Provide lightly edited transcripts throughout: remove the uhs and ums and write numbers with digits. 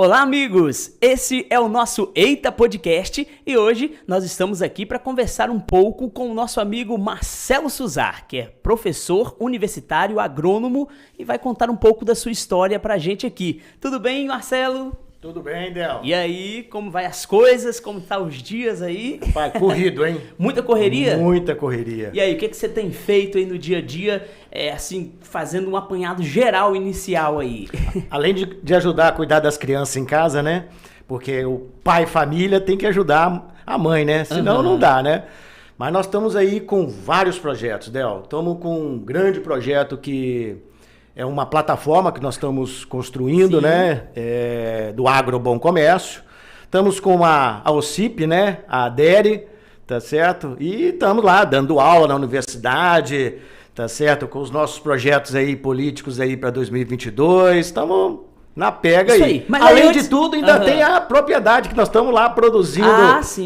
Olá, amigos! Esse é o nosso Eita Podcast e hoje nós estamos aqui para conversar um pouco com o nosso amigo Marcelo Suzar, que é professor universitário agrônomo e vai contar um pouco da sua história para a gente aqui. Tudo bem, Marcelo? Tudo bem, Del? E aí, como vai as coisas? Como tá os dias aí? Pai, corrido, hein? Muita correria? Muita correria. E aí, o que você tem feito aí no dia a dia, assim, fazendo um apanhado geral inicial aí? Além de ajudar a cuidar das crianças em casa, né? Porque o pai e família tem que ajudar a mãe, né? Senão não dá, né? Mas nós estamos aí com vários projetos, Del. Estamos com um grande projeto que é uma plataforma que nós estamos construindo, né? Do Agro Bom Comércio. Estamos com a OCIP, né? A ADERE, tá certo? E estamos lá dando aula na universidade, tá certo? Com os nossos projetos aí políticos aí para 2022. Estamos na pega aí. Mas além antes... de tudo, ainda tem a propriedade que nós estamos lá produzindo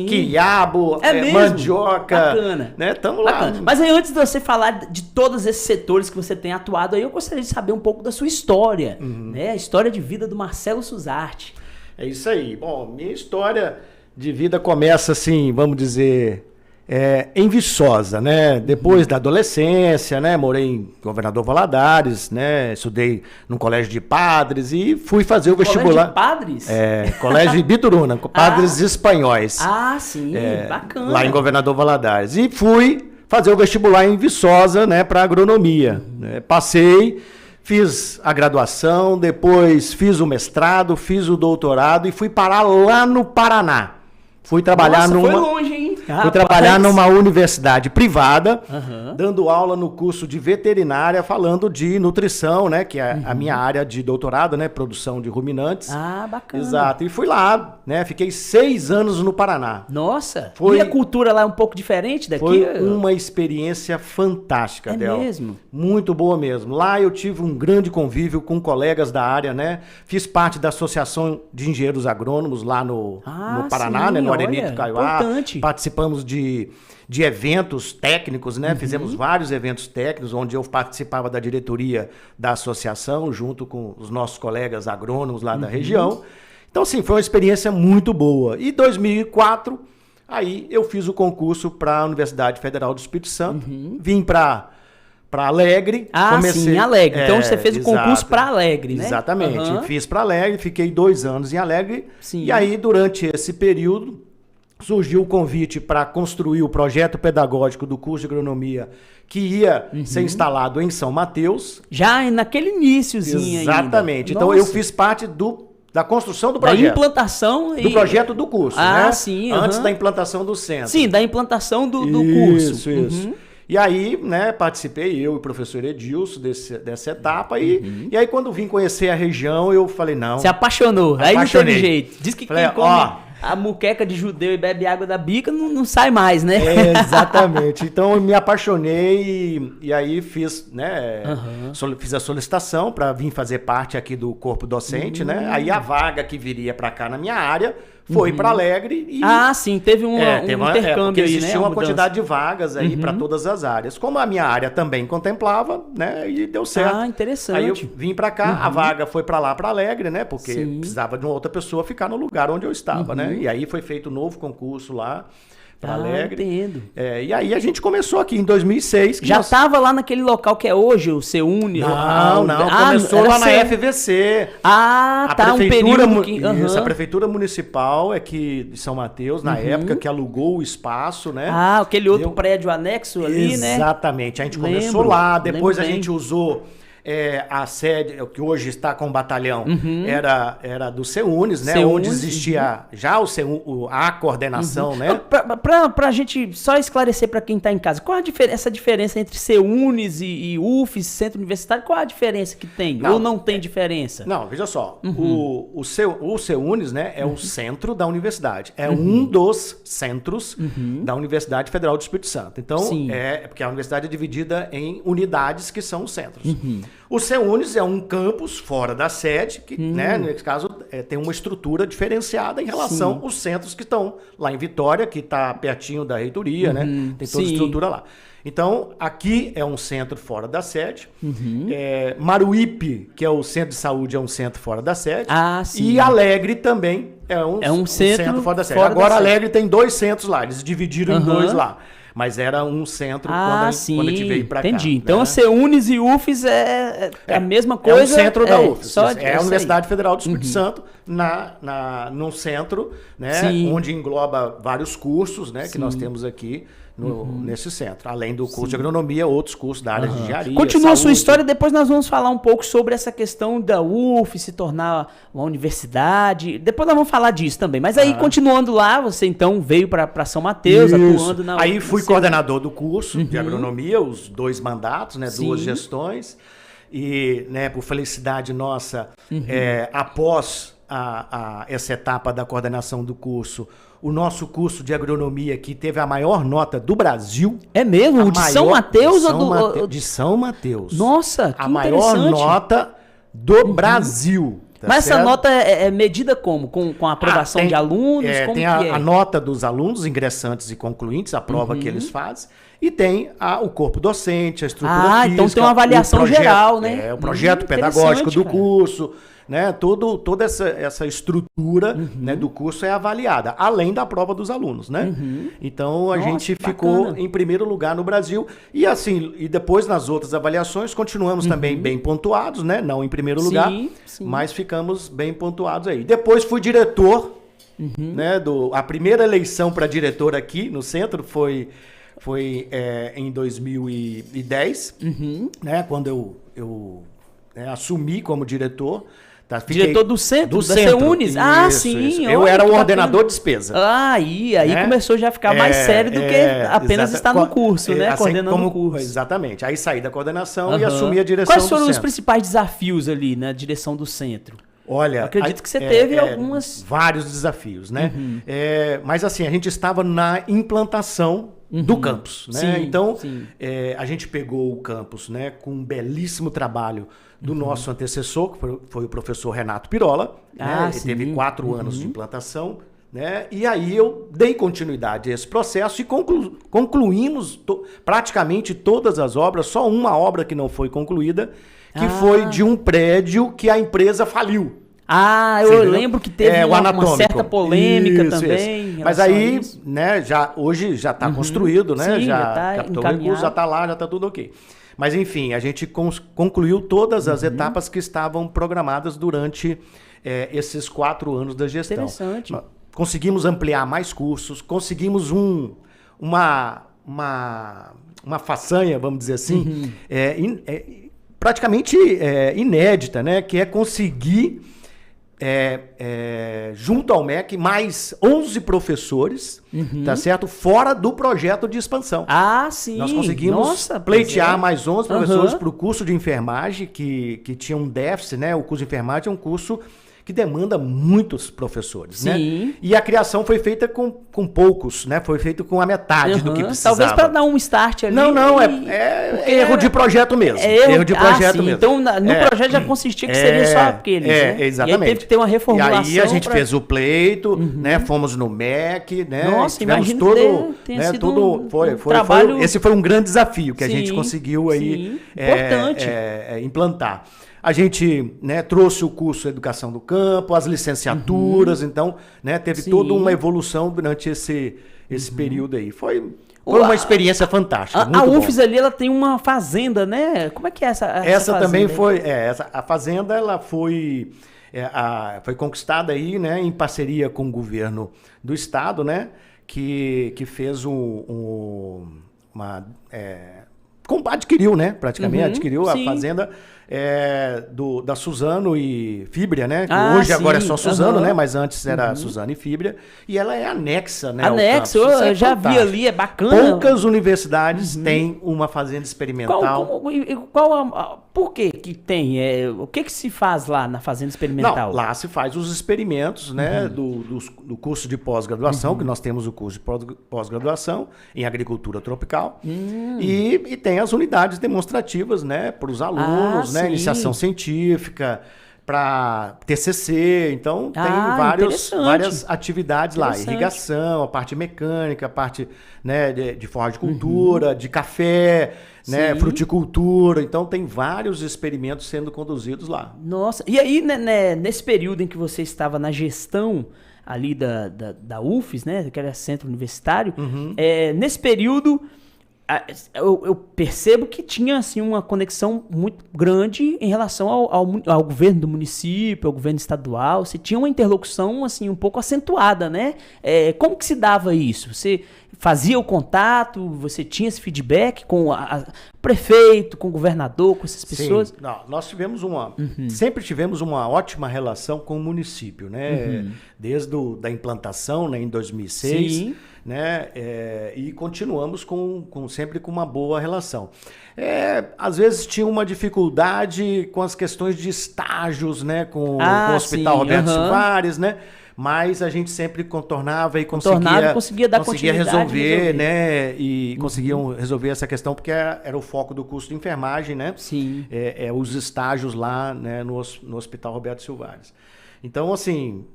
quiabo, mandioca. Bacana. Né? Estamos lá. Mas aí, antes de você falar de todos esses setores que você tem atuado aí, eu gostaria de saber um pouco da sua história, né? A história de vida do Marcelo Suzarte. É isso aí. Bom, minha história de vida começa assim, vamos dizer, em Viçosa, né? Depois da adolescência, né? Morei em Governador Valadares, né? Estudei num colégio de padres e fui fazer o vestibular. Colégio de padres? Colégio de Bituruna, padres espanhóis. Ah, sim, bacana. Lá em Governador Valadares. E fui fazer o vestibular em Viçosa, né? Para agronomia. Né? Passei, fiz a graduação, depois fiz o mestrado, fiz o doutorado e fui parar lá no Paraná. Fui trabalhar foi longe, hein? Fui trabalhar numa universidade privada, dando aula no curso de veterinária, falando de nutrição, né? Que é a minha área de doutorado, né? Produção de ruminantes. Ah, bacana. Exato. E fui lá, né? Fiquei 6 anos no Paraná. Nossa! E a cultura lá é um pouco diferente daqui? Foi uma experiência fantástica, Del. É mesmo? Muito boa mesmo. Lá eu tive um grande convívio com colegas da área, né? Fiz parte da Associação de Engenheiros Agrônomos lá no Paraná, né? No Arenito Kaiowá. Participamos de eventos técnicos, né? Fizemos vários eventos técnicos, onde eu participava da diretoria da associação, junto com os nossos colegas agrônomos lá da região. Então, assim, foi uma experiência muito boa. E em 2004, aí eu fiz o concurso para a Universidade Federal do Espírito Santo. Vim para Alegre. Sim, Alegre. Então você fez o concurso para Alegre, né? Exatamente. Fiz para Alegre, fiquei 2 anos em Alegre. Sim. E aí, durante esse período, surgiu o convite para construir o projeto pedagógico do curso de agronomia que ia ser instalado em São Mateus. Já naquele iniciozinho ainda. Exatamente. Então eu fiz parte da construção do projeto. Da implantação. Do projeto do curso, né? Sim. Antes da implantação do centro. Sim, da implantação do curso. Isso. E aí, né, participei, eu e o professor Edilson, dessa etapa. E aí, quando vim conhecer a região, eu falei, não. Você apaixonou. Aí não teve jeito. Diz que falei, quem come a muqueca de judeu e bebe água da bica não sai mais, né? Exatamente. Então, eu me apaixonei e aí fiz, né, fiz a solicitação para vir fazer parte aqui do corpo docente, né? Aí a vaga que viria para cá na minha área foi para Alegre. E sim, teve um intercâmbio aí, né? Existia uma quantidade de vagas aí para todas as áreas. Como a minha área também contemplava, né? E deu certo. Ah, interessante. Aí eu vim para cá, a vaga foi para lá, para Alegre, né? Porque precisava de uma outra pessoa ficar no lugar onde eu estava, né? E aí foi feito um novo concurso lá para Alegre. Entendo. E aí a gente começou aqui em 2006. Já estava lá naquele local que é hoje, o CEUNI? Não. Começou lá na FVC. Um período que... Isso, a Prefeitura Municipal de São Mateus, na época, que alugou o espaço, né? Aquele outro prédio anexo ali, né? Exatamente. A gente começou lá, depois a gente usou... a sede, que hoje está com o batalhão, era do CEUNES, né? Onde existia já a coordenação, né? Pra gente só esclarecer para quem está em casa, qual essa diferença entre CEUNES e UFES, Centro Universitário, qual a diferença que tem? Ou não tem diferença? Não, veja só, o CEUNES, né, é o centro da universidade, é um dos centros da Universidade Federal do Espírito Santo. Então, porque a universidade é dividida em unidades que são os centros. O CEUNES é um campus fora da sede, que, né, nesse caso, tem uma estrutura diferenciada em relação aos centros que estão lá em Vitória, que está pertinho da reitoria, né? Tem toda a estrutura lá. Então, aqui é um centro fora da sede. Maruípe, que é o centro de saúde, é um centro fora da sede. Ah, sim. E Alegre também é um centro fora da sede. Agora, Alegre tem 2 centros lá, eles dividiram em 2 lá. Mas era um centro quando a gente veio para cá. Entendi. Então, a CEUNES e UFES é a mesma coisa. É o centro da UFES. É a Universidade aí. Federal do Espírito Santo, num centro, né, onde engloba vários cursos, né, que nós temos aqui nesse centro. Além do curso de agronomia, outros cursos da área de engenharia. Continua a sua história, depois nós vamos falar um pouco sobre essa questão da UF se tornar uma universidade. Depois nós vamos falar disso também. Mas aí, continuando lá, você então veio para São Mateus, atuando na... Aí fui coordenador do curso de agronomia, os 2 mandatos, né, 2 gestões. E, né, por felicidade nossa, após essa etapa da coordenação do curso, o nosso curso de agronomia aqui teve a maior nota do Brasil. É mesmo? O de São Mateus? De São Mateus. Nossa, que a maior nota do Brasil. Tá Mas certo? essa nota é medida como? Com a aprovação de alunos? Como tem a nota dos alunos, ingressantes e concluintes, a prova que eles fazem. E tem o corpo docente, a estrutura física. Então tem uma avaliação geral, né? O projeto pedagógico do curso, né? Toda essa estrutura, né, do curso é avaliada, além da prova dos alunos, né? Então a gente ficou em primeiro lugar no Brasil. E assim, e depois nas outras avaliações continuamos também bem pontuados, né? Não em primeiro lugar, mas ficamos bem pontuados aí. Depois fui diretor, né? A primeira eleição para diretor aqui no centro foi em 2010, né, quando eu assumi como diretor. Tá, diretor do centro, da CEUNES? Isso. Eu era o ordenador de despesa. Aí né? Começou já a ficar mais sério do que apenas estar no curso, né? Assim, coordenando o curso. Exatamente. Aí saí da coordenação e assumi a direção do centro. Quais foram os principais desafios ali na direção do centro? Olha, acredito que você teve algumas... Vários desafios, né? Mas assim, a gente estava na implantação do campus, né? Então, a gente pegou o campus, né, com um belíssimo trabalho do nosso antecessor, que foi o professor Renato Pirola. Né? Ele teve 4 anos de implantação, né? E aí eu dei continuidade a esse processo e concluímos praticamente todas as obras, só uma obra que não foi concluída, que foi de um prédio que a empresa faliu. Eu lembro que teve uma certa polêmica também. Mas aí, né, hoje já está construído, né? Já captou o recurso, já está lá, já está tudo ok. Mas enfim, a gente concluiu todas as etapas que estavam programadas durante esses 4 anos da gestão. Interessante. Conseguimos ampliar mais cursos, conseguimos uma façanha, vamos dizer assim, praticamente inédita, né? Que é conseguir, junto ao MEC, mais 11 professores, tá certo? Fora do projeto de expansão. Sim. Nós conseguimos pleitear mais 11 professores para o curso de enfermagem, que tinha um déficit, né? O curso de enfermagem é um curso que demanda muitos professores, né? E a criação foi feita com poucos, né? Foi feito com a metade do que precisava. Talvez para dar um start ali. Não, erro de projeto mesmo. Erro de projeto mesmo. Então, no projeto já consistia que seria só aqueles, né? Exatamente. E aí teve que ter uma reformulação. E aí a gente fez o pleito, né? Fomos no MEC, né? Nossa, tivemos todo, né? Trabalho... Esse foi um grande desafio que a gente conseguiu aí implantar. A gente, né, trouxe o curso de Educação do Campo, as licenciaturas, então, né, teve toda uma evolução durante esse período aí. Foi uma experiência fantástica. A UFES ali, ela tem uma fazenda, né? Como é que é essa fazenda? Também foi, a fazenda, ela foi conquistada aí, né, em parceria com o governo do estado, né, que fez adquiriu, né, praticamente, adquiriu a fazenda da Suzano e Fíbria, né? Que hoje agora é só Suzano, né? Mas antes era Suzano e Fíbria. E ela é anexa, né? Anexa, eu já vi ali, é bacana. Poucas universidades têm uma fazenda experimental. Por que tem? O que se faz lá na fazenda experimental? Não, lá se faz os experimentos, né? Do curso de pós-graduação, que nós temos o curso de pós-graduação em agricultura tropical. E tem as unidades demonstrativas, né? Para os alunos, né? Iniciação científica, para TCC, então tem várias atividades lá, irrigação, a parte mecânica, a parte, né, de horticultura, de café, né, fruticultura, então tem vários experimentos sendo conduzidos lá. Nossa, e aí, né, nesse período em que você estava na gestão ali da UFES, né, que era centro universitário, nesse período eu percebo que tinha assim, uma conexão muito grande em relação ao governo do município, ao governo estadual. Você tinha uma interlocução assim, um pouco acentuada, né? Como que se dava isso? Você fazia o contato, você tinha esse feedback com o prefeito, com o governador, com essas pessoas? Sim. Não, nós tivemos sempre tivemos uma ótima relação com o município, né? Desde da implantação, né, em 2006. Sim. Né? E continuamos sempre com uma boa relação. Às vezes tinha uma dificuldade com as questões de estágios, né? Com o Hospital Roberto Silvares, né? Mas a gente sempre contornava e conseguia resolver, né? E conseguiam resolver essa questão, porque era o foco do curso de enfermagem, né? Sim. Os estágios lá, né, no Hospital Roberto Silvares. Então, assim,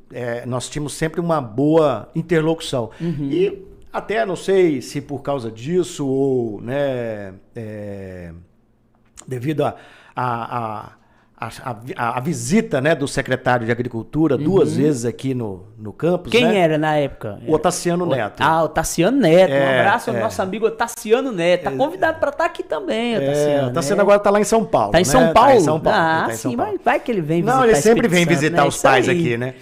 nós tínhamos sempre uma boa interlocução. E até, não sei se por causa disso ou, né, devido a visita, né, do secretário de Agricultura 2 vezes aqui no campus. Quem, né? era na época? O Tassiano Neto. O Tassiano Neto. Um abraço ao nosso amigo Tassiano Neto. Tá convidado para estar aqui também, o Tassiano. Agora tá lá em São Paulo. Tá em São Paulo? Tá em São Paulo. Sim, mas vai que ele vem visitar. Não, ele sempre vem visitar, né, os pais aí aqui, né?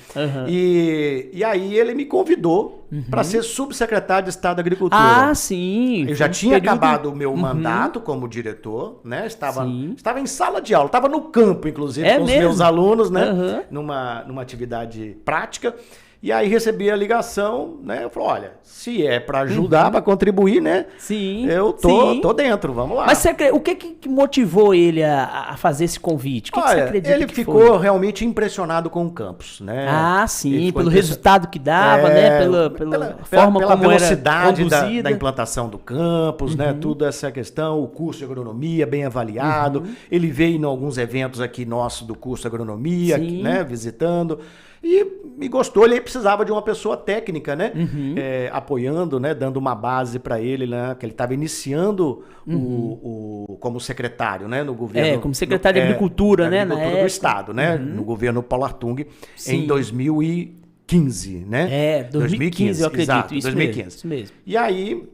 E aí ele me convidou para ser subsecretário de Estado da Agricultura. Sim. Eu já tinha acabado o meu mandato como diretor, né? Estava em sala de aula, estava no campo, inclusive, com os meus alunos, né? Numa atividade prática. E aí recebi a ligação, né? Eu falei, olha, se é para ajudar, para contribuir, né? Sim. Eu tô dentro, vamos lá. Mas o que motivou ele a fazer esse convite? O que você acredita ele ficou realmente impressionado com o campus, né? Sim, pelo resultado que dava, né? Pela forma pela como velocidade era conduzida. da implantação do campus, né? Tudo essa questão, o curso de agronomia bem avaliado. Ele veio em alguns eventos aqui nossos do curso de agronomia, né? Visitando. E me gostou, ele precisava de uma pessoa técnica, né? Apoiando, né? Dando uma base para ele, né? Que ele estava iniciando como secretário, né? No governo. Como secretário de Agricultura, né? Agricultura do Estado, né? No governo Paulo Artung, em 2015, né? 2015, eu acredito. Exato, isso 2015. Isso mesmo. E aí,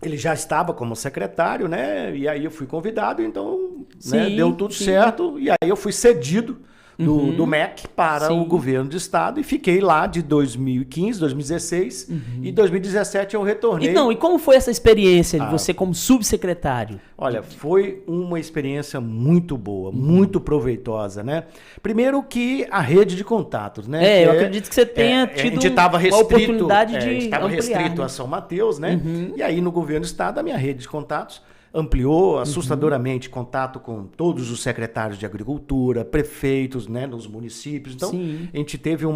ele já estava como secretário, né? E aí eu fui convidado, então né? Deu tudo certo. E aí eu fui cedido do MEC para o governo do estado e fiquei lá de 2015, 2016 e 2017 eu retornei. Então, e como foi essa experiência de você como subsecretário? Olha, foi uma experiência muito boa, muito proveitosa, né? Primeiro que a rede de contatos, né? Eu acredito que você tenha tido uma oportunidade de a gente estava restrito, né? A São Mateus, né? E aí no governo do estado a minha rede de contatos ampliou assustadoramente contato com todos os secretários de agricultura, prefeitos, né, nos municípios. Então, a gente teve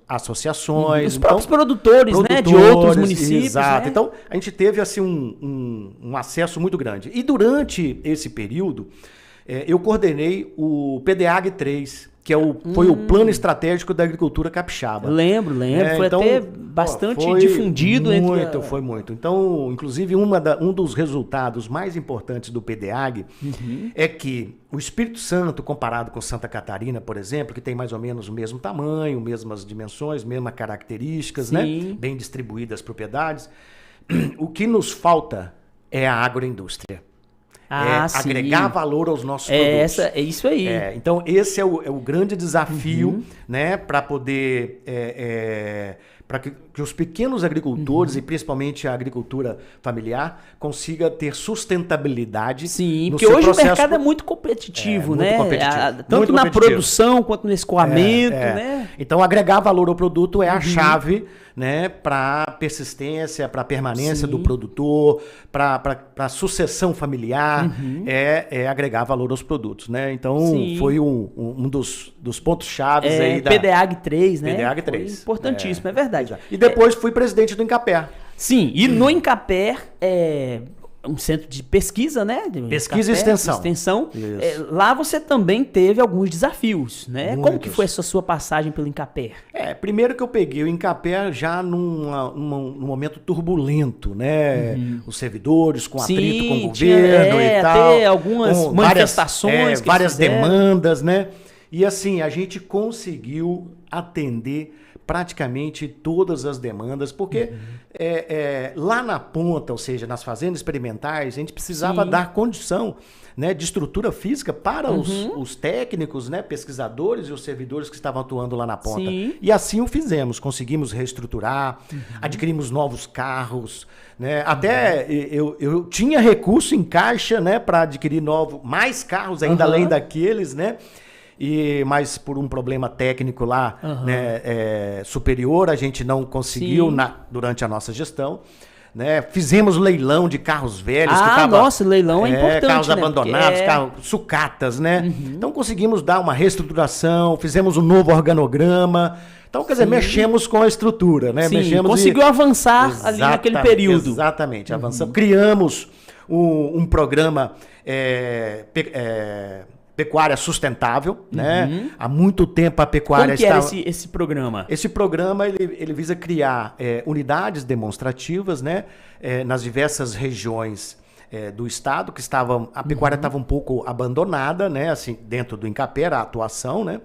associações. Os próprios produtores, né, de outros municípios. Exato. Né? Então, a gente teve assim, um acesso muito grande. E durante esse período, eu coordenei o PDAG 3, que foi o Plano Estratégico da Agricultura Capixaba. Lembro. Foi então, até bastante difundido. Foi muito. Então, inclusive, um dos resultados mais importantes do PDAG é que o Espírito Santo, comparado com Santa Catarina, por exemplo, que tem mais ou menos o mesmo tamanho, mesmas dimensões, mesmas características, né? Bem distribuídas as propriedades, o que nos falta é a agroindústria. Agregar valor aos nossos produtos. É isso aí. Então, esse é o grande desafio, né, para poder para que os pequenos agricultores, e principalmente a agricultura familiar, consiga ter sustentabilidade. Sim, porque hoje o mercado é muito competitivo, né? Tanto na produção quanto no escoamento, né? Então, agregar valor ao produto é a chave, né, para persistência, para permanência do produtor, para sucessão familiar, é agregar valor aos produtos, né? Então, foi um dos pontos chaves aí da PDAG 3, né? PDAG 3. Foi importantíssimo, é verdade. E depois fui presidente do Incaper. Sim, e no Incaper, um centro de pesquisa, né? Pesquisa e extensão. Lá você também teve alguns desafios, né? Muitos. Como que foi essa sua passagem pelo Incapé? Primeiro que eu peguei o Incapé já num momento turbulento, né? Os servidores com atrito com o governo e tal. Até algumas manifestações. Várias demandas, né? E assim, a gente conseguiu atender praticamente todas as demandas, porque lá na ponta, ou seja, nas fazendas experimentais, a gente precisava dar condição, né, de estrutura física para os técnicos, né, pesquisadores e os servidores que estavam atuando lá na ponta. Sim. E assim o fizemos, conseguimos reestruturar, adquirimos novos carros, né? Até eu tinha recurso em caixa, né, para adquirir mais carros ainda além daqueles, né? Mas por um problema técnico lá, né, superior, a gente não conseguiu durante a nossa gestão. Né? Fizemos leilão de carros velhos. Leilão é importante. Carros abandonados, carros sucatas, né? Então conseguimos dar uma reestruturação, fizemos um novo organograma. Então, quer dizer, mexemos com a estrutura, né? Conseguiu avançar ali naquele período. Exatamente, avançamos. Criamos um programa pecuária sustentável, né? Há muito tempo a pecuária estava... Como que era esse programa? Esse programa, ele visa criar unidades demonstrativas, né? Nas diversas regiões do estado, que a pecuária estava um pouco abandonada, né? Assim, dentro do Incapé, a atuação, né?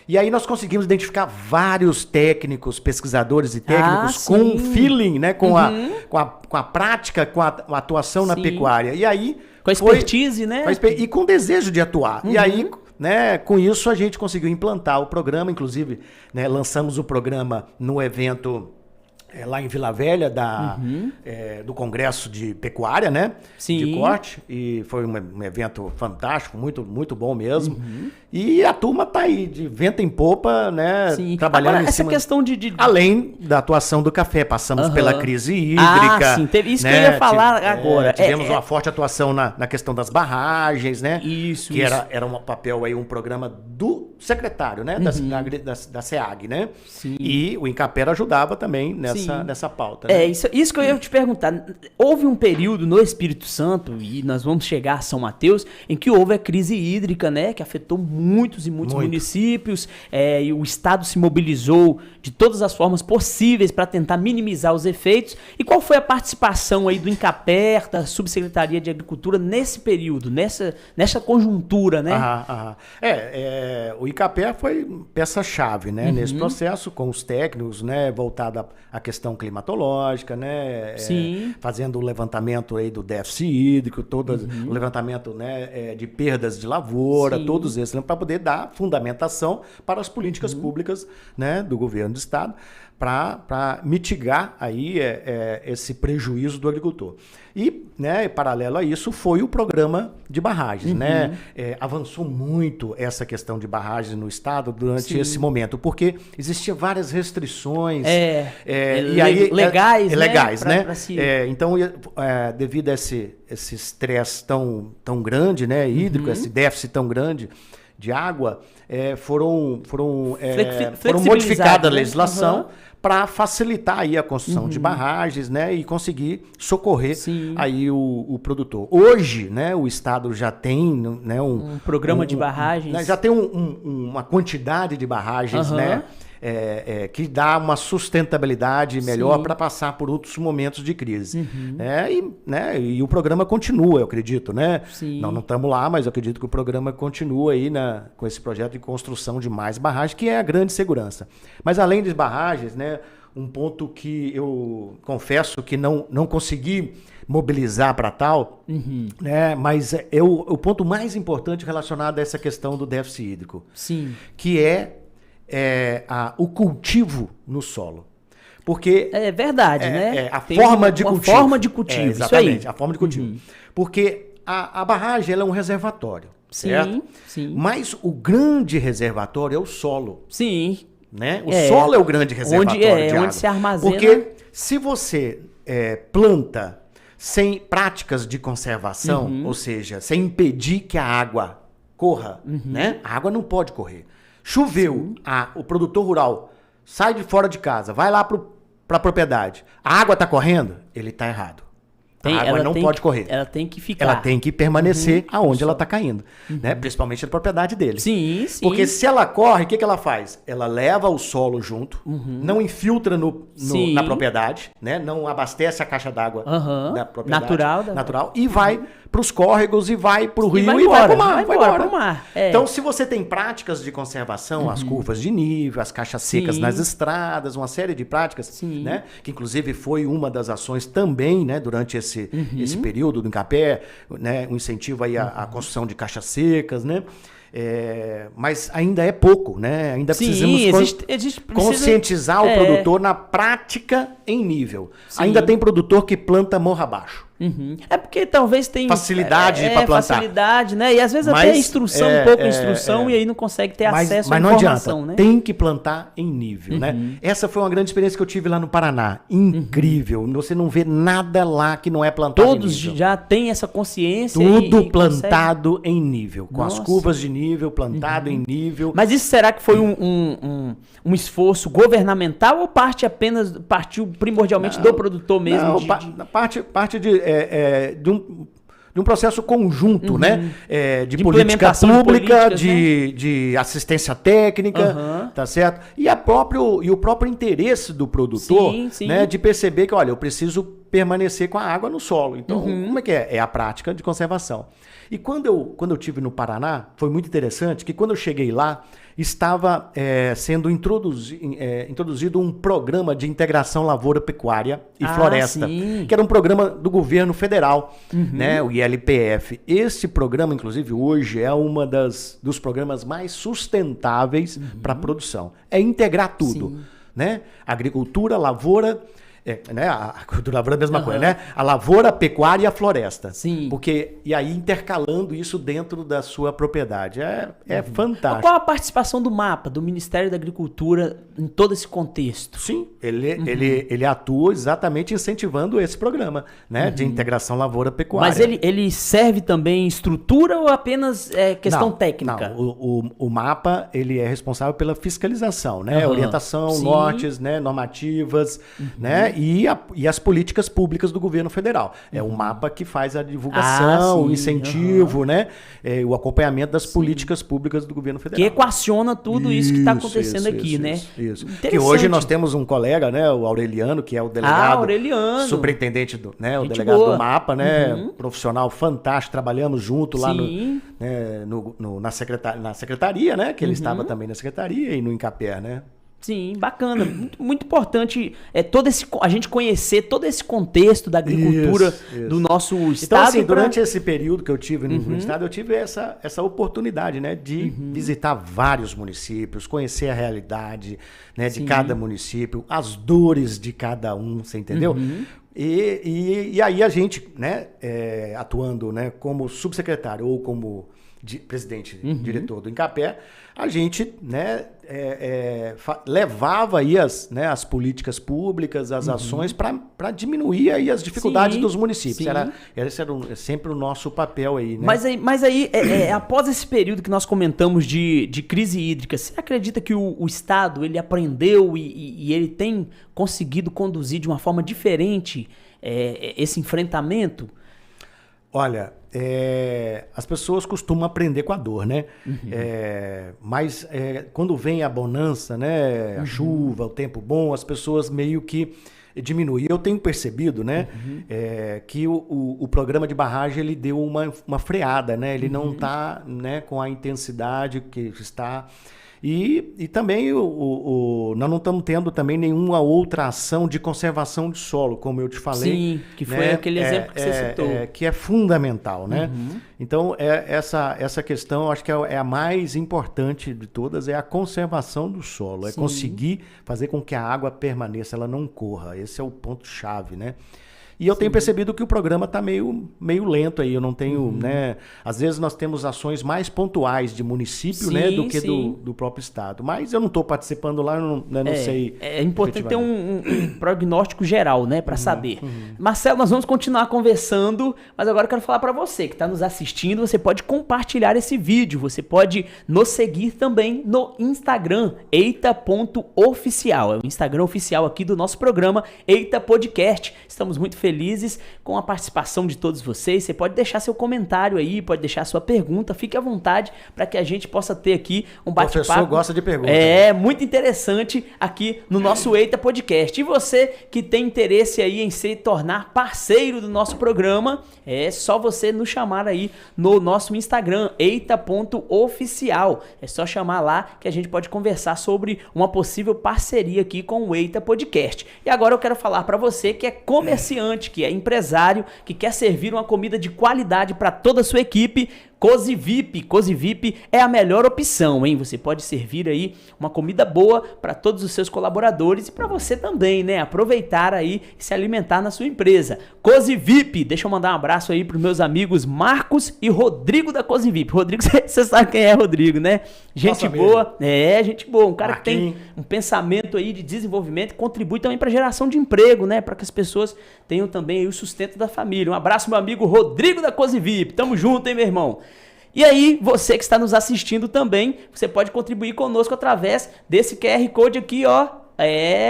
E aí nós conseguimos identificar vários técnicos, pesquisadores e técnicos com feeling, né? Com a prática, com a atuação na pecuária. E aí... Com a expertise, né? E com desejo de atuar. E aí, né, com isso, a gente conseguiu implantar o programa. Inclusive, né, lançamos o programa no evento lá em Vila Velha do Congresso de Pecuária, né? De corte. E foi um evento fantástico, muito, muito bom mesmo. E a turma tá aí, de vento em popa, né? Trabalhando agora, essa questão além da atuação do café, passamos pela crise hídrica. Teve isso, né? Que eu ia falar agora. Tivemos uma forte atuação na questão das barragens, né? Isso. Que era um papel aí, um programa do secretário, né? Da SEAG, né? Sim. E o Incapé ajudava também nessa pauta. Né? Isso que eu ia te perguntar. Houve um período no Espírito Santo, e nós vamos chegar a São Mateus, em que houve a crise hídrica, né? Que afetou muitos municípios, e o Estado se mobilizou de todas as formas possíveis para tentar minimizar os efeitos. E qual foi a participação aí do Incapé, da Subsecretaria de Agricultura, nesse período, nessa conjuntura, né? O Incapé foi peça-chave, né? Nesse processo, com os técnicos, né? Voltado à questão climatológica, né? Fazendo o levantamento aí do déficit hídrico, o levantamento, né, de perdas de lavoura, todos esses, né, para poder dar fundamentação para as políticas públicas, né, do governo do estado, para mitigar aí esse prejuízo do agricultor. E, né, paralelo a isso, foi o programa de barragens, né? Avançou muito essa questão de barragens no estado durante esse momento, porque existiam várias restrições legais, né? Então, devido a esse estresse tão grande, né, hídrico, esse déficit tão grande de água, foram modificada a legislação para facilitar aí a construção de barragens, né, e conseguir socorrer aí o produtor. Hoje, né, o estado já tem, né, um programa de barragens, né, já tem uma quantidade de barragens, né, que dá uma sustentabilidade melhor para passar por outros momentos de crise. E o programa continua, eu acredito, né? Nós não estamos lá, mas eu acredito que o programa continua aí com esse projeto de construção de mais barragens, que é a grande segurança. Mas além das barragens, né, um ponto que eu confesso que não consegui mobilizar para tal, né, mas o ponto mais importante relacionado a essa questão do déficit hídrico, que o cultivo no solo. Porque é verdade, né? A forma de cultivo. Forma de cultivo, exatamente, isso aí. A forma de cultivo. Porque a barragem ela é um reservatório, certo? Mas o grande reservatório é o solo. Né? O solo é o grande reservatório de água. Onde se armazena. Porque se você planta sem práticas de conservação, ou seja, sem impedir que a água corra, né? A água não pode correr. Choveu, o produtor rural sai de fora de casa, vai lá para a propriedade, a água está correndo, ele está errado. A água não pode correr. Ela tem que ficar. Ela tem que permanecer aonde ela está caindo, né? Principalmente na propriedade dele. Sim, sim. Porque se ela corre, o que ela faz? Ela leva o solo junto, não infiltra na propriedade, né? Não abastece a caixa d'água da propriedade natural e vai para os córregos e vai para o rio e vai para o mar. Vai embora pro mar. Então, se você tem práticas de conservação, as curvas de nível, as caixas secas nas estradas, uma série de práticas, né? Que inclusive foi uma das ações também, né? Durante esse período do Incapé, né? Um incentivo aí à construção de caixas secas, né? Mas ainda é pouco, né? Ainda precisamos conscientizar o produtor na prática em nível. Ainda tem produtor que planta morro abaixo. É porque talvez tem facilidade para plantar. Facilidade, né? E às vezes até instrução, pouca instrução, e aí não consegue ter acesso à informação, não adianta, né? Tem que plantar em nível, né? Essa foi uma grande experiência que eu tive lá no Paraná. Incrível. Você não vê nada lá que não é plantado Todos em nível. Já têm essa consciência. Tudo plantado em nível, com as curvas de nível, plantado em nível. Mas isso será que foi um esforço governamental ou partiu primordialmente do produtor mesmo? Parte de um processo conjunto, né? De política pública, de assistência técnica, tá certo? E o próprio interesse do produtor, né? De perceber que, olha, eu preciso permanecer com a água no solo. Então, como é que é? É a prática de conservação. E quando eu estive no Paraná, foi muito interessante que quando eu cheguei lá, estava sendo introduzido um programa de integração lavoura-pecuária e floresta, que era um programa do governo federal, né, o ILPF. Esse programa, inclusive, hoje é uma dos programas mais sustentáveis para a produção. É integrar tudo, né? Agricultura, lavoura... né? A agricultura lavoura é a mesma coisa, né? A lavoura, a pecuária e a floresta. E aí intercalando isso dentro da sua propriedade. É fantástico. Qual a participação do MAPA, do Ministério da Agricultura, em todo esse contexto? Sim, ele atua exatamente incentivando esse programa, né? De integração lavoura-pecuária. Mas ele serve também estrutura ou apenas questão técnica? Não, o MAPA ele é responsável pela fiscalização, né? Orientação, nortes, né? Normativas, né? E as políticas públicas do governo federal. É o MAPA que faz a divulgação, o incentivo, né? O acompanhamento das políticas públicas do governo federal. Que equaciona tudo isso que está acontecendo aqui, né? Isso. Que hoje nós temos um colega, né? O Aureliano, que é o delegado, superintendente, o delegado do MAPA, né? Profissional fantástico, trabalhamos junto lá na secretaria, né? Que ele estava também na secretaria e no Incapé, né? Sim, bacana. Muito importante a gente conhecer todo esse contexto da agricultura do nosso estado. Então, assim, durante esse período que eu tive no estado, eu tive essa oportunidade, né, de visitar vários municípios, conhecer a realidade, né, de cada município, as dores de cada um, você entendeu? E aí a gente, né, atuando, né, como subsecretário ou como presidente, diretor do Incapé, a gente, né, levava aí as políticas públicas, as ações para diminuir aí as dificuldades dos municípios. Esse era sempre o nosso papel aí, né? Mas aí após esse período que nós comentamos de crise hídrica, você acredita que o Estado ele aprendeu e ele tem conseguido conduzir de uma forma diferente esse enfrentamento? Olha, as pessoas costumam aprender com a dor, né? Mas quando vem a bonança, né? A chuva, o tempo bom, as pessoas meio que diminuem. Eu tenho percebido, né? Que o programa de barragem ele deu uma freada, né? Ele não está, né, com a intensidade que está... E também nós não estamos tendo também nenhuma outra ação de conservação de solo, como eu te falei. Sim, que foi aquele exemplo que você citou. Que é fundamental, né? Então, essa questão, acho que é a mais importante de todas, é a conservação do solo. É conseguir fazer com que a água permaneça, ela não corra. Esse é o ponto-chave, né? E eu tenho percebido que o programa está meio lento aí. Eu não tenho, né? Às vezes nós temos ações mais pontuais de município, né? Do que do próprio estado. Mas eu não estou participando lá, eu não sei. É importante ter um prognóstico geral, né? Para saber. Marcelo, nós vamos continuar conversando, mas agora eu quero falar para você que está nos assistindo. Você pode compartilhar esse vídeo. Você pode nos seguir também no Instagram, eita.oficial. É o Instagram oficial aqui do nosso programa, Eita Podcast. Estamos muito felizes felizes com a participação de todos vocês. Você pode deixar seu comentário aí, pode deixar sua pergunta, fique à vontade para que a gente possa ter aqui um bate-papo. O professor gosta de perguntas. Muito interessante aqui no nosso Eita Podcast. E você que tem interesse aí em se tornar parceiro do nosso programa, é só você nos chamar aí no nosso Instagram, eita.oficial. É só chamar lá que a gente pode conversar sobre uma possível parceria aqui com o Eita Podcast. E agora eu quero falar para você que é comerciante, que é empresário, que quer servir uma comida de qualidade para toda a sua equipe. Cozy VIP. Cozy VIP é a melhor opção, hein? Você pode servir aí uma comida boa para todos os seus colaboradores e para você também, né? Aproveitar aí e se alimentar na sua empresa. Cozy VIP. Deixa eu mandar um abraço aí para os meus amigos Marcos e Rodrigo da Cozy VIP. Rodrigo, você sabe quem é Rodrigo, né? Gente boa. Gente boa. Um cara que tem um pensamento aí de desenvolvimento e contribui também para a geração de emprego, né? Para que as pessoas tenham também aí o sustento da família. Um abraço, meu amigo Rodrigo da Cozy VIP. Tamo junto, hein, meu irmão? E aí, você que está nos assistindo também, você pode contribuir conosco através desse QR Code aqui, ó.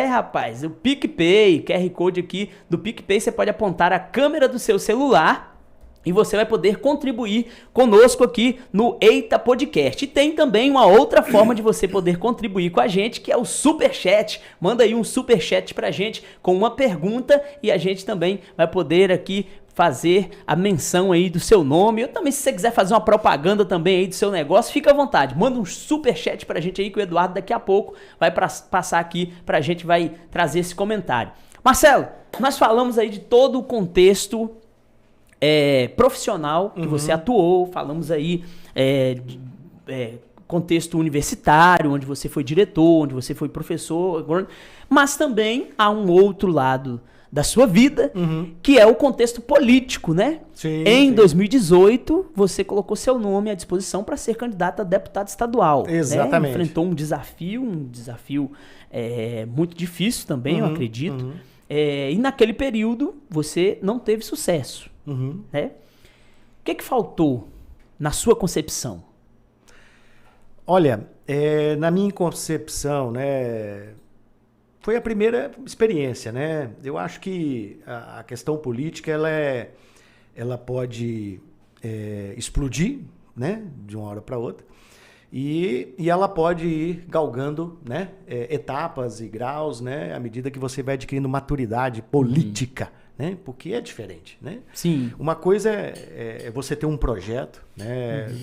Rapaz, o PicPay, QR Code aqui do PicPay, você pode apontar a câmera do seu celular e você vai poder contribuir conosco aqui no Eita Podcast. E tem também uma outra forma de você poder contribuir com a gente, que é o Superchat. Manda aí um Superchat pra gente com uma pergunta e a gente também vai poder aqui fazer a menção aí do seu nome. Eu também, se você quiser fazer uma propaganda também aí do seu negócio, fica à vontade. Manda um superchat pra gente aí que o Eduardo daqui a pouco vai passar aqui pra gente, vai trazer esse comentário. Marcelo, nós falamos aí de todo o contexto profissional que você atuou, falamos aí contexto universitário, onde você foi diretor, onde você foi professor, mas também há um outro lado da sua vida, que é o contexto político, né? Em 2018, você colocou seu nome à disposição para ser candidato a deputado estadual. Exatamente. Né? Enfrentou um desafio muito difícil também, eu acredito. E naquele período, você não teve sucesso. Né? O que faltou na sua concepção? Olha, na minha concepção, né, foi a primeira experiência, né? Eu acho que a questão política ela pode explodir, né, de uma hora para outra, e ela pode ir galgando, né, etapas e graus, né, à medida que você vai adquirindo maturidade política. Né? Porque é diferente, né? Sim. Uma coisa é você ter um projeto, né?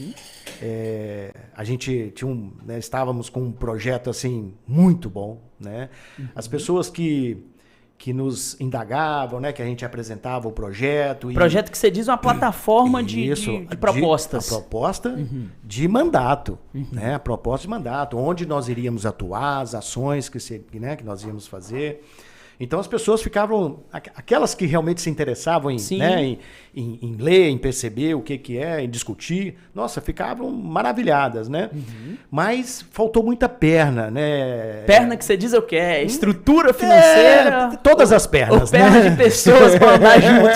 A gente tinha estávamos com um projeto assim muito bom, né? As pessoas que nos indagavam, né? Que a gente apresentava o projeto. Projeto que você diz uma plataforma de propostas. A proposta de mandato, né? A proposta de mandato, onde nós iríamos atuar, as ações que nós íamos fazer. Então as pessoas ficavam, aquelas que realmente se interessavam em ler, em perceber o que é, em discutir, nossa, ficavam maravilhadas, né? Mas faltou muita perna, né? Perna que você diz o quê? Estrutura financeira? Todas as pernas, perna de pessoas para andar junto.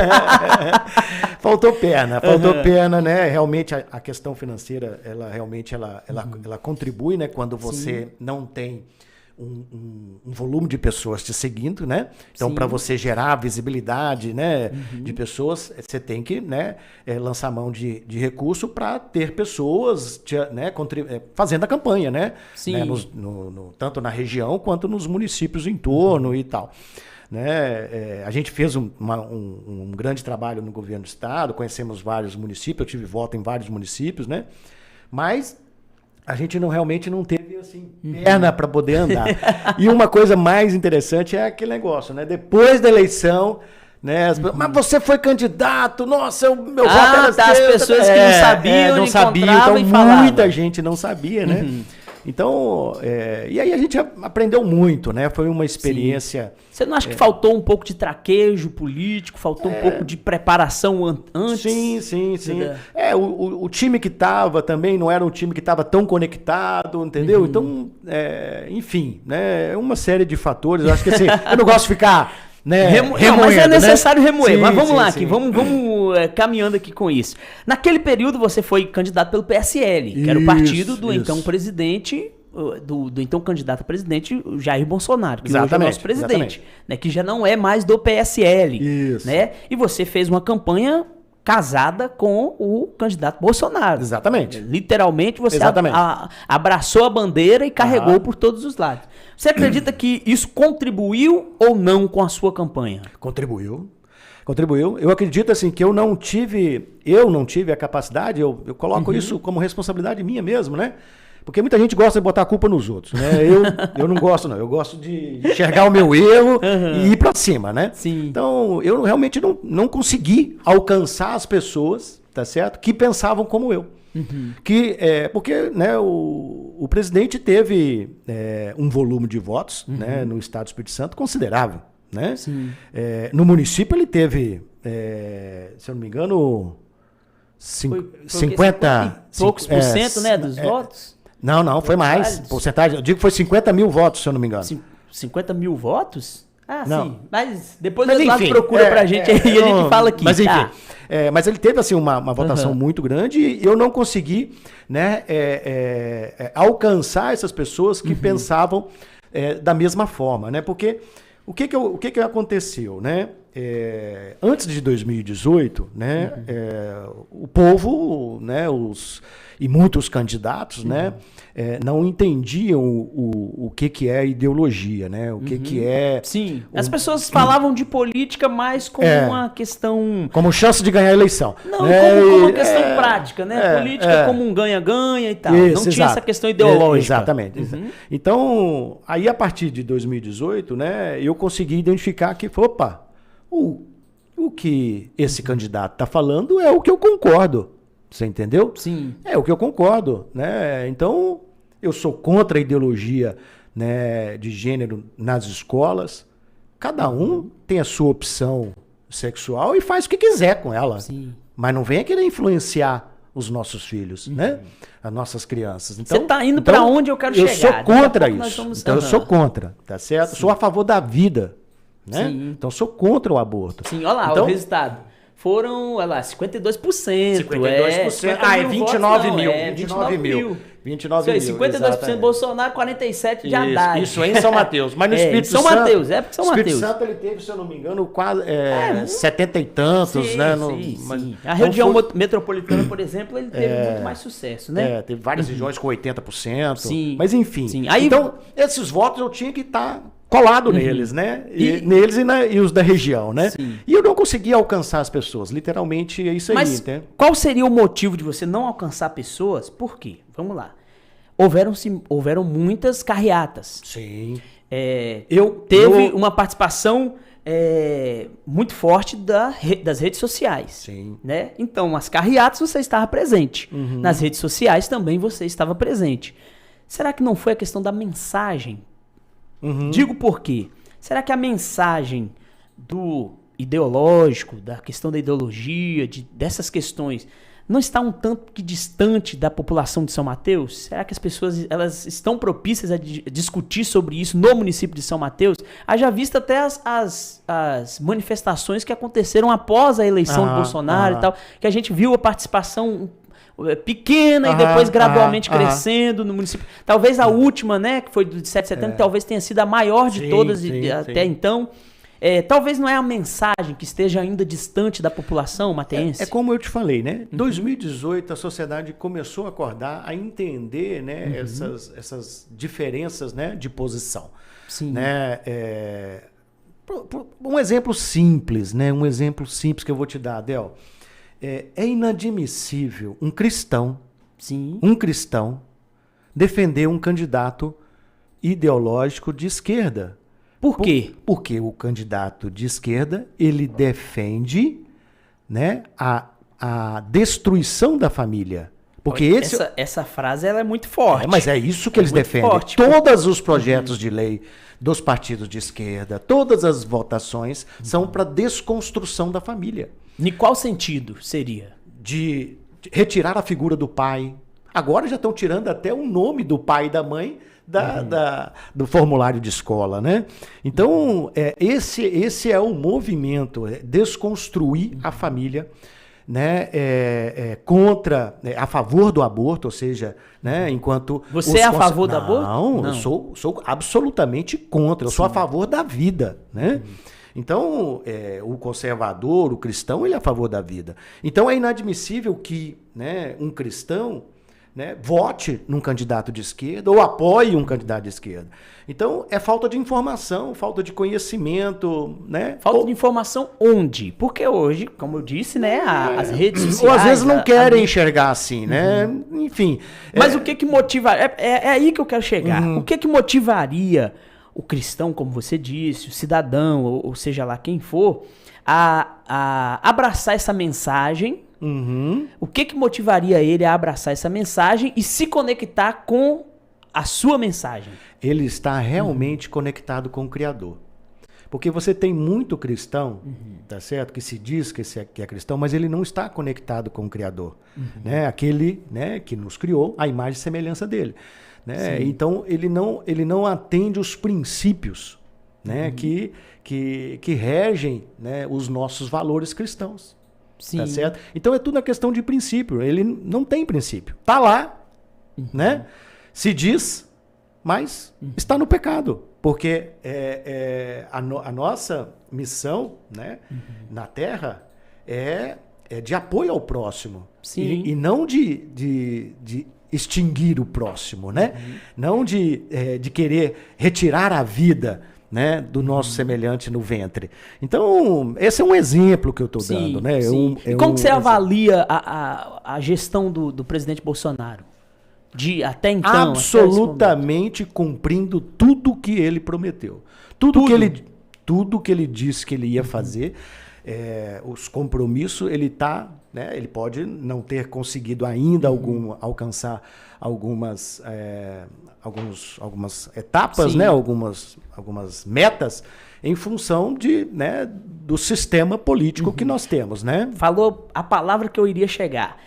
Faltou perna, né? Realmente a questão financeira, ela realmente ela contribui, né? Quando você não tem um volume de pessoas te seguindo, né? Então, para você gerar visibilidade, né, de pessoas, você tem que, né, lançar mão de recurso para ter pessoas, né, fazendo a campanha, né? Sim. Né, tanto na região quanto nos municípios em torno e tal. Né? A gente fez um grande trabalho no governo do estado, conhecemos vários municípios, eu tive voto em vários municípios, né? Mas a gente realmente não teve assim, perna para poder andar. E uma coisa mais interessante é aquele negócio, né? Depois da eleição, né? Mas você foi candidato, nossa, meu voto era as pessoas que não sabiam, não sabiam, então muita gente não sabia, né? Então, e aí a gente aprendeu muito, né? Foi uma experiência... Sim. Você não acha que faltou um pouco de traquejo político, faltou um pouco de preparação antes? Sim. O time que estava também não era um time que estava tão conectado, entendeu? Então, enfim, né? Uma série de fatores. Eu acho que assim, eu não gosto de ficar... Né, remoendo, mas é necessário remoer. Mas vamos lá, aqui, vamos caminhando aqui com isso. Naquele período você foi candidato pelo PSL, que era o partido do então presidente do então candidato a presidente, o Jair Bolsonaro, que hoje é o Exatamente, nosso presidente, né, que já não é mais do PSL. Isso. Né? E você fez uma campanha casada com o candidato Bolsonaro. Exatamente. Literalmente, você Exatamente. abraçou a bandeira e carregou por todos os lados. Você acredita que isso contribuiu ou não com a sua campanha? Contribuiu. Eu acredito assim que eu não tive a capacidade, eu coloco isso como responsabilidade minha mesmo, né? Porque muita gente gosta de botar a culpa nos outros, né? Eu não gosto, não. Eu gosto de enxergar o meu erro e ir para cima, né? Sim. Então, eu realmente não consegui alcançar as pessoas, tá certo? Que pensavam como eu. Porque né, o presidente teve um volume de votos né, no estado do Espírito Santo considerável. Né? No município ele teve, se eu não me engano, 50 e poucos por cento, né, dos votos? Não, foi mais. Porcentagem, eu digo que foi 50 mil votos, se eu não me engano. 50 mil votos? Ah, não. sim. Mas depois o Eduardo procura pra gente aí e a gente fala aqui. Mas enfim, mas ele teve assim, uma votação muito grande e eu não consegui né, alcançar essas pessoas que pensavam da mesma forma. Né? Porque o que aconteceu? Né? Antes de 2018, né, o povo, né, e muitos candidatos, né, não entendiam o que é ideologia, né, o que é... Sim, as pessoas falavam de política mais como uma questão... Como chance de ganhar a eleição. Não, né? como uma questão prática, né? Política como um ganha-ganha e tal. Isso, não tinha essa questão ideológica. Exatamente. Então, aí a partir de 2018, né, eu consegui identificar que, opa, o que esse candidato está falando é o que eu concordo. Você entendeu? Sim. É o que eu concordo. Né? Então, eu sou contra a ideologia né, de gênero nas escolas. Cada um tem a sua opção sexual e faz o que quiser com ela. Sim. Mas não venha querer influenciar os nossos filhos, né? As nossas crianças. Então, você está indo para onde eu quero chegar. Eu sou contra isso. Então, eu sou contra, tá certo? Sim. Sou a favor da vida. Né? Sim. Então, sou contra o aborto. Sim, olha lá então, o resultado. Foram, olha lá, 52%. 52%. É 29 mil. 29 mil. 52% exatamente. Bolsonaro, 47% de Haddad. Isso em São Mateus. Mas no Espírito Santo... São Mateus, porque São Mateus. Espírito Santo ele teve, se eu não me engano, quase 70 e tantos, sim, né? Sim. A região metropolitana, por exemplo, ele teve muito mais sucesso, né? Teve várias regiões com 80%. Sim. Mas enfim. Sim. Aí, então, esses votos eu tinha que estar... colado neles, né? Neles e os da região, né? Sim. E eu não conseguia alcançar as pessoas. Literalmente é isso aí. Mas né? qual seria o motivo de você não alcançar pessoas? Por quê? Vamos lá. Houveram muitas carreatas. Sim. Teve uma participação muito forte das redes sociais. Sim. Né? Então, as carreatas você estava presente. Nas redes sociais também você estava presente. Será que não foi a questão da mensagem? Digo por quê. Será que a mensagem do ideológico, da questão da ideologia, dessas questões, não está um tanto que distante da população de São Mateus? Será que as pessoas elas estão propícias a discutir sobre isso no município de São Mateus? Haja vista até as manifestações que aconteceram após a eleição de Bolsonaro e tal, que a gente viu a participação pequena e depois gradualmente crescendo no município. Talvez a última, né, que foi do 7 de setembro, talvez tenha sido a maior de todas até então. Talvez não é a mensagem que esteja ainda distante da população mateense. É como eu te falei, né? Em 2018 a sociedade começou a acordar, a entender, né, essas diferenças, né, de posição. Sim. Né? Um exemplo simples, né? Um exemplo simples que eu vou te dar, Adel. É inadmissível um cristão defender um candidato ideológico de esquerda. Por quê? Porque o candidato de esquerda, ele defende, né, a destruição da família. Porque essa frase ela é muito forte. Mas é isso que eles defendem. Forte. Todos os projetos de lei dos partidos de esquerda, todas as votações são para desconstrução da família. Em qual sentido seria? De retirar a figura do pai. Agora já estão tirando até o nome do pai e da mãe do formulário de escola, né? Então, esse é o movimento, desconstruir a família, né, contra, a favor do aborto, ou seja, né, enquanto... Você é a favor do aborto? Não, eu sou absolutamente contra, eu sou a favor da vida, né? Então, o conservador, o cristão, ele é a favor da vida. Então, é inadmissível que, né, um cristão, né, vote num candidato de esquerda ou apoie um candidato de esquerda. Então, é falta de informação, falta de conhecimento, né? Falta de informação onde? Porque hoje, como eu disse, né, as redes sociais... Ou às vezes não querem enxergar assim, né? Enfim. Mas o que motiva... É aí que eu quero chegar. O que motivaria o cristão, como você disse, o cidadão, ou seja lá quem for, a abraçar essa mensagem? O que motivaria ele a abraçar essa mensagem e se conectar com a sua mensagem? Ele está realmente conectado com o Criador. Porque você tem muito cristão, tá certo? Que se diz que é cristão, mas ele não está conectado com o Criador. Né? Aquele, né, que nos criou, a imagem e semelhança dele. Né? Então, ele não atende os princípios, né, que regem, né, os nossos valores cristãos. Sim. Tá certo? Então é tudo uma questão de princípio. Ele não tem princípio. Está lá, né? Se diz, mas está no pecado. Porque a nossa missão, né, na Terra é de apoio ao próximo. Sim. E não de extinguir o próximo, né? Não de querer retirar a vida, né, do nosso semelhante no ventre. Então, esse é um exemplo que eu estou dando. Né? E como que você avalia a gestão do presidente Bolsonaro? Até então? Absolutamente cumprindo tudo que ele prometeu. Tudo que ele disse que ele ia fazer, os compromissos, ele está... Né, ele pode não ter conseguido ainda alcançar algumas etapas, né, algumas metas em função né, do sistema político que nós temos. Né? Falou a palavra que eu iria chegar.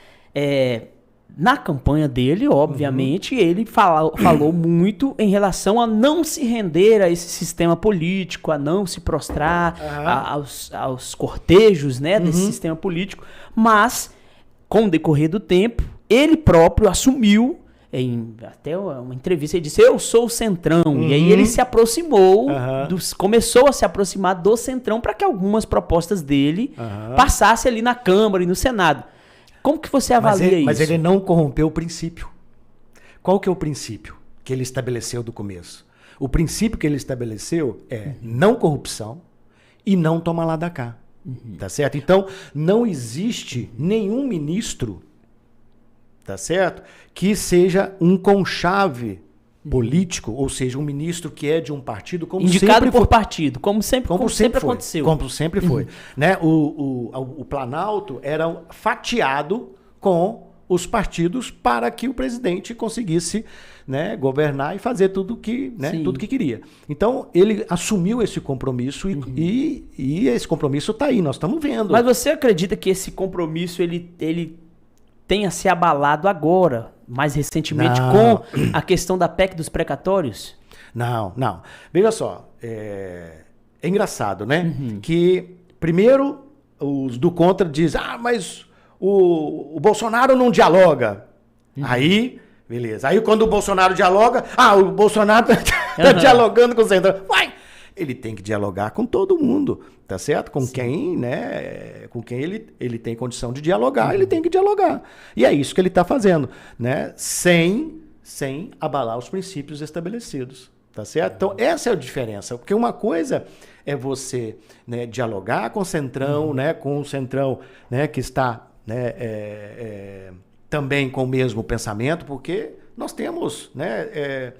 Na campanha dele, obviamente, ele falou muito em relação a não se render a esse sistema político, a não se prostrar aos cortejos, né, desse sistema político. Mas, com o decorrer do tempo, ele próprio assumiu, até uma entrevista, ele disse, eu sou o Centrão. E aí ele se aproximou, começou a se aproximar do Centrão para que algumas propostas dele passassem ali na Câmara e no Senado. Como que você avalia isso? Mas ele não corrompeu o princípio. Qual que é o princípio que ele estabeleceu do começo? O princípio que ele estabeleceu é não corrupção e não toma lá da cá. Tá certo? Então, não existe nenhum ministro, tá certo, que seja um conchave político, ou seja, um ministro que é de um partido, como indicado sempre por foi. Partido, como sempre aconteceu. Como sempre foi. Né? O Planalto era fatiado com os partidos para que o presidente conseguisse, né, governar e fazer tudo que queria. Então, ele assumiu esse compromisso e esse compromisso está aí, nós estamos vendo. Mas você acredita que esse compromisso ele tenha se abalado agora, mais recentemente, com a questão da PEC dos precatórios? Não. Veja só, é engraçado, né? Que, primeiro, os do contra dizem, mas o Bolsonaro não dialoga. Aí, beleza. Aí, quando o Bolsonaro dialoga, o Bolsonaro está dialogando com o Centrão. Ele tem que dialogar com todo mundo, tá certo? Com quem, né? Com quem ele tem condição de dialogar, ele tem que dialogar. E é isso que ele está fazendo, né? Sem abalar os princípios estabelecidos, tá certo? Então, essa é a diferença. Porque uma coisa é você, né, dialogar com o Centrão, né? Com o Centrão, né, que está, né, também com o mesmo pensamento, porque nós temos, né?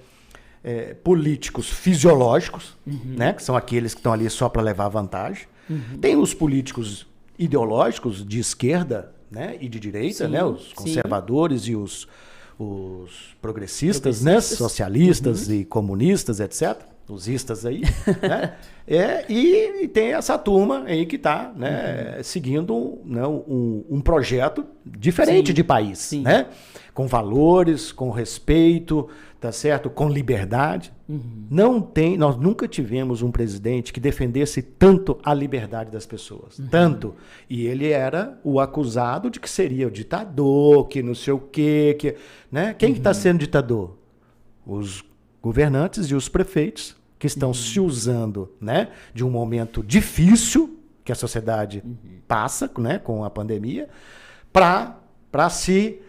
Políticos fisiológicos, né, que são aqueles que estão ali só para levar vantagem. Tem os políticos ideológicos de esquerda, né, e de direita, né, os conservadores e os progressistas, né, socialistas e comunistas, etc. os istas aí, né? E tem essa turma aí que está, né, seguindo, né, um projeto diferente de país, né? Com valores, com respeito, tá certo? Com liberdade. Nós nunca tivemos um presidente que defendesse tanto a liberdade das pessoas, tanto. E ele era o acusado de que seria o ditador, que não sei o quê, né? Quem que está sendo ditador? Os governantes e os prefeitos que estão se usando, né, de um momento difícil que a sociedade passa, né, com a pandemia, para se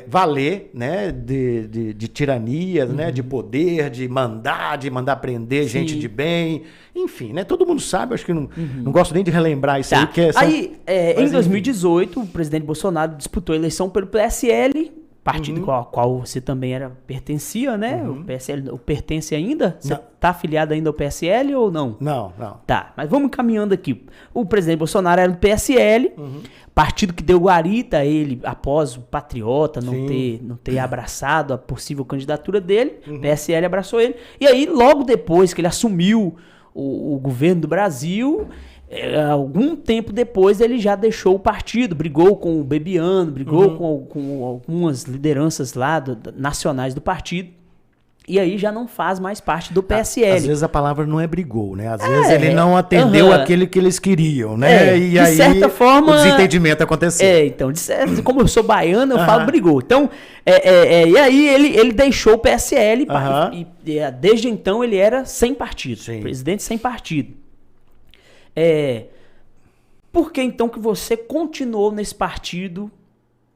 valer, né, de tiranias, né, de poder, de mandar prender gente de bem, enfim, né, todo mundo sabe, acho que não gosto nem de relembrar isso aí. Em 2018, o presidente Bolsonaro disputou a eleição pelo PSL, partido ao qual você também pertencia, né? O PSL pertence ainda? Você está afiliado ainda ao PSL ou não? Não. Tá, mas vamos caminhando aqui. O presidente Bolsonaro era do PSL, partido que deu guarita a ele após o Patriota não ter abraçado a possível candidatura dele. O PSL abraçou ele. E aí, logo depois que ele assumiu o governo do Brasil, algum tempo depois ele já deixou o partido, brigou com o Bebiano, brigou com algumas lideranças lá nacionais do partido, e aí já não faz mais parte do PSL. Às vezes a palavra não é brigou, né? Às vezes ele não atendeu aquele que eles queriam, né? E aí, de certa forma, o desentendimento aconteceu. Então, como eu sou baiano, eu falo brigou. Então, e aí ele deixou o PSL, e desde então ele era sem partido, presidente sem partido. Por que então que você continuou nesse partido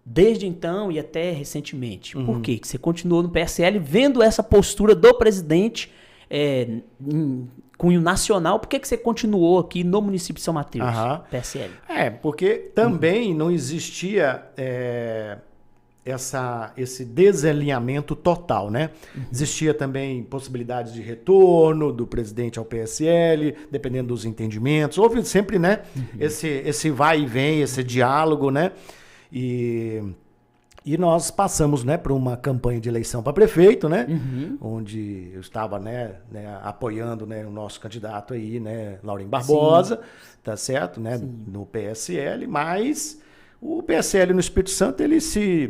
desde então e até recentemente? Por que você continuou no PSL vendo essa postura do presidente em cunho nacional? Por que você continuou aqui no município de São Mateus, PSL? Porque também não existia esse desalinhamento total, né? Existia também possibilidades de retorno do presidente ao PSL, dependendo dos entendimentos. Houve sempre, né, esse vai e vem, esse diálogo, né? E nós passamos, né, por uma campanha de eleição para prefeito, né? Onde eu estava, né, apoiando, né, o nosso candidato aí, né, Laurim Barbosa, tá certo, né, no PSL, mas o PSL no Espírito Santo, ele se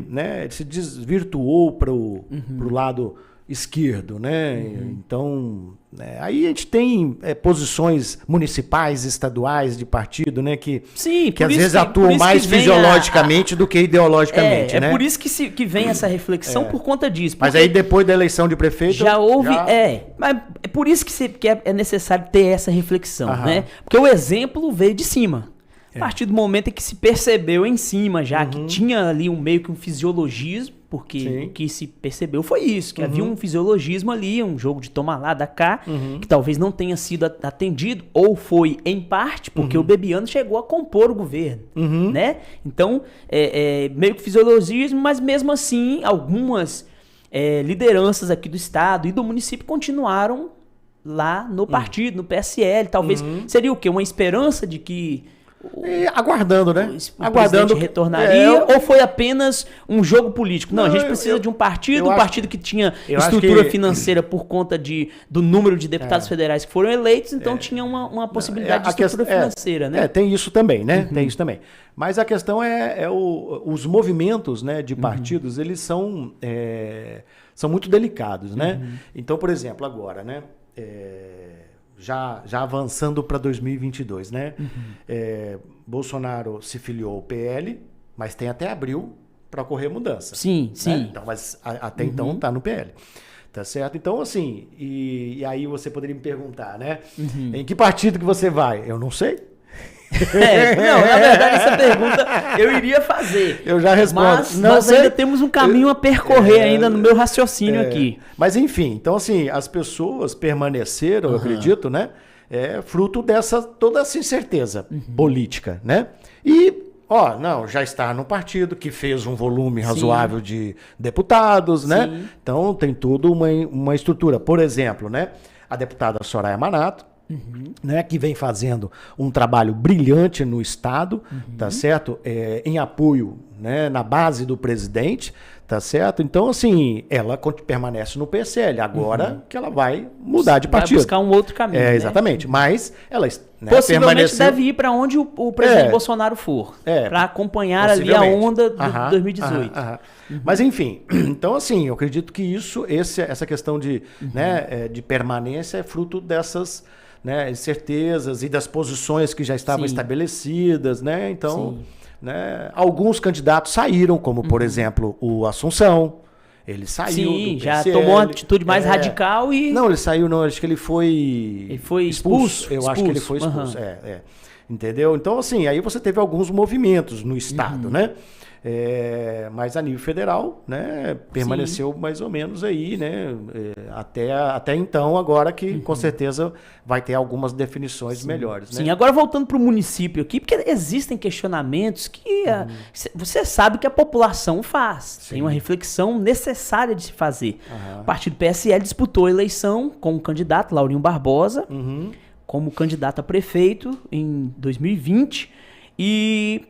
desvirtuou para o lado esquerdo, né? Então, aí a gente tem posições municipais, estaduais, de partido, né? Que às vezes atuam mais fisiologicamente do que ideologicamente, né? É por isso que vem essa reflexão por conta disso. Mas aí depois da eleição de prefeito... Já houve... mas é por isso que é necessário ter essa reflexão, né? Porque o exemplo veio de cima. A partir do momento em que se percebeu em cima já que tinha ali meio que um fisiologismo, porque o que se percebeu foi isso, que havia um fisiologismo ali, um jogo de toma lá, da cá, que talvez não tenha sido atendido, ou foi em parte, porque o Bebiano chegou a compor o governo, né? Então, meio que fisiologismo, mas mesmo assim, algumas lideranças aqui do estado e do município continuaram lá no partido, no PSL. Talvez seria o quê? Uma esperança de que aguardando, né? Aguardando que retornaria, ou foi apenas um jogo político? Não, a gente precisa de um partido que tinha estrutura financeira por conta do número de deputados federais que foram eleitos, então tinha uma possibilidade de estrutura financeira, né? Tem isso também, né? Tem isso também. Mas a questão os movimentos, né, de partidos, eles são muito delicados, né? Então, por exemplo, agora, né? Já avançando para 2022, né? Bolsonaro se filiou ao PL, mas tem até abril para ocorrer mudança. Sim. Então, mas até então está no PL. Tá certo? Então, assim, e aí você poderia me perguntar, né? Em que partido que você vai? Eu não sei. Não, na verdade, essa pergunta eu iria fazer. Eu já respondo. Mas nós ainda temos um caminho a percorrer ainda no meu raciocínio aqui. Mas enfim, então assim, as pessoas permaneceram, eu acredito, né? Fruto toda essa incerteza política, né? E, já está no partido que fez um volume razoável de deputados, né? Então tem toda uma estrutura. Por exemplo, né? A deputada Soraya Manato, né, que vem fazendo um trabalho brilhante no Estado, tá certo? Em apoio, né, na base do presidente, Tá certo? Então, assim, ela permanece no PSL. Agora que ela vai mudar de partido. Vai buscar um outro caminho, né? Exatamente. Mas ela possivelmente deve ir para onde o presidente Bolsonaro for. Para acompanhar ali a onda de 2018. Mas, enfim. Então, assim, eu acredito que essa questão de permanência é fruto dessas certezas e das posições que já estavam estabelecidas, né? Então... alguns candidatos saíram, como por exemplo o Assunção. Ele saiu do já PSL, tomou uma atitude mais radical e... Não, ele saiu, não, acho que ele foi... Ele foi expulso? Acho que ele foi expulso, Entendeu? Então, assim, aí você teve alguns movimentos no Estado, né? Mas a nível federal, né, permaneceu mais ou menos aí, né, até então, agora que com certeza vai ter algumas definições melhores. Né? Sim, agora voltando para o município aqui, porque existem questionamentos que você sabe que a população faz, tem uma reflexão necessária de se fazer. O partido PSL disputou a eleição com o candidato Laurinho Barbosa, como candidato a prefeito em 2020, e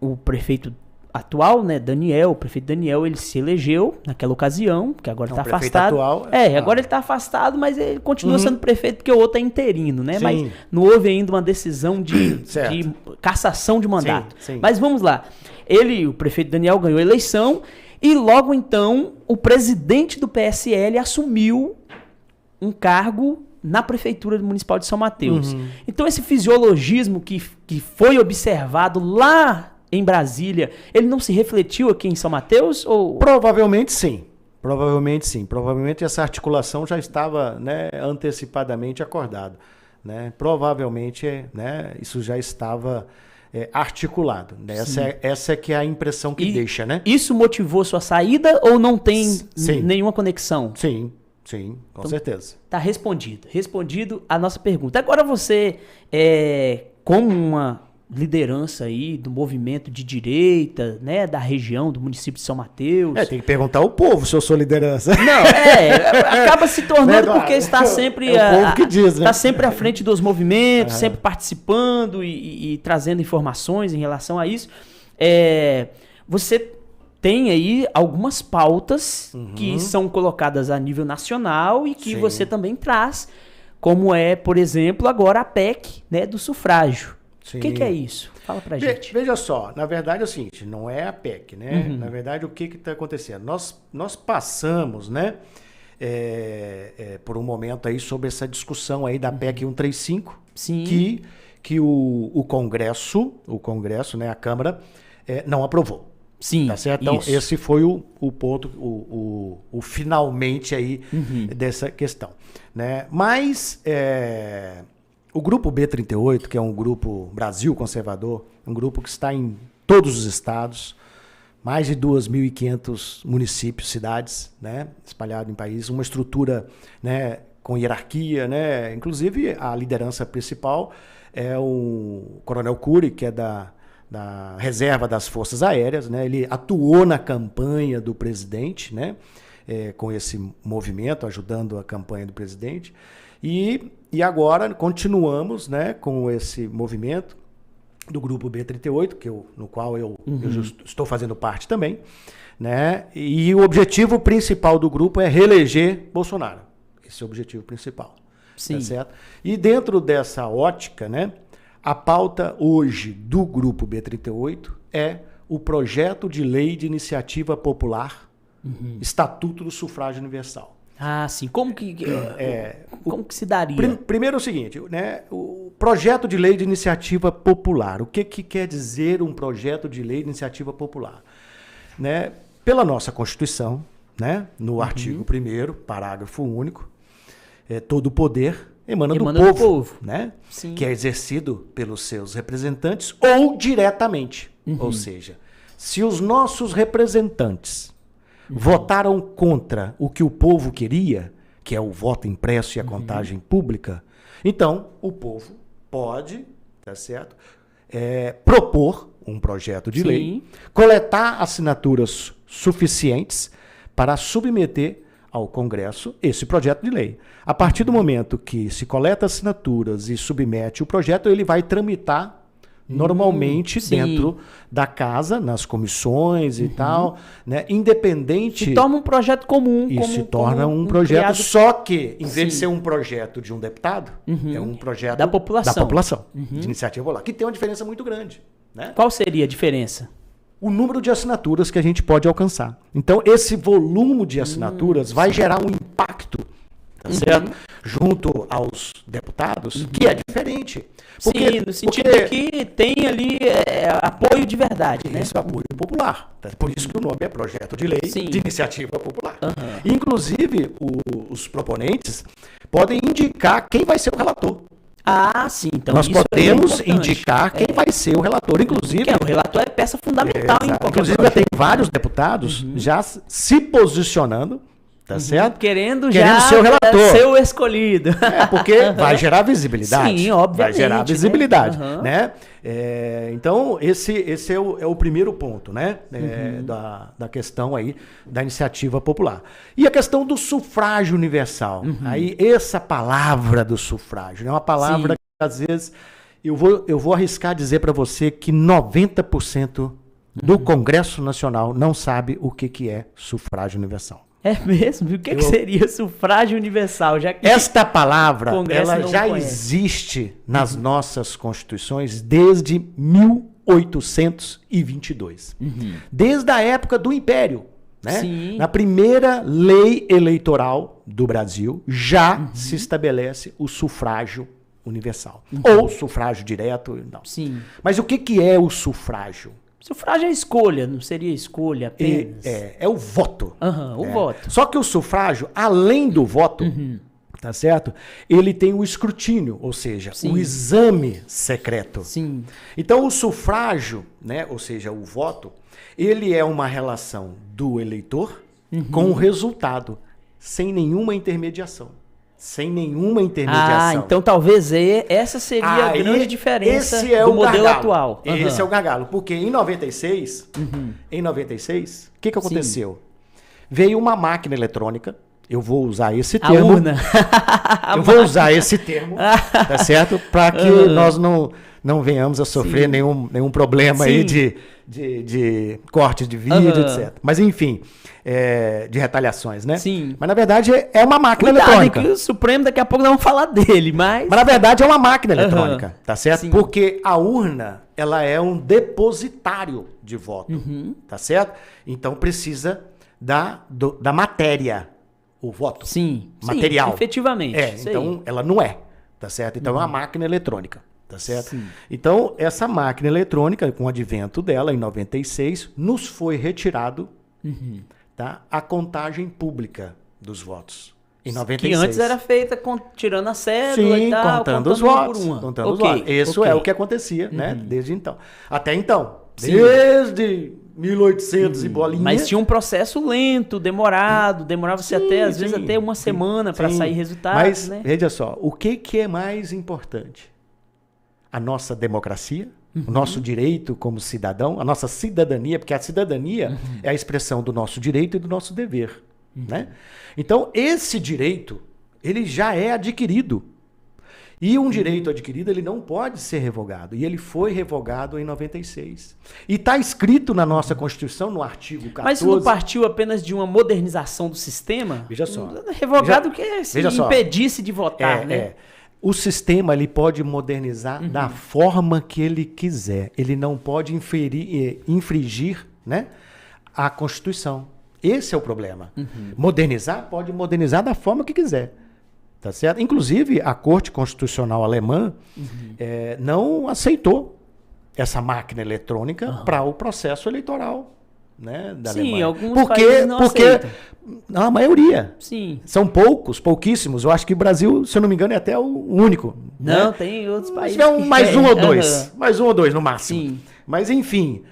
o prefeito atual, né, o prefeito Daniel, ele se elegeu naquela ocasião, que agora está afastado. Atual, agora ele está afastado, mas ele continua sendo prefeito porque o outro é interino, né? Sim. Mas não houve ainda uma decisão de cassação de mandato. Sim. Mas vamos lá. O prefeito Daniel ganhou a eleição e logo então o presidente do PSL assumiu um cargo na Prefeitura Municipal de São Mateus. Então esse fisiologismo que foi observado lá em Brasília, ele não se refletiu aqui em São Mateus? Ou... Provavelmente sim. Provavelmente essa articulação já estava, né, antecipadamente acordada. Né? Provavelmente isso já estava articulado. Né? Essa é que é a impressão que deixa. Né? Isso motivou sua saída ou não tem nenhuma conexão? Sim, com certeza. Está respondido a nossa pergunta. Agora você, como uma liderança aí do movimento de direita, né, da região, do município de São Mateus. Tem que perguntar ao povo se eu sou liderança. Não, acaba se tornando porque está sempre o povo que diz, né? Está sempre à frente dos movimentos, sempre participando e trazendo informações em relação a isso. Você tem aí algumas pautas que são colocadas a nível nacional e que você também traz, como por exemplo, agora a PEC, né, do sufrágio. O que é isso? Fala pra gente. Veja só, na verdade é o seguinte, não é a PEC, né? Na verdade, o que está acontecendo? Nós passamos, né, por um momento aí sobre essa discussão aí da PEC 135, que o Congresso, né, a Câmara, não aprovou. Sim, tá certo? Então, esse foi o ponto, o finalmente aí dessa questão. Né? Mas... o grupo B38, que é um grupo Brasil Conservador, um grupo que está em todos os estados, mais de 2.500 municípios, cidades, né, espalhados em país, uma estrutura, né, com hierarquia, né, inclusive a liderança principal é o Coronel Cury, que é da reserva das Forças Aéreas, né, ele atuou na campanha do presidente, né, com esse movimento, ajudando a campanha do presidente, e agora continuamos, né, com esse movimento do grupo B38, no qual eu estou fazendo parte também, né, e o objetivo principal do grupo é reeleger Bolsonaro. Esse é o objetivo principal. Sim. Tá certo? E dentro dessa ótica, né, a pauta hoje do grupo B38 é o projeto de lei de iniciativa popular, Estatuto do Sufrágio Universal. Ah, sim. Como que se daria? Primeiro é o seguinte, né, o projeto de lei de iniciativa popular. O que quer dizer um projeto de lei de iniciativa popular? Né, pela nossa Constituição, né, no artigo 1º, parágrafo único, todo o poder emana do povo. Né, que é exercido pelos seus representantes ou diretamente. Ou seja, se os nossos representantes votaram contra o que o povo queria, que é o voto impresso e a contagem pública, então o povo pode, tá certo, propor um projeto de lei, coletar assinaturas suficientes para submeter ao Congresso esse projeto de lei. A partir do momento que se coleta assinaturas e submete o projeto, ele vai tramitar normalmente sim. dentro da casa, nas comissões e tal, né? Independente... Se torna um projeto comum. E se torna um projeto, criado... só que, em vez de Sim. ser um projeto de um deputado, é um projeto Da população. de iniciativa popular, que tem uma diferença muito grande, né? Qual seria a diferença? O número de assinaturas que a gente pode alcançar. Então, esse volume de assinaturas vai gerar um impacto, tá certo? Junto aos deputados, que é diferente. Porque, Sim, no sentido de que tem ali apoio de verdade, né? Esse apoio popular. Por isso que o nome é Projeto de Lei Sim. de Iniciativa Popular. Inclusive, os proponentes podem indicar quem vai ser o relator. Ah, sim. Então Nós isso podemos é importante. indicar quem vai ser o relator. Inclusive, Porque o relator é peça fundamental em qualquer inclusive projeto. tem vários deputados já se posicionando, tá certo? Querendo já ser o relator. Ser o escolhido. Porque vai gerar visibilidade. Sim, obviamente. Vai gerar visibilidade, Né? né? Então, esse é o primeiro ponto, né? Da questão aí da iniciativa popular. E a questão do sufrágio universal. Aí, essa palavra do sufrágio é uma palavra que, às vezes, eu vou arriscar dizer para você que 90% do Congresso Nacional não sabe o que é sufrágio universal. É mesmo? E o que seria sufrágio universal? Já que Esta palavra, Congresso ela não já conhece. existe nas nossas constituições desde 1822. Desde a época do Império. Né? Sim. Na primeira lei eleitoral do Brasil, já se estabelece o sufrágio universal. Ou sufrágio direto. Não. Sim. Mas o que é o sufrágio? Sufrágio é escolha, não seria escolha apenas? É o voto. O voto. Só que o sufrágio, além do voto, tá certo? Ele tem o escrutínio, ou seja, Sim. o exame secreto. Sim. Então, o sufrágio, né, ou seja, o voto, ele é uma relação do eleitor com o resultado, sem nenhuma intermediação. Sem nenhuma intermediação. Então talvez essa seria a grande diferença esse é do o modelo gargalo. atual. Esse é o gargalo. Porque em 96, o que aconteceu? Veio uma máquina eletrônica, eu vou usar esse A termo. urna. Eu vou usar esse termo, tá certo? Para que nós não venhamos a sofrer nenhum problema aí de cortes de vídeo, etc. Mas enfim, de retaliações, né? Sim. Mas na verdade é uma máquina Cuidado, eletrônica. que o Supremo daqui a pouco nós vamos falar dele, mas Mas na verdade é uma máquina eletrônica, tá certo? Sim. Porque a urna, ela é um depositário de voto, tá certo? Então precisa da matéria, o voto. sim, material. efetivamente. Isso aí. Então ela não é, tá certo? Então é uma máquina eletrônica, tá certo? Sim. Então essa máquina eletrônica, com o advento dela em 96, nos foi retirado, tá? A contagem pública dos votos. Em 96. Que antes era feita tirando a cédula Sim, e tal, contando os uma votos. por uma. Contando os Ok, votos. Isso ok. é o que acontecia, né? Desde então. Até então. Sim. Desde 1800 e bolinha. Mas tinha um processo lento, demorava-se até, às vezes, sim, até uma semana para sim. sair resultados, Mas, né? veja só, o que é mais importante? A nossa democracia, o nosso direito como cidadão, a nossa cidadania, porque a cidadania é a expressão do nosso direito e do nosso dever, né? Então, esse direito, ele já é adquirido. E um direito adquirido, ele não pode ser revogado. E ele foi revogado em 96. E está escrito na nossa Constituição, no artigo 14... Mas isso não partiu apenas de uma modernização do sistema? Veja só. Revogado que se veja só. impedisse de votar, né? O sistema, ele pode modernizar da forma que ele quiser. Ele não pode infringir, né, a Constituição. Esse é o problema. Modernizar, pode modernizar da forma que quiser. Tá certo? Inclusive, a Corte Constitucional Alemã não aceitou essa máquina eletrônica para o processo eleitoral, né, da Alemanha. Sim, alguns países não aceitam. A maioria. Sim. São pouquíssimos. Eu acho que o Brasil, se eu não me engano, é até o único. Não, né? tem outros países. Mais um ou dois. Mais um ou dois no máximo. Sim. Mas, enfim,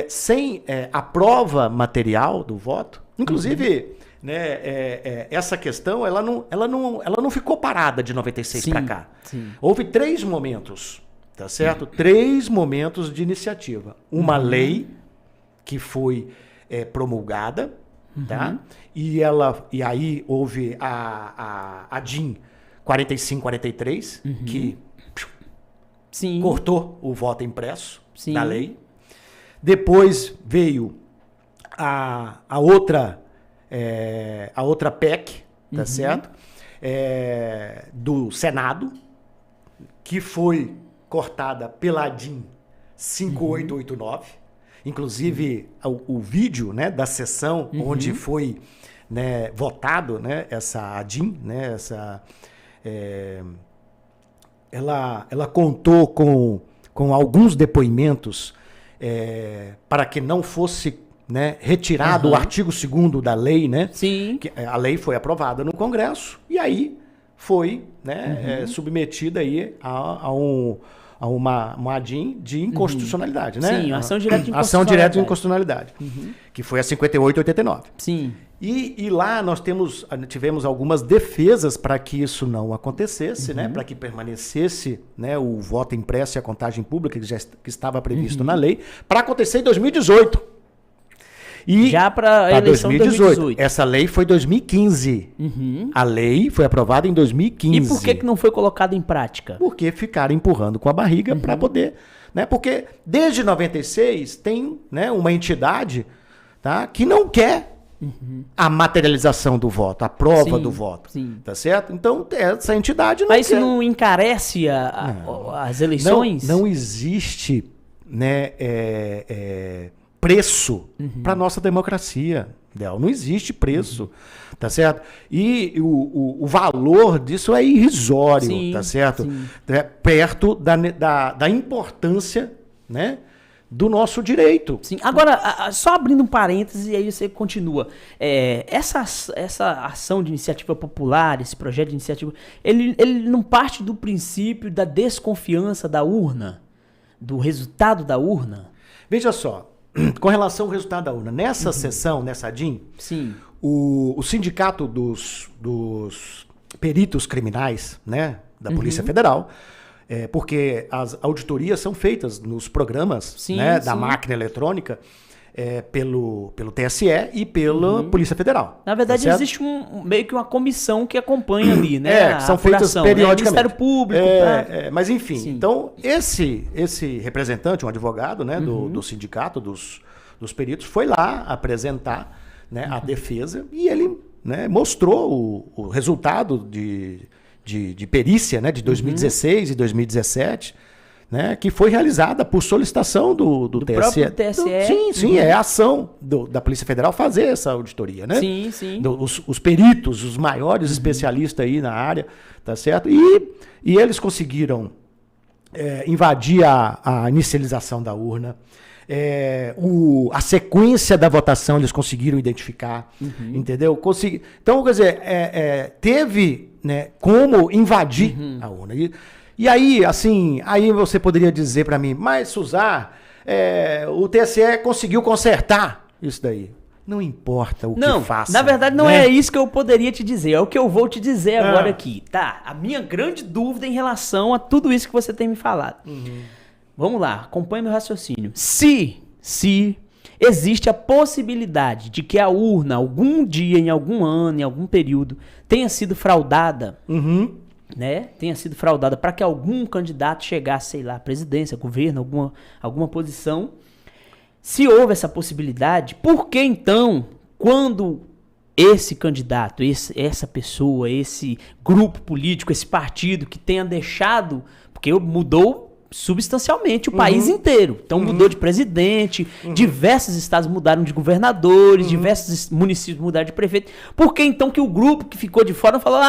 sem a prova material do voto, inclusive, né, essa questão, ela não ficou parada de 96 para cá. Sim. Houve 3 momentos, tá certo? 3 momentos de iniciativa. Uma lei que foi promulgada, tá? E aí houve a DIN 4543, que Sim. cortou o voto impresso Sim. da lei. Depois veio a outra PEC, tá certo? Do Senado, que foi cortada pela DIN 5889. Inclusive, o vídeo, né, da sessão onde foi, né, votado, né, essa DIN, né, ela contou com alguns depoimentos para que não fosse, né, retirado o artigo 2º da lei, né? Sim. Que a lei foi aprovada no Congresso e aí foi, né, submetida aí a uma ADIM de inconstitucionalidade, né? Sim, ação direta de inconstitucionalidade. Ação direta de inconstitucionalidade, que foi a 5889. Sim. E lá nós tivemos algumas defesas para que isso não acontecesse, né? Para que permanecesse, né, o voto impresso e a contagem pública que estava previsto na lei, para acontecer em 2018. E já para a eleição de 2018. Essa lei foi 2015. A lei foi aprovada em 2015. E por que não foi colocada em prática? Porque ficaram empurrando com a barriga para poder, né? Porque desde 96 tem, né, uma entidade, tá, que não quer a materialização do voto, a prova do voto, tá certo? Então essa entidade não quer. Mas isso não encarece as eleições? Não existe, né, preço para nossa democracia, Del. Não existe preço, tá certo? E o valor disso é irrisório, tá certo? Perto da importância, né, do nosso direito. Sim. Agora, só abrindo um parêntese e aí você continua. Essa ação de iniciativa popular, esse projeto de iniciativa, ele não parte do princípio da desconfiança da urna, do resultado da urna? Veja só, com relação ao resultado da urna, nessa sessão, nessa DIN, o sindicato dos peritos criminais, né, da Polícia Federal, porque as auditorias são feitas nos programas, né, da máquina eletrônica pelo TSE e pela Polícia Federal. Na verdade, tá existe meio que uma comissão que acompanha ali, né? Que são feitas periodicamente. Ministério Público. Mas enfim, então esse representante, um advogado, né, do sindicato dos peritos, foi lá apresentar, né, a defesa e ele, né, mostrou o resultado de perícia, né, de 2016 e 2017, né, que foi realizada por solicitação do TSE. Próprio TSE. Sim, é a ação da Polícia Federal fazer essa auditoria, né? Sim. Os peritos, os maiores especialistas aí na área, tá certo? E eles conseguiram invadir a inicialização da urna. A sequência da votação eles conseguiram identificar, entendeu? Então, quer dizer, teve, né, como invadir a urna. E aí, assim, aí você poderia dizer para mim, mas Suzar, o TSE conseguiu consertar isso daí. Não importa o que faça. Na verdade, não é isso que eu poderia te dizer. É o que eu vou te dizer agora aqui. Tá, a minha grande dúvida em relação a tudo isso que você tem me falado. Vamos lá, acompanhe meu raciocínio. Se existe a possibilidade de que a urna, algum dia, em algum ano, em algum período, tenha sido fraudada, né? Tenha sido fraudada para que algum candidato chegasse, sei lá, à presidência, governo, alguma posição. Se houve essa possibilidade, por que então, quando esse candidato, essa pessoa, esse grupo político, esse partido que tenha deixado, porque mudou substancialmente o país inteiro. Então mudou de presidente, diversos estados mudaram de governadores, diversos municípios mudaram de prefeito. Por que então que o grupo que ficou de fora falou,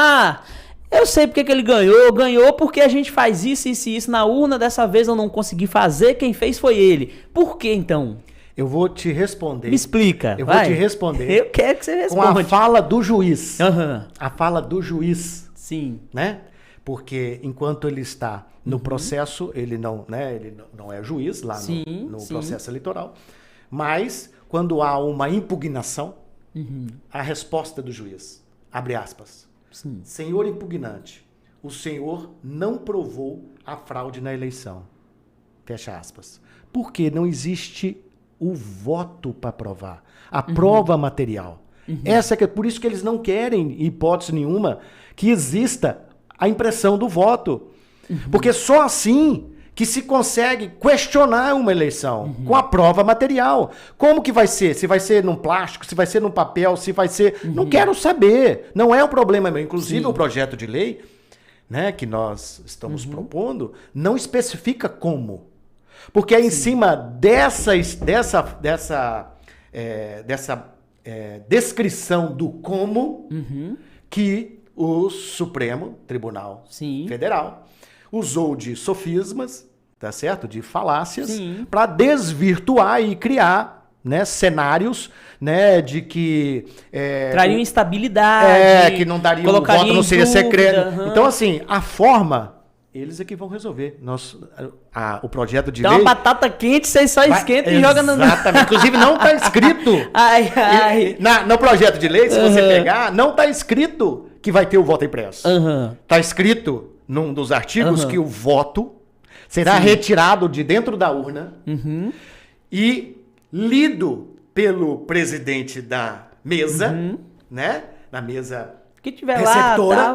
eu sei porque que ele ganhou porque a gente faz isso na urna, dessa vez eu não consegui fazer, quem fez foi ele. Por que então? Eu vou te responder. Me explica. Vou te responder. Eu quero que você responda. Com a fala do juiz. A fala do juiz. Sim. Né? Porque enquanto ele está no processo, ele não é juiz lá no processo eleitoral. Mas, quando há uma impugnação, a resposta do juiz, abre aspas, senhor impugnante, o senhor não provou a fraude na eleição. Fecha aspas. Porque não existe o voto para provar. A prova material. Por isso que eles não querem, em hipótese nenhuma, que exista a impressão do voto. Porque só assim que se consegue questionar uma eleição com a prova material. Como que vai ser? Se vai ser num plástico, se vai ser num papel, se vai ser... Não quero saber. Não é um problema meu. Inclusive, o projeto de lei, né, que nós estamos propondo, não especifica como. Porque é em cima dessa descrição do como que o Supremo Tribunal Federal usou de sofismas, tá certo? De falácias, para desvirtuar e criar, né, cenários, né, de que... trariam instabilidade. Que não daria, o voto não seria secreto. Então, assim, a forma... Eles é que vão resolver. O projeto de lei... Dá uma batata quente, você só esquenta e joga no... Exatamente. Inclusive, não está escrito... No projeto de lei, se você pegar, não está escrito que vai ter o voto impresso. Está escrito, num dos artigos, que o voto será retirado de dentro da urna e lido pelo presidente da mesa, né? Da mesa que tiver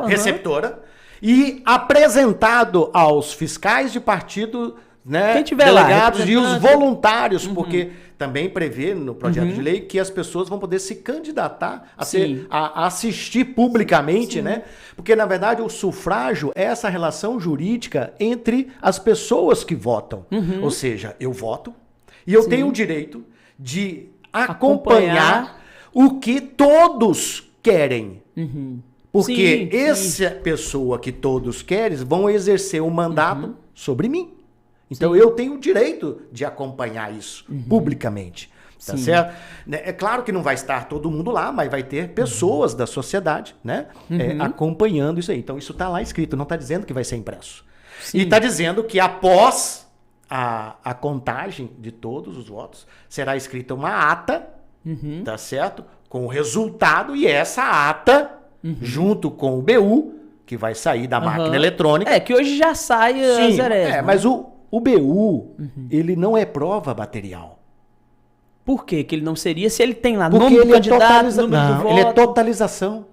receptora, e apresentado aos fiscais de partido, né, quem tiver delegados lá, e os voluntários, porque também prevê no projeto de lei que as pessoas vão poder se candidatar a assistir publicamente, né? Porque, na verdade, o sufrágio é essa relação jurídica entre as pessoas que votam. Ou seja, eu voto e eu tenho o direito de acompanhar o que todos querem. Porque essa pessoa que todos querem vão exercer um mandato sobre mim. Então eu tenho o direito de acompanhar isso publicamente. Tá certo? É claro que não vai estar todo mundo lá, mas vai ter pessoas da sociedade, né, acompanhando isso aí. Então isso está lá escrito, não está dizendo que vai ser impresso. E está dizendo que após a contagem de todos os votos, será escrita uma ata, tá certo? Com o resultado, e essa ata... junto com o BU, que vai sair da máquina eletrônica. Que hoje já sai as Zerés. Mas o BU, ele não é prova material. Por quê que ele não seria? Se ele tem lá nome do candidato, número do voto... Ele é totalização.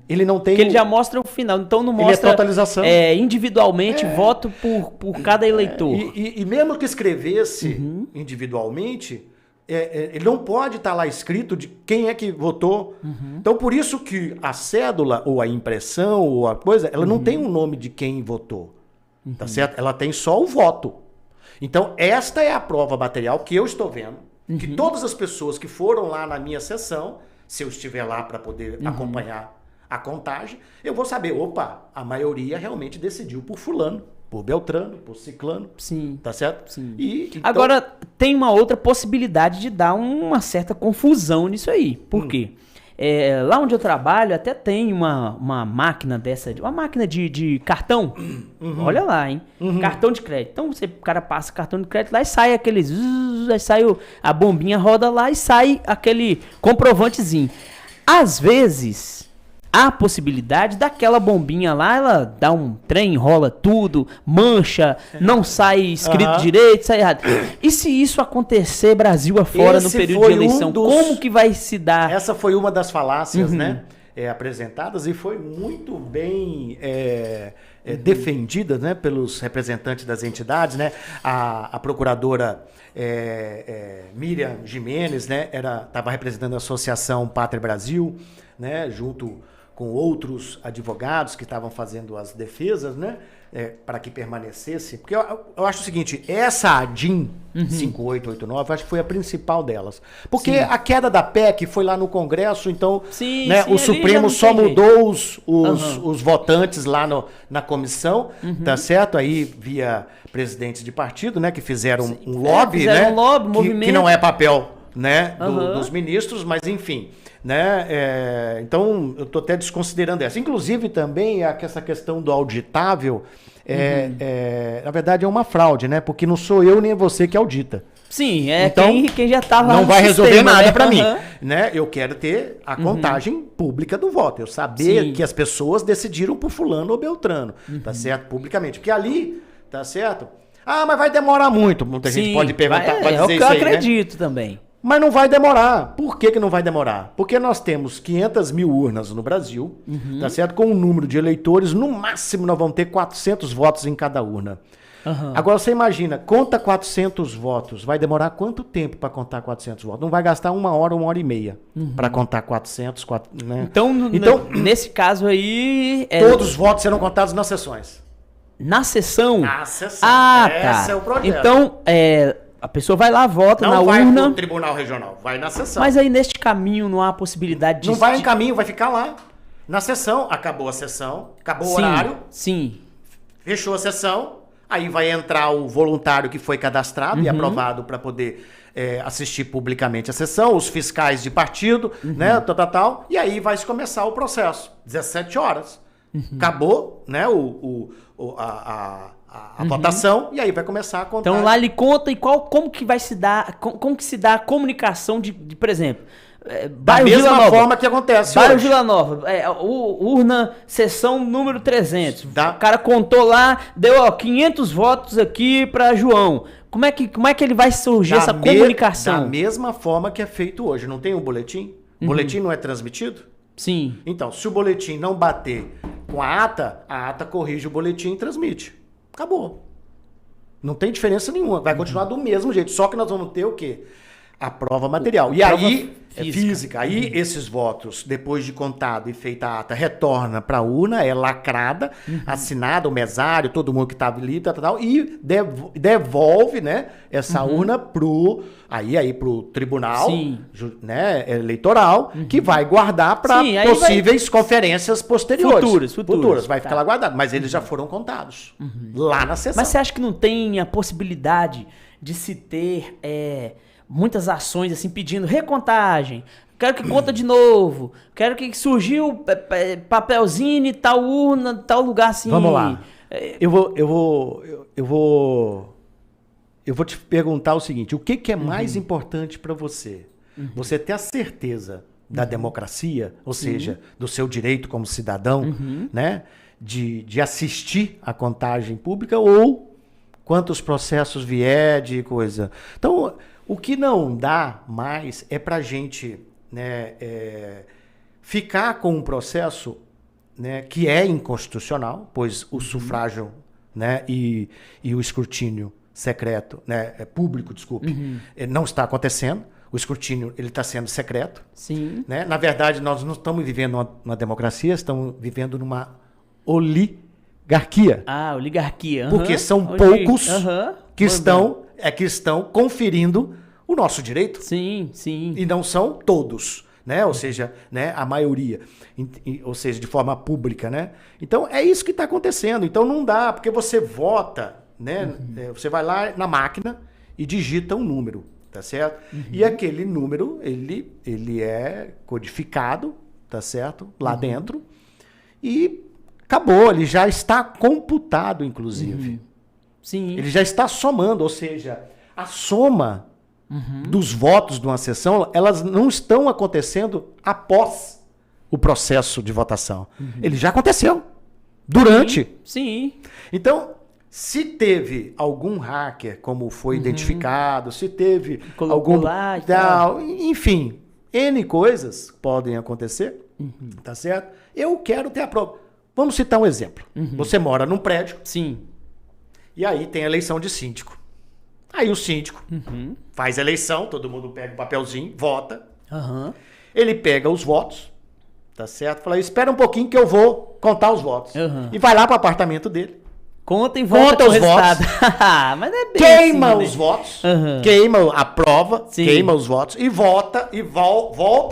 Ele não tem... Porque ele já mostra o final, então não mostra... Ele é totalização. Individualmente, voto por cada eleitor. E mesmo que escrevesse individualmente... ele não pode estar lá escrito de quem é que votou. Então, por isso que a cédula, ou a impressão, ou a coisa, ela não tem um nome de quem votou. Tá certo? Ela tem só o voto. Então, esta é a prova material que eu estou vendo, que todas as pessoas que foram lá na minha sessão, se eu estiver lá para poder acompanhar a contagem, eu vou saber, opa, a maioria realmente decidiu por fulano, por Beltrano, por Ciclano. Tá certo? Então... Agora, tem uma outra possibilidade de dar uma certa confusão nisso aí. Por quê? Lá onde eu trabalho, até tem uma máquina dessa, uma máquina de cartão. Olha lá, hein? Cartão de crédito. Então, o cara passa cartão de crédito lá e sai aqueles... Aí sai a bombinha, roda lá e sai aquele comprovantezinho. Às vezes... há a possibilidade daquela bombinha lá, ela dá um trem, enrola tudo, mancha, não sai escrito direito, sai errado. E se isso acontecer Brasil afora no período de eleição, como que vai se dar? Essa foi uma das falácias, né, apresentadas, e foi muito bem defendida, né, pelos representantes das entidades, né, a procuradora Miriam Jimenez, né, estava representando a Associação Pátria Brasil, né, junto com outros advogados que estavam fazendo as defesas, né, para que permanecesse. Porque eu acho o seguinte, essa ADIM 5889, acho que foi a principal delas. Porque a queda da PEC foi lá no Congresso, então o Supremo só mudou os votantes lá na comissão, tá certo? Aí via presidentes de partido, né, que fizeram um lobby, né, movimento. Que não é papel, né, dos ministros, mas enfim... né? Então, eu estou até desconsiderando essa. Inclusive, também, essa questão do auditável, na verdade, é uma fraude, né? Porque não sou eu nem você que audita. Sim, então, quem já estava não vai resolver nada para mim. Né? Eu quero ter a contagem pública do voto. Eu saber que as pessoas decidiram por fulano ou beltrano. Tá certo? Publicamente. Porque ali, tá certo? Ah, mas vai demorar muito. Muita gente pode perguntar, pode dizer isso aí, eu acredito também. Mas não vai demorar. Por que não vai demorar? Porque nós temos 500 mil urnas no Brasil, tá certo? Com um número de eleitores, no máximo nós vamos ter 400 votos em cada urna. Aham. Agora você imagina, conta 400 votos, vai demorar quanto tempo para contar 400 votos? Não vai gastar 1 hora e meia para contar 400, né? Então, nesse caso aí... Todos os votos serão contados nas sessões. Na sessão? Na sessão. Ah, Esse tá. é o projeto. Então, a pessoa vai lá, vota na Não vai urna... pro tribunal regional, vai na sessão. Mas aí, neste caminho, não há possibilidade de... Não vai em caminho, vai ficar lá. Na sessão, acabou a sessão, acabou o horário, Sim. fechou a sessão, aí vai entrar o voluntário que foi cadastrado e aprovado para poder assistir publicamente a sessão, os fiscais de partido, né, tal, e aí vai começar o processo, 17 horas. Acabou, né, a votação, e aí vai começar a contar. Então lá ele conta e como que vai se dar, como que se dá a comunicação de por exemplo, da mesma forma que acontece Bairro hoje. Vila Nova, urna, sessão número 300. Dá. O cara contou lá, deu 500 votos aqui para João. Como é que ele vai surgir essa comunicação? Da mesma forma que é feito hoje. Não tem um boletim? O boletim não é transmitido? Sim. Então, se o boletim não bater com a ata corrige o boletim e transmite. Acabou. Não tem diferença nenhuma. Vai continuar do mesmo jeito. Só que nós vamos ter o quê? A prova material. E aí, física. Aí, esses votos, depois de contado e feita a ata, retorna para a urna, é lacrada, assinada, o mesário, todo mundo que estava ali, tal, e devolve, né, essa urna pro tribunal, né, eleitoral, que vai guardar para possíveis conferências posteriores. Futuras. Vai ficar lá guardado. Mas eles já foram contados lá na sessão. Mas você acha que não tem a possibilidade de se ter... muitas ações assim pedindo recontagem, quero que conta de novo, quero que surgiu papelzinho, tal urna, tal lugar assim. Vamos lá. Eu vou te perguntar o seguinte: o que é mais importante para você? Você ter a certeza da democracia, ou seja, do seu direito como cidadão, né, de assistir à contagem pública, ou quantos processos vier de coisa? Então, o que não dá mais é para a gente, né, ficar com um processo, né, que é inconstitucional, pois o sufrágio, né, e o escrutínio secreto, né, público, desculpe, não está acontecendo. O escrutínio ele está sendo secreto. Sim. Né? Na verdade, nós não estamos vivendo uma democracia, estamos vivendo numa oligarquia. Ah, oligarquia. Porque são poucos que estão conferindo o nosso direito. Sim, sim. E não são todos, né? Ou seja, né, a maioria, ou seja, de forma pública, né? Então é isso que está acontecendo. Então não dá, porque você vota, né? Você vai lá na máquina e digita um número, tá certo? E aquele número ele é codificado, tá certo? Lá dentro e acabou. Ele já está computado, inclusive. Sim. Ele já está somando, ou seja, a soma dos votos de uma sessão, elas não estão acontecendo após o processo de votação. Ele já aconteceu. Durante. Sim. Então, se teve algum hacker, como foi identificado, se teve colocou lá e tal. Enfim, N coisas podem acontecer, tá certo? Eu quero ter a prova. Vamos citar um exemplo. Você mora num prédio. Sim. E aí tem a eleição de síndico. Aí o síndico faz a eleição, todo mundo pega o papelzinho, vota. Ele pega os votos, tá certo? Fala, espera um pouquinho que eu vou contar os votos. E vai lá para o apartamento dele. Conta e volta os votos. Mas é bem queima assim, os né? votos, queima a prova, queima os votos e volta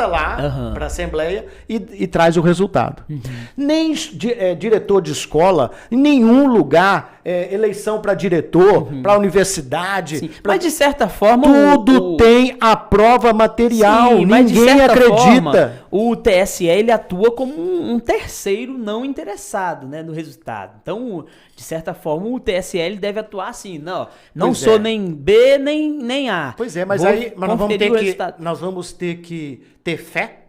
lá para a Assembleia e traz o resultado. Nem diretor de escola, em nenhum lugar, eleição para diretor, para universidade. Mas de certa forma... Tudo tem a prova material, ninguém acredita. Forma, o TSE ele atua como um terceiro não interessado, né, no resultado. Então, de certa forma, o TSE ele deve atuar assim, não sou nem B, nem A. Pois é, mas nós vamos ter que ter fé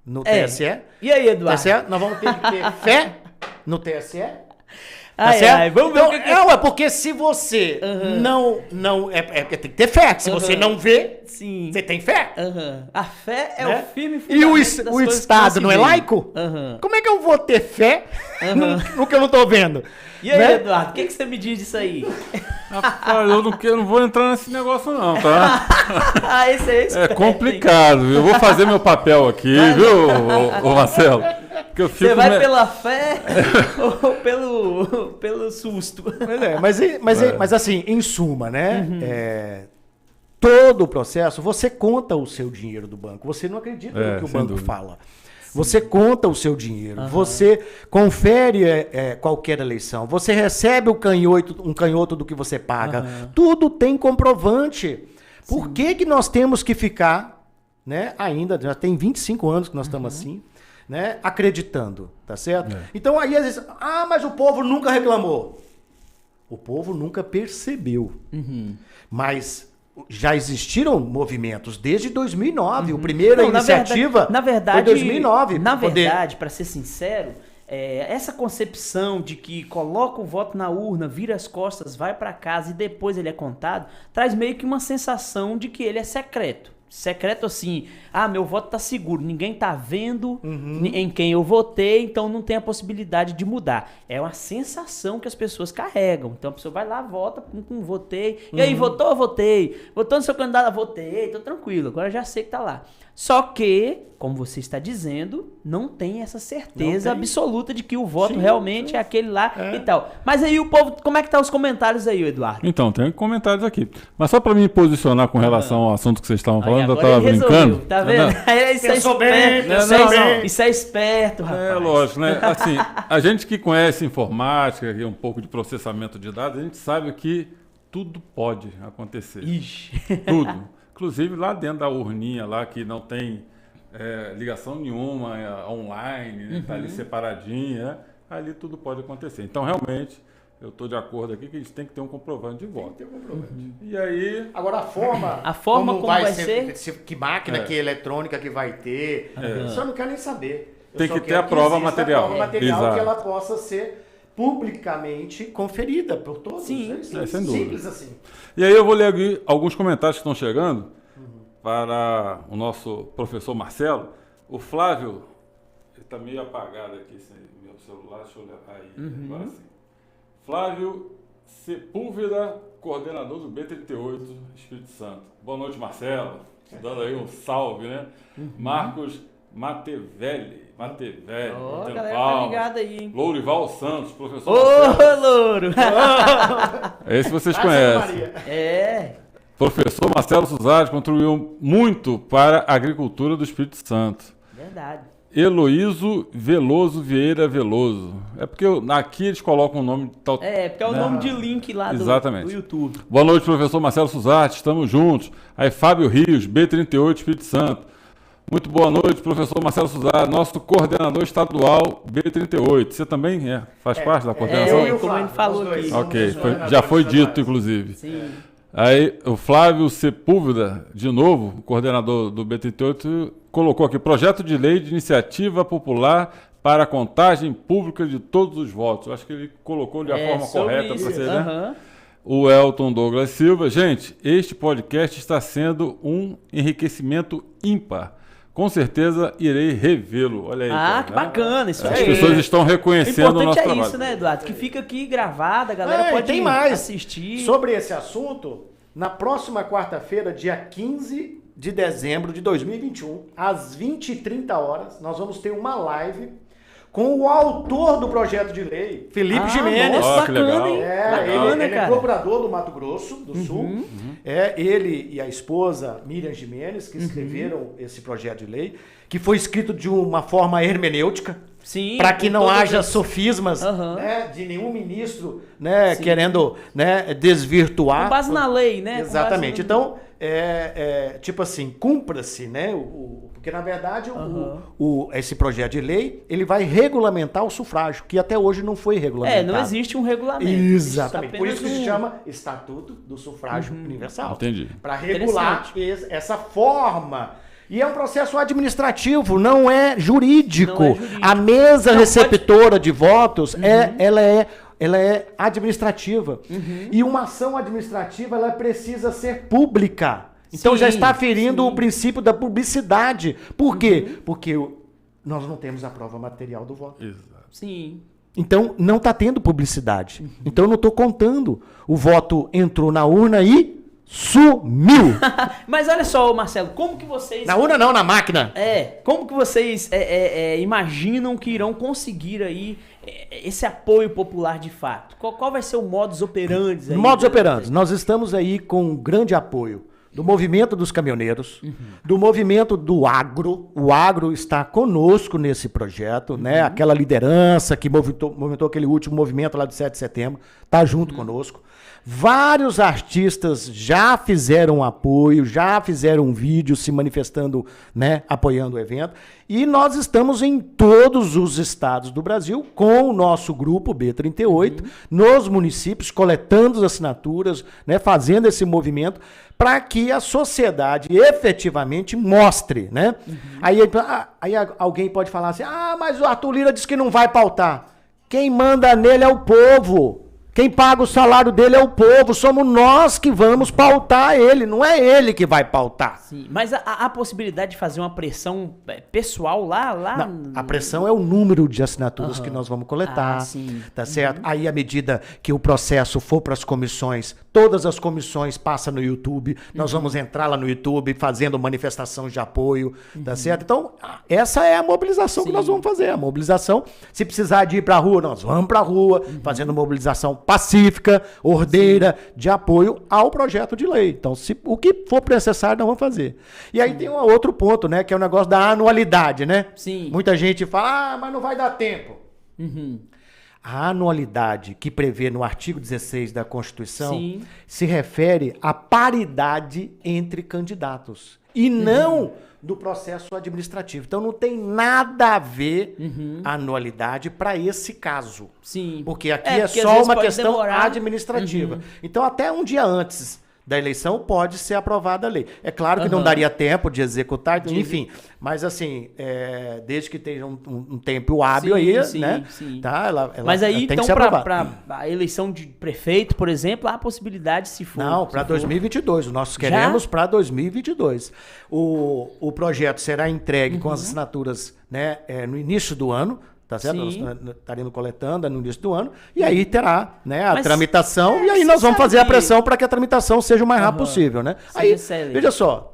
no TSE. E aí, Eduardo? TSE, nós vamos ter que ter fé no TSE. Vamos ver então, é porque se você tem que ter fé. Se você não vê, você tem fé. A fé é né? o firme E fundamento o Estado não é laico? Como é que eu eu vou ter fé no que eu não tô vendo? E aí, né? Eduardo, o que você me diz disso aí? Rapaz, eu não vou entrar nesse negócio não, tá? Esse é esperto, É complicado, viu? Eu vou fazer meu papel aqui, viu, ô Marcelo? Que eu fico Você vai pela fé ou pelo susto? Mas assim, em suma, né? Todo o processo, você conta o seu dinheiro do banco. Você não acredita no que o banco fala. Você conta o seu dinheiro, você confere qualquer eleição, você recebe um canhoto do que você paga. Tudo tem comprovante. Por que nós temos que ficar, né, ainda, já tem 25 anos que nós estamos assim, né, acreditando, tá certo? Então aí às vezes, mas o povo nunca reclamou. O povo nunca percebeu. Mas já existiram movimentos desde 2009. A primeira iniciativa na verdade, foi 2009. Na verdade, para ser sincero, essa concepção de que coloca o voto na urna, vira as costas, vai para casa e depois ele é contado, traz meio que uma sensação de que ele é secreto. Secreto assim, meu voto tá seguro, ninguém tá vendo em quem eu votei, então não tem a possibilidade de mudar. É uma sensação que as pessoas carregam. Então a pessoa vai lá, vota, votei. E aí, votou? Votei. Votou no seu candidato? Votei. Tô tranquilo, agora já sei que tá lá. Só que, como você está dizendo, não tem essa certeza absoluta de que o voto realmente é aquele lá e tal. Mas aí o povo, como é que tá os comentários aí, Eduardo? Então, tem comentários aqui. Mas só para me posicionar com relação ao assunto que vocês estavam falando, eu tava brincando. Tá vendo? Isso é esperto. Isso é esperto, rapaz. É lógico, né? Assim, a gente que conhece informática e um pouco de processamento de dados, a gente sabe que tudo pode acontecer. Ixi. Tudo. Inclusive lá dentro da urninha lá que não tem ligação nenhuma online, né? Tá ali separadinha, né? Ali tudo pode acontecer. Então, realmente, eu estou de acordo aqui que a gente tem que ter um comprovante de voto. Tem que ter um comprovante. E aí... Agora, a forma como vai ser? Que máquina, que eletrônica que vai ter, isso eu não quero nem saber. Tem que ter a prova material. A prova material que ela possa ser publicamente conferida por todos. Sim, sem dúvida. Simples assim. E aí eu vou ler aqui alguns comentários que estão chegando para o nosso professor Marcelo. O Flávio, ele está meio apagado aqui, sem meu celular, deixa eu olhar aí, agora sim. Flávio Sepúlveda, coordenador do B38, Espírito Santo. Boa noite, Marcelo. Dando aí um salve, né? Marcos Matevelli. Galera, tá ligada aí, hein? Lourival Santos, professor Marcelo. Louro! Esse vocês conhecem. Professor Marcelo Suzade contribuiu muito para a agricultura do Espírito Santo. Verdade. Heloíso Veloso Vieira Veloso. É porque aqui eles colocam o nome... porque é o nome de link lá do YouTube. Boa noite, professor Marcelo Suzade, estamos juntos. Aí Fábio Rios, B38, Espírito Santo. Muito boa noite, professor Marcelo Suzade, nosso coordenador estadual B38. Você também faz parte da coordenação? Como ele falou aqui. Ok, já foi dito, inclusive. Sim. Aí o Flávio Sepúlveda, de novo, coordenador do B38, colocou aqui, projeto de lei de iniciativa popular para a contagem pública de todos os votos. Eu acho que ele colocou de a forma correta para você, né? O Elton Douglas Silva. Gente, este podcast está sendo um enriquecimento ímpar. Com certeza irei revê-lo. Olha aí. Cara, que bacana isso aí. As pessoas estão reconhecendo o nosso trabalho. O importante é isso, né, Eduardo? Que fica aqui gravado, a galera pode assistir. Sobre esse assunto, na próxima quarta-feira, dia 15 de dezembro de 2021, às 20h30, nós vamos ter uma live com o autor do projeto de lei, Felipe Jimenez. Nossa, bacana, hein? Ele é procurador do Mato Grosso do Sul. Ele e a esposa Miriam Jimenez que escreveram esse projeto de lei, que foi escrito de uma forma hermenêutica, para que não haja sofismas de nenhum ministro querendo desvirtuar. Com base na lei, né? Exatamente. Então, tipo assim, cumpra-se, né? Porque, na verdade, esse projeto de lei, ele vai regulamentar o sufrágio, que até hoje não foi regulamentado. Não existe um regulamento. Exatamente. Por isso que se chama Estatuto do Sufrágio Universal. Entendi. Para regular essa forma. E é um processo administrativo, não é jurídico. A mesa receptora de votos, ela é administrativa. E uma ação administrativa, ela precisa ser pública. Então já está ferindo o princípio da publicidade. Por quê? Porque nós não temos a prova material do voto. Exato. Sim. Então, não está tendo publicidade. Então, eu não estou contando. O voto entrou na urna e sumiu. Mas olha só, Marcelo, como que vocês... Na urna não, na máquina. Como que vocês imaginam que irão conseguir aí esse apoio popular de fato? Qual vai ser o modus operandi aí? Modus operandi. Nós estamos aí com um grande apoio do movimento dos caminhoneiros, do movimento do agro. O agro está conosco nesse projeto, né? Aquela liderança que movimentou aquele último movimento lá de 7 de setembro, está junto conosco. Vários artistas já fizeram apoio, já fizeram um vídeo se manifestando, né, apoiando o evento. E nós estamos em todos os estados do Brasil com o nosso grupo B38, nos municípios, coletando as assinaturas, né, fazendo esse movimento para que a sociedade efetivamente mostre, né? Aí alguém pode falar assim, mas o Arthur Lira disse que não vai pautar. Quem manda nele é o povo. Quem paga o salário dele é o povo, somos nós que vamos pautar ele, não é ele que vai pautar. Sim, mas a possibilidade de fazer uma pressão pessoal lá... Não, a pressão é o número de assinaturas que nós vamos coletar, tá certo? Aí, à medida que o processo for para as comissões, todas as comissões passam no YouTube, nós vamos entrar lá no YouTube fazendo manifestações de apoio, tá certo? Então, essa é a mobilização que nós vamos fazer, a mobilização, se precisar de ir para a rua, nós vamos para a rua, fazendo mobilização pacífica, ordeira, de apoio ao projeto de lei. Então, o que for necessário, nós vamos fazer. E aí tem um outro ponto, né, que é o negócio da anualidade, né? Sim. Muita gente fala, mas não vai dar tempo. A anualidade que prevê no artigo 16 da Constituição se refere à paridade entre candidatos e não do processo administrativo. Então não tem nada a ver a anualidade para esse caso. Sim. Porque aqui é só uma questão administrativa. Então até um dia antes da eleição pode ser aprovada a lei. É claro que não daria tempo de executar, enfim, mas assim, desde que tenha um tempo hábil né? Tá? Ela mas aí, tem então, que ser para a eleição de prefeito, por exemplo, há a possibilidade, se for... Não, para 2022. Nós queremos para 2022. O projeto será entregue com as assinaturas, né, no início do ano, tá certo? Nós estaremos coletando no início do ano, e aí terá, né, a tramitação, e aí nós vamos fazer a pressão para que a tramitação seja o mais rápido possível, né? Aí, veja só,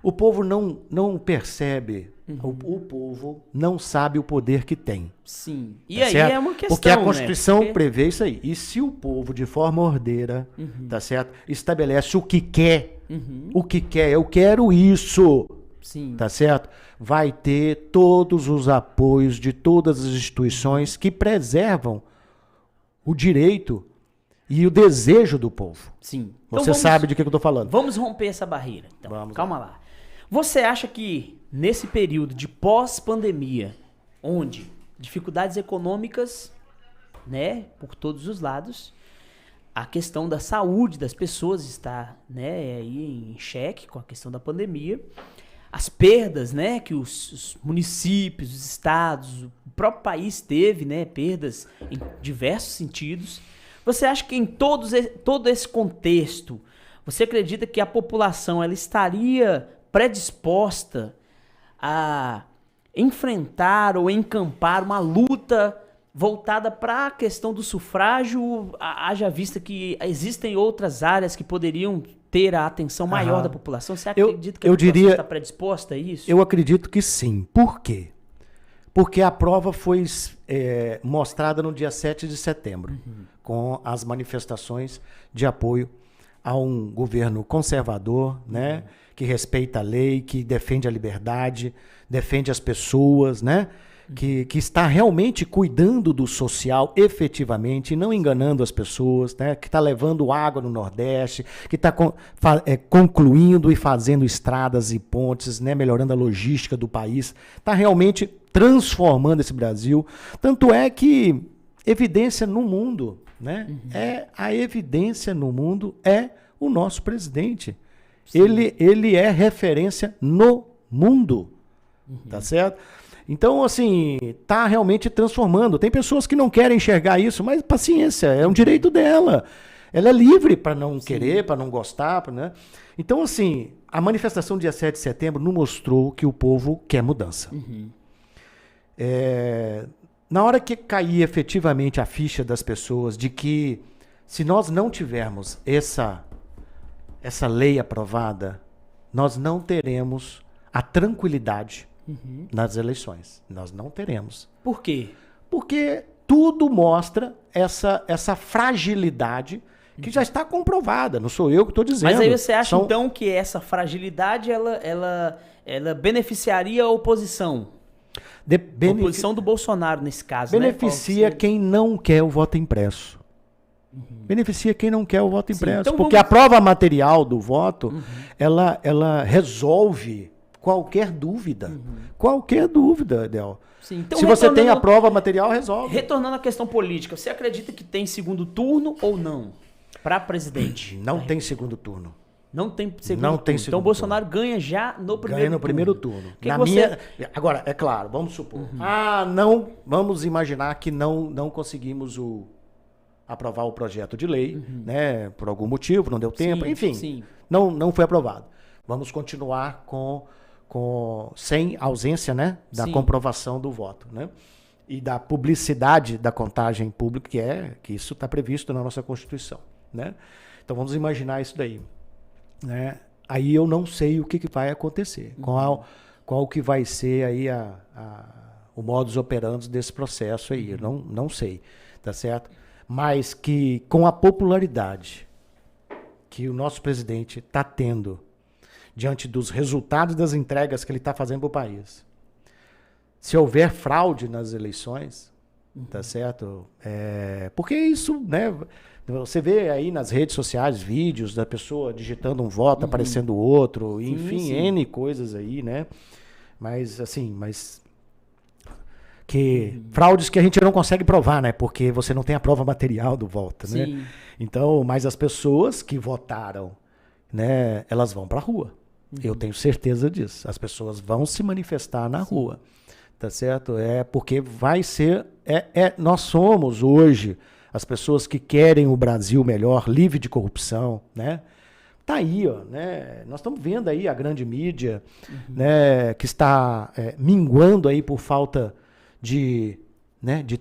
o povo não percebe, o povo não sabe o poder que tem. Sim. E tá aí certo? é uma questão, porque a Constituição né? prevê isso aí. E se o povo, de forma ordeira, tá certo? Estabelece o que quer, eu quero isso, tá certo? Vai ter todos os apoios de todas as instituições que preservam o direito e o desejo do povo. Sim. Então você sabe de que eu estou falando. Vamos romper essa barreira. Então, calma lá. lá. Você acha que nesse período de pós-pandemia, onde dificuldades econômicas, né, por todos os lados, a questão da saúde das pessoas está, né, aí em xeque com a questão da pandemia, as perdas, né, que os municípios, os estados, o próprio país teve, né, perdas em diversos sentidos. Você acha que em todo esse contexto, você acredita que a população ela estaria predisposta a enfrentar ou encampar uma luta voltada para a questão do sufrágio, haja vista que existem outras áreas que poderiam ter a atenção maior da população? Você acredita que a população está predisposta a isso? Eu acredito que sim. Por quê? Porque a prova foi mostrada no dia 7 de setembro, com as manifestações de apoio a um governo conservador, né, que respeita a lei, que defende a liberdade, defende as pessoas, né, que está realmente cuidando do social efetivamente, não enganando as pessoas, né, que está levando água no Nordeste, que está concluindo e fazendo estradas e pontes, né, melhorando a logística do país, está realmente transformando esse Brasil. Tanto é que evidência no mundo, né, a evidência no mundo é o nosso presidente. Ele é referência no mundo, tá certo? Então, assim, tá realmente transformando. Tem pessoas que não querem enxergar isso, mas paciência, é um direito dela. Ela é livre para não querer, para não gostar, né? Então, assim, a manifestação do dia 7 de setembro nos mostrou que o povo quer mudança. Na hora que cair efetivamente a ficha das pessoas de que se nós não tivermos essa lei aprovada, nós não teremos a tranquilidade nas eleições. Nós não teremos. Por quê? Porque tudo mostra essa fragilidade que já está comprovada. Não sou eu que estou dizendo. Mas aí você acha, então, que essa fragilidade ela beneficiaria a oposição? A oposição do Bolsonaro, nesse caso, beneficia quem não quer o voto impresso. Beneficia quem não quer o voto impresso. Então porque a prova material do voto, ela resolve qualquer dúvida. Qualquer dúvida, Del. Sim, então, se você tem a prova material, resolve. Retornando à questão política, você acredita que tem segundo turno ou não? Para presidente? Não tem segundo turno. Não tem segundo não turno. Tem segundo então o Bolsonaro ganha já no primeiro turno. Ganha no primeiro turno. Agora, é claro, vamos supor. Vamos imaginar que não conseguimos aprovar o projeto de lei, né? Por algum motivo, não deu tempo, enfim. Não foi aprovado. Vamos continuar sem ausência, né? Da comprovação do voto, né? E da publicidade da contagem pública, que isso está previsto na nossa Constituição, né? Então vamos imaginar isso daí, né? Aí eu não sei o que vai acontecer, qual que vai ser aí o modus operandi desse processo aí, eu não sei, tá certo? Mas que com a popularidade que o nosso presidente está tendo diante dos resultados das entregas que ele está fazendo para o país, se houver fraude nas eleições, tá certo? Porque isso, né? Você vê aí nas redes sociais vídeos da pessoa digitando um voto, aparecendo outro, enfim, N coisas aí, né? Mas fraudes que a gente não consegue provar, né? Porque você não tem a prova material do voto, né? Então, mas as pessoas que votaram, né? Elas vão para a rua. Eu tenho certeza disso. As pessoas vão se manifestar na rua. Tá certo? Porque vai ser... nós somos hoje as pessoas que querem o Brasil melhor, livre de corrupção, né? Tá aí, ó, né? Nós estamos vendo aí a grande mídia, né? Que está minguando aí por falta de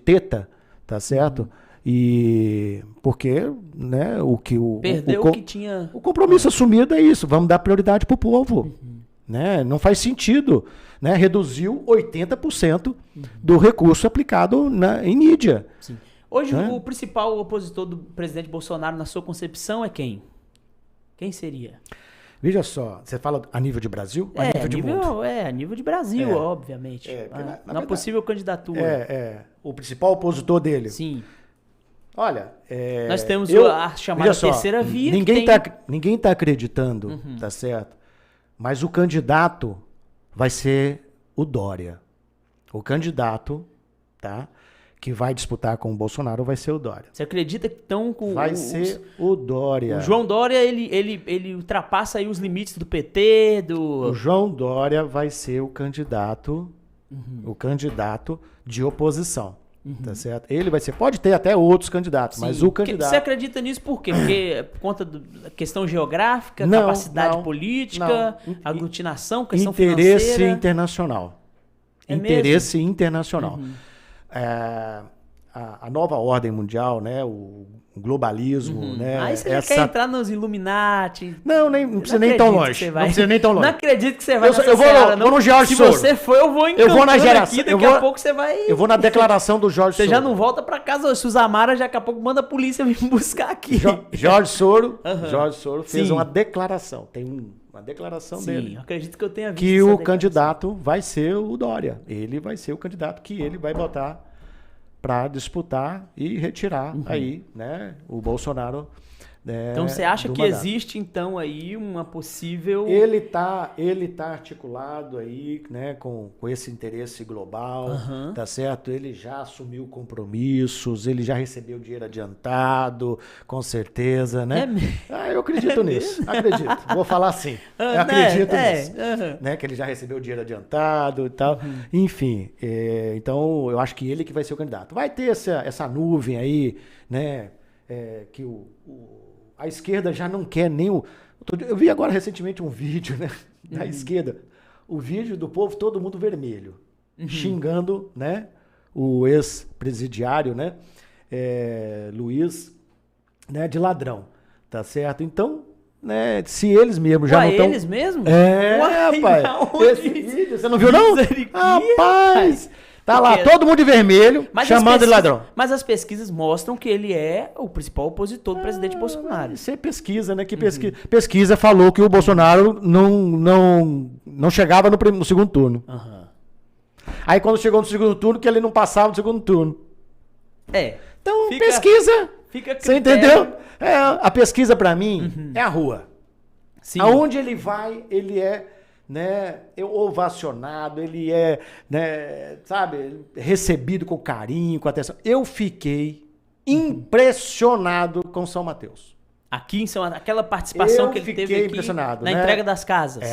teta, tá certo? E porque, né, perdeu o que tinha... O compromisso assumido é isso, vamos dar prioridade pro povo, né? Não faz sentido, né? Reduziu 80% do recurso aplicado em mídia. Sim. Hoje o principal opositor do presidente Bolsonaro, na sua concepção, é quem? Quem seria? Veja só, você fala a nível de Brasil? A nível de mundo? A nível de Brasil, obviamente. Na possível candidatura. O principal opositor dele. Sim. Olha, nós temos a chamada terceira via. Ninguém está acreditando, tá certo? Mas o candidato vai ser o Dória. O candidato, tá? Que vai disputar com o Bolsonaro vai ser o Dória. Você acredita que estão com... Vai ser o Dória. O João Dória, ele ultrapassa aí os limites do PT, O João Dória vai ser o candidato de oposição. Tá certo? Ele vai ser... Pode ter até outros candidatos, mas o candidato... Você acredita nisso por quê? Porque por conta da questão geográfica, capacidade política, aglutinação, questão interesse financeira? Internacional. É interesse mesmo? Internacional. A nova ordem mundial, né, o globalismo, né? Aí você já quer entrar nos Illuminati. Não precisa nem tão longe. Não precisa nem tão longe. Não acredito que você vai eu vou no George Soros. Se você for, eu vou eu vou na geração. Daqui a pouco você vai... Eu vou na declaração do George Soros. Você já não volta pra casa. Se os Amara, daqui a pouco manda a polícia vir buscar aqui. George Soros fez uma declaração. Tem uma declaração dele. Sim, acredito que eu tenha visto que o candidato vai ser o Dória. Ele vai ser o candidato que ele vai botar para disputar e retirar aí, né, o Bolsonaro. Então você acha que existe então aí uma possível... Ele tá articulado aí, né, com esse interesse global, tá certo? Ele já assumiu compromissos, ele já recebeu dinheiro adiantado, com certeza, né? Eu acredito nisso, acredito. Vou falar assim, eu acredito nisso, né? Que ele já recebeu dinheiro adiantado e tal. Enfim, então eu acho que ele que vai ser o candidato. Vai ter essa nuvem aí, né? Que a esquerda já não quer nem o... Eu vi agora recentemente um vídeo, né, da esquerda. O vídeo do povo, todo mundo vermelho. xingando, né, o ex-presidiário, né, Luiz, né, de ladrão, tá certo? Então, né, se eles mesmos já não estão... eles mesmos? Rapaz, esse vídeo, você não viu não? Rapaz, tá lá, Porque... todo mundo de vermelho, chamando de ladrão. Mas as pesquisas mostram que ele é o principal opositor do presidente Bolsonaro. Isso é pesquisa, né? Que pesquisa falou que o Bolsonaro não chegava no segundo turno. Aí quando chegou no segundo turno, que ele não passava no segundo turno. Então, pesquisa. Você entendeu? A pesquisa, pra mim, é a rua. Sim. Aonde ele vai, ele é, né, ovacionado, ele é, né, sabe, recebido com carinho, com atenção. Eu fiquei impressionado com São Mateus. Aqui em São Mateus, aquela participação que ele teve aqui impressionado, na entrega das casas.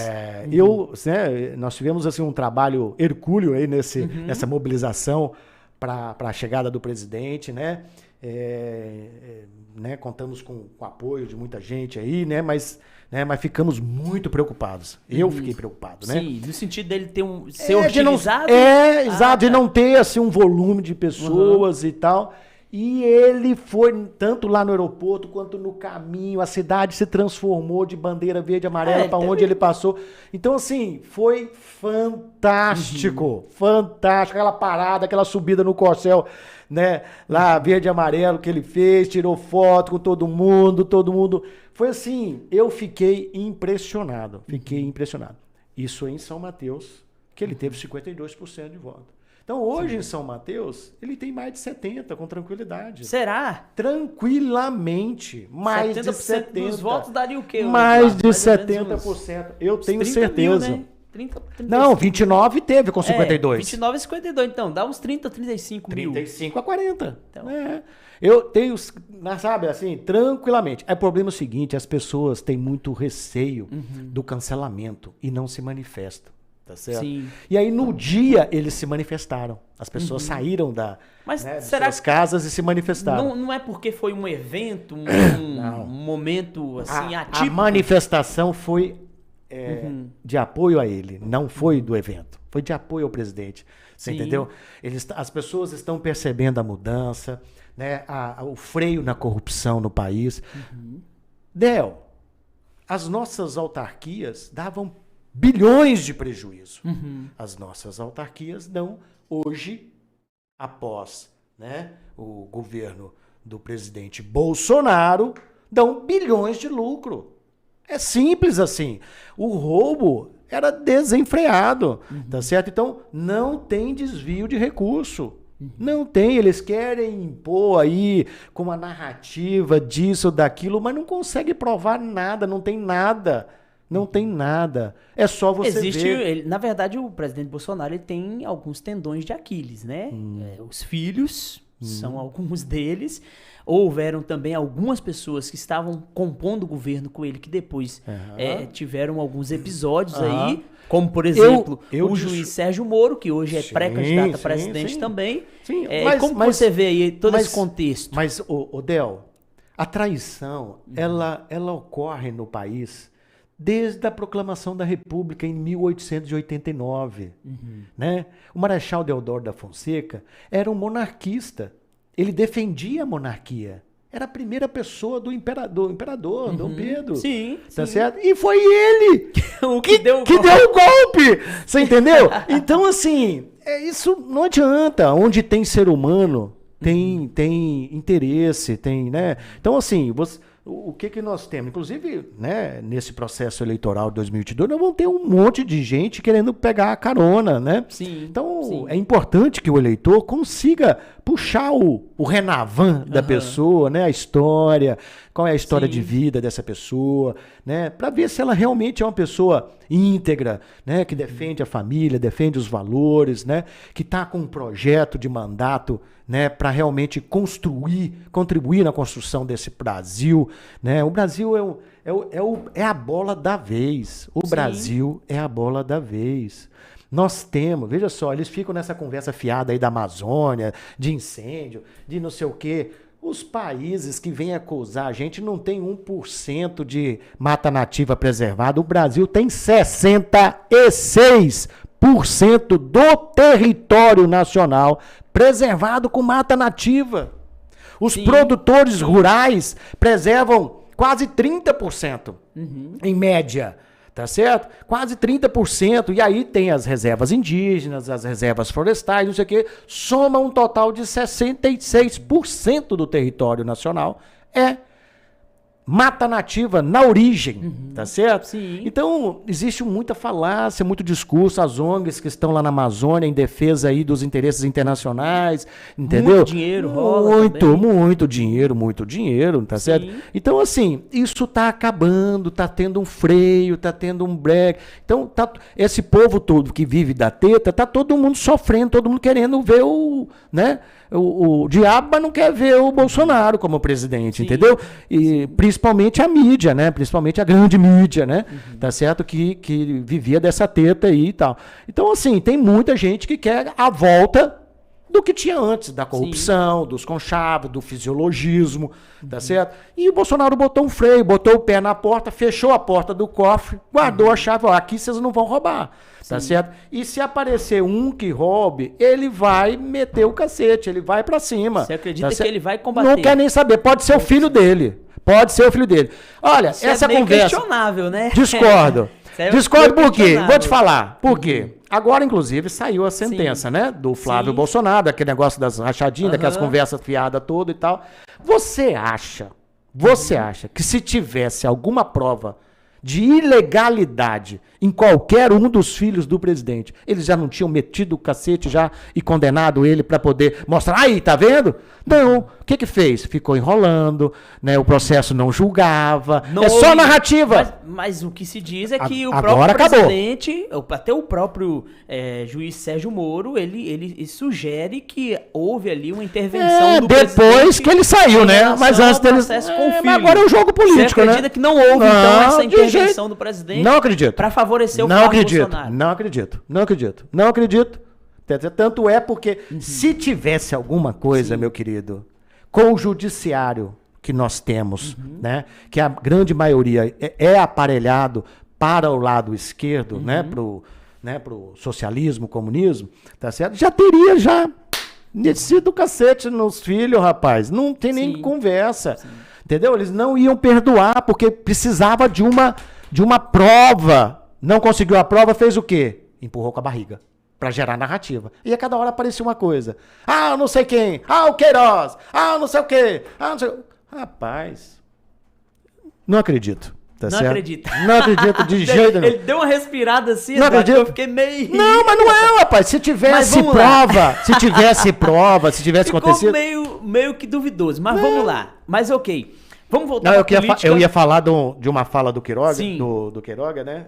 Nós tivemos assim, um trabalho hercúleo aí nessa mobilização para a chegada do presidente, né? Né, contamos com o apoio de muita gente aí, né, mas ficamos muito preocupados. Eu fiquei preocupado, né? Sim, no sentido dele ser utilizado. Exato, de não ter assim, um volume de pessoas e tal. E ele foi, tanto lá no aeroporto quanto no caminho, a cidade se transformou de bandeira verde e amarela para onde ele passou. Então, assim, foi fantástico, fantástico. Aquela parada, aquela subida no corcel, né, lá verde e amarelo que ele fez, tirou foto com todo mundo. Foi assim, eu fiquei impressionado, Isso em São Mateus, que ele teve 52% de voto. Então, hoje em São Mateus, ele tem mais de 70%, com tranquilidade. Será? Tranquilamente. Mais de 70%. Dos votos daria o quê? Mais de 70%. Eu tenho certeza. Mil, né? 30, não, 29 teve com 52. 29 e 52, então. Dá uns 30, 35 mil. 35 a 40. Então. Eu tenho, sabe, assim, tranquilamente. O problema é o seguinte, as pessoas têm muito receio do cancelamento e não se manifestam. Tá certo? Sim. E aí, no dia, eles se manifestaram. As pessoas saíram das suas casas e se manifestaram. Não é porque foi um evento, um momento assim, atípico? A manifestação foi de apoio a ele, não foi do evento. Foi de apoio ao presidente. Você entendeu? As pessoas estão percebendo a mudança, né? O freio na corrupção no país. Del, as nossas autarquias davam bilhões de prejuízo. As nossas autarquias dão hoje, após, né, o governo do presidente Bolsonaro, dão bilhões de lucro. É simples assim. O roubo era desenfreado, tá certo? Então, não tem desvio de recurso. Não tem, eles querem impor aí com uma narrativa disso, daquilo, mas não consegue provar nada, não tem nada. Não tem nada. É só você ver. Na verdade, o presidente Bolsonaro ele tem alguns tendões de Aquiles, né? Os filhos são alguns deles. Houveram também algumas pessoas que estavam compondo o governo com ele, que depois tiveram alguns episódios aí, como, por exemplo, o juiz Sérgio Moro, que hoje é pré-candidato a presidente também. Sim, como você vê aí todo esse contexto? Mas, Del, a traição, ela ocorre no país desde a proclamação da República em 1889. Né? O Marechal Deodoro da Fonseca era um monarquista. Ele defendia a monarquia. Era a primeira pessoa do imperador Dom Pedro. Sim. Tá certo? E foi ele que deu o golpe. Você entendeu? Então, assim, isso não adianta. Onde tem ser humano, tem interesse, tem, né? Então, assim, o que nós temos? Inclusive, né, nesse processo eleitoral de 2022, nós vamos ter um monte de gente querendo pegar a carona, né? Então, é importante que o eleitor consiga puxar o renavan da pessoa, né? A história, qual é a história de vida dessa pessoa, né? Para ver se ela realmente é uma pessoa íntegra, né? Que defende a família, defende os valores, né? Que está com um projeto de mandato, né, para realmente contribuir na construção desse Brasil, né? O Brasil é a bola da vez. O Brasil é a bola da vez. Nós temos, veja só, eles ficam nessa conversa fiada aí da Amazônia, de incêndio, de não sei o quê. Os países que vêm acusar a gente não tem 1% de mata nativa preservada. O Brasil tem 66%. do território nacional preservado com mata nativa. Os produtores rurais preservam quase 30%, em média, tá certo? Quase 30%, e aí tem as reservas indígenas, as reservas florestais, não sei o quê, soma um total de 66% do território nacional mata nativa na origem, tá certo? Sim. Então, existe muita falácia, muito discurso, as ONGs que estão lá na Amazônia em defesa aí dos interesses internacionais, entendeu? Muito dinheiro rola muito dinheiro, tá certo? Então, assim, isso tá acabando, tá tendo um freio, tá tendo um break. Então, esse povo todo que vive da teta, tá todo mundo sofrendo, todo mundo querendo ver o diabo, mas não quer ver o Bolsonaro como presidente, entendeu? E principalmente a mídia, né? Principalmente a grande mídia, né? Tá certo? Que vivia dessa teta aí e tal. Então, assim, tem muita gente que quer a volta do que tinha antes, da corrupção, dos conchavos, do fisiologismo, tá certo? E o Bolsonaro botou um freio, botou o pé na porta, fechou a porta do cofre, guardou a chave, ó, aqui vocês não vão roubar, tá certo? E se aparecer um que roube, ele vai meter o cacete, ele vai pra cima. Você acredita tá que ele vai combater? Não quer nem saber, pode ser o filho dele. Pode ser o filho dele. Olha, Isso essa é meio conversa... questionável, né? Discordo. É Discordo meio por quê? questionável. Vou te falar. Por quê? Agora, inclusive, saiu a sentença, né? Do Flávio Bolsonaro, aquele negócio das rachadinhas, daquelas conversas fiadas todas e tal. Você acha que se tivesse alguma prova de ilegalidade em qualquer um dos filhos do presidente, eles já não tinham metido o cacete já e condenado ele para poder mostrar, aí, tá vendo? Não. O que fez? Ficou enrolando, né? O processo não julgava. Não só houve- narrativa. Mas o que se diz é que o Agora próprio acabou. presidente, até o próprio juiz Sérgio Moro, ele sugere que houve ali uma intervenção do Depois presidente que ele saiu, em né? relação Mas ao antes dele. processo com o filho. Mas agora é um jogo político, Você acredita né? que não houve, então, Não, essa de intervenção jeito- do presidente Não acredito. para favorecer o Não Flávio acredito, Bolsonaro? não acredito. Tanto é porque se tivesse alguma coisa, meu querido, com o judiciário que nós temos, né, que a grande maioria é aparelhado para o lado esquerdo, né, pro socialismo, comunismo, tá certo? Já teria descido o cacete nos filhos, rapaz. Não tem nem conversa. Entendeu? Eles não iam perdoar porque precisava de uma prova. Não conseguiu a prova, fez o quê? Empurrou com a barriga para gerar narrativa. E a cada hora aparecia uma coisa. Ah, não sei quem. Ah, o Queiroz. Ah, não sei o quê. Ah, não sei... Rapaz, não acredito. Tá Não certo? acredito. Não acredito de jeito nenhum. Ele deu uma respirada assim, Não Eduardo, que acredito. eu fiquei meio... Não, mas não é, rapaz. Se tivesse vamos lá. prova, se tivesse Ficou acontecido... meio que duvidoso, mas vamos lá. Mas ok. Vamos voltar Não, pra política. eu ia falar de uma fala do Queiroga, Sim. do Queiroga, né?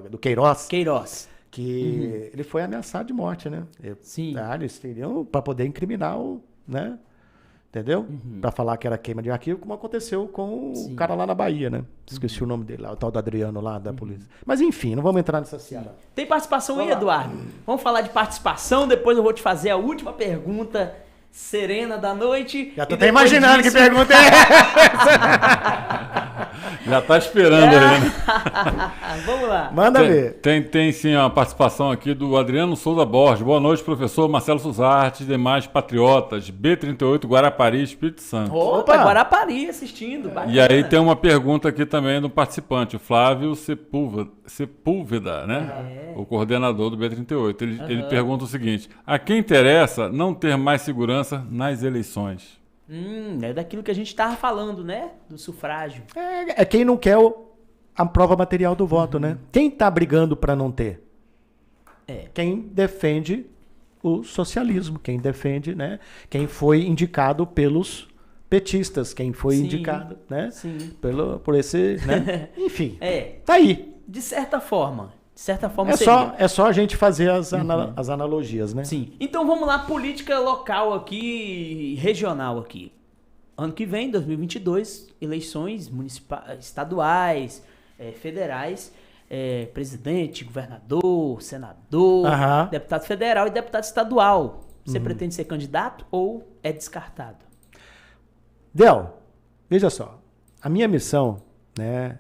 Do Queiroz, Queiroz. que ele foi ameaçado de morte, né? Sim. Eles teriam para poder incriminar né? Entendeu? Para falar que era queima de arquivo, como aconteceu com o cara lá na Bahia, né? Esqueci o nome dele lá, o tal do Adriano lá da polícia. Mas enfim, não vamos entrar nessa seara. Tem participação aí, Vamos lá. Eduardo? Vamos falar de participação, depois eu vou te fazer a última pergunta serena da noite. Já tô e até depois imaginando disso- que pergunta é Já está esperando aí, né? Vamos lá. Manda ver. Tem sim a participação aqui do Adriano Souza Borges. Boa noite, professor Marcelo Suzarte e demais patriotas. B38 Guarapari, Espírito Santo. Opa, Guarapari assistindo. Bacana. E aí tem uma pergunta aqui também do participante, o Flávio Sepúlveda, né? O coordenador do B38. Ele pergunta o seguinte: a quem interessa não ter mais segurança nas eleições? É daquilo que a gente estava falando, né? Do sufrágio. É quem não quer a prova material do voto, né? Quem tá brigando para não ter? Quem defende o socialismo, quem defende, né? Quem foi indicado pelos petistas, quem foi Sim, indicado, né? sim. Por esse, né? Enfim, É, tá aí. de certa forma. De certa forma É só a gente fazer as analogias, né? Sim. Então vamos lá, política local aqui, regional aqui. Ano que vem, 2022, eleições municipais, estaduais, federais, presidente, governador, senador, Aham. deputado federal e deputado estadual. Você pretende ser candidato ou é descartado? Del, veja só, a minha missão, né,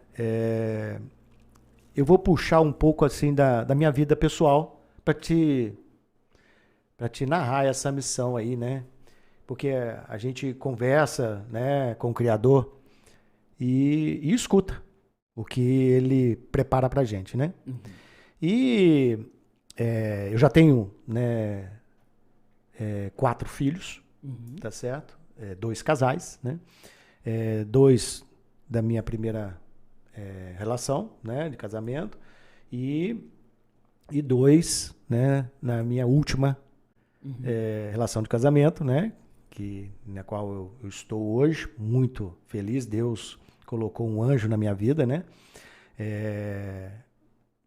eu vou puxar um pouco assim da minha vida pessoal para te narrar essa missão aí, né? Porque a gente conversa, né, com o Criador e escuta o que ele prepara pra gente, né? Uhum. E eu já tenho, né, 4 filhos, tá certo? 2 casais, né? 2 da minha primeira relação, né, de casamento e 2, né, na minha última relação de casamento, né, na qual eu estou hoje muito feliz. Deus colocou um anjo na minha vida, né?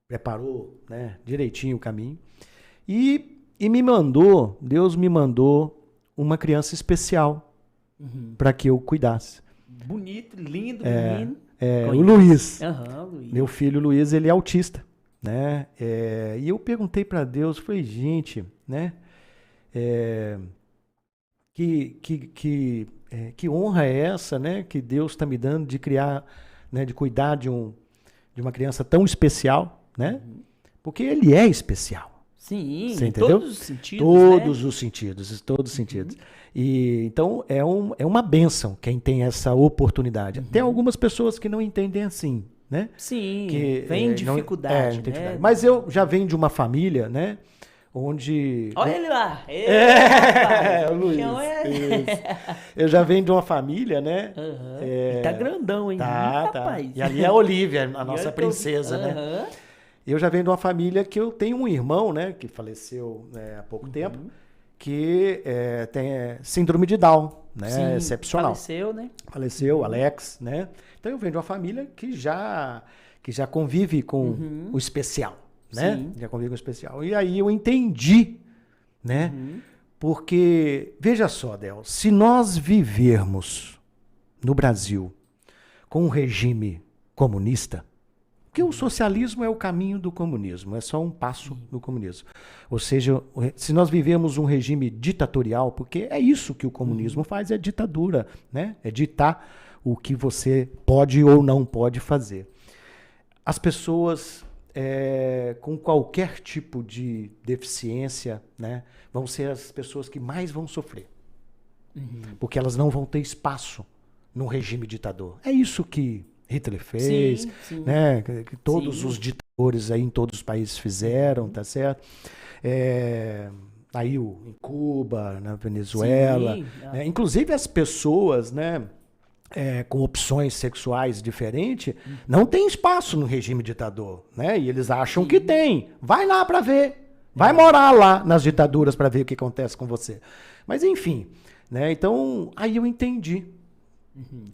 Preparou, né, direitinho o caminho e Deus me mandou uma criança especial para que eu cuidasse. Bonito, lindo, menino. O Luiz. Luiz. Meu filho Luiz, ele é autista, né? E eu perguntei para Deus, falei, gente, né? Que honra é essa, né? Que Deus está me dando de criar, né? De cuidar de uma criança tão especial, né? Porque ele é especial. Sim, você em entendeu? todos os sentidos, Todos né? os sentidos, todos os sentidos. E então é uma bênção quem tem essa oportunidade. Tem algumas pessoas que não entendem assim, né? Sim, Que vem dificuldade, não tem né? dificuldade. Mas eu já venho de uma família, né? Onde... Olha ele lá. O Luiz. Isso. Eu já venho de uma família, né? Ele tá grandão, hein? Tá. Rapaz. E ali é a Olivia, a E nossa olha que princesa, né? Eu já venho de uma família que eu tenho um irmão, né? Que faleceu, né, há pouco tempo, que tem síndrome de Down, né? Sim, excepcional. Faleceu, né? Faleceu, Alex, né? Então eu venho de uma família que já convive com o especial, né? Sim. Já convive com o especial. E aí eu entendi, né? Porque, veja só, Del, se nós vivermos no Brasil com um regime comunista, porque o socialismo é o caminho do comunismo, é só um passo do comunismo. Ou seja, se nós vivemos um regime ditatorial, porque é isso que o comunismo faz, é ditadura, né? É ditar o que você pode ou não pode fazer. As pessoas com qualquer tipo de deficiência, né, vão ser as pessoas que mais vão sofrer. Porque elas não vão ter espaço num regime ditador. É isso que Hitler fez, sim. né? Que todos os ditadores aí em todos os países fizeram, tá certo? Aí em Cuba, na Venezuela, né? Inclusive as pessoas, né, com opções sexuais diferentes, não tem espaço no regime ditador, né? E eles acham que tem. Vai lá para ver. Vai morar lá nas ditaduras para ver o que acontece com você. Mas enfim, né? Então, aí eu entendi.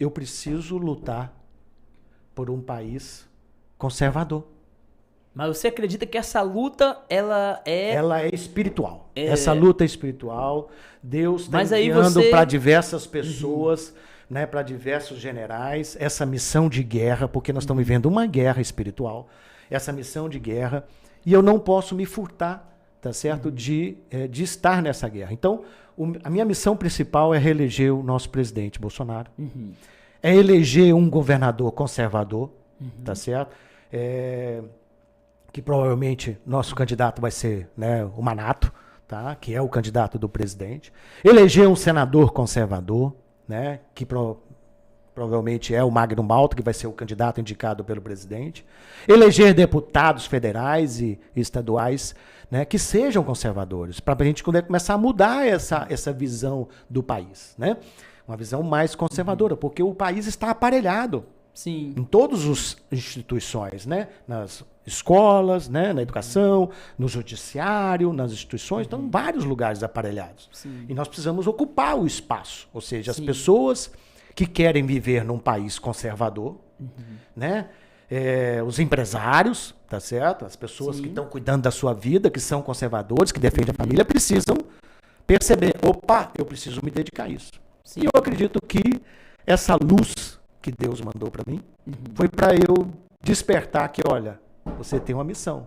Eu preciso lutar por um país conservador. Mas você acredita que essa luta, ela é espiritual. Essa luta é espiritual. Deus está enviando para diversas pessoas, né, para diversos generais, essa missão de guerra, porque nós estamos vivendo uma guerra espiritual, essa missão de guerra, e eu não posso me furtar, tá certo, de estar nessa guerra. Então, a minha missão principal é reeleger o nosso presidente Bolsonaro. É eleger um governador conservador, tá certo? Que provavelmente nosso candidato vai ser, né, o Manato, tá? Que é o candidato do presidente. Eleger um senador conservador, né, que provavelmente é o Magno Malta, que vai ser o candidato indicado pelo presidente. Eleger deputados federais e estaduais, né, que sejam conservadores, para a gente poder começar a mudar essa visão do país, né? Uma visão mais conservadora, porque o país está aparelhado. Sim. Em todas as instituições, né? Nas escolas, né? Na educação, no judiciário, nas instituições, estão em vários lugares aparelhados. Sim. E nós precisamos ocupar o espaço, ou seja, as pessoas que querem viver num país conservador, né? Os empresários, tá certo? As pessoas que estão cuidando da sua vida, que são conservadores, que defendem a família, precisam perceber, opa, eu preciso me dedicar a isso. E eu acredito que essa luz que Deus mandou para mim foi para eu despertar que, olha, você tem uma missão,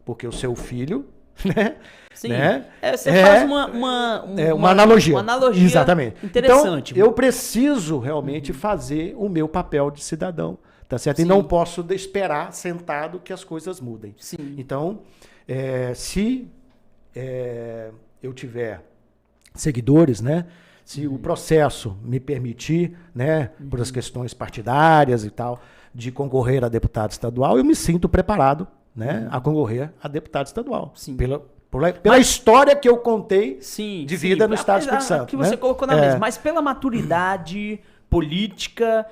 porque o seu filho, né? Sim. Né? Você faz uma analogia. Uma analogia. Exatamente. Interessante. Então, eu preciso realmente fazer o meu papel de cidadão, tá certo? Sim. E não posso esperar sentado que as coisas mudem. Sim. Então, se eu tiver seguidores, né? Se o processo me permitir, né, por as questões partidárias e tal, de concorrer a deputado estadual, eu me sinto preparado, né, a concorrer a deputado estadual. Sim. Pela história que eu contei de vida no Estado do Espírito Santo. Que você né? colocou na mesa, mas pela maturidade política,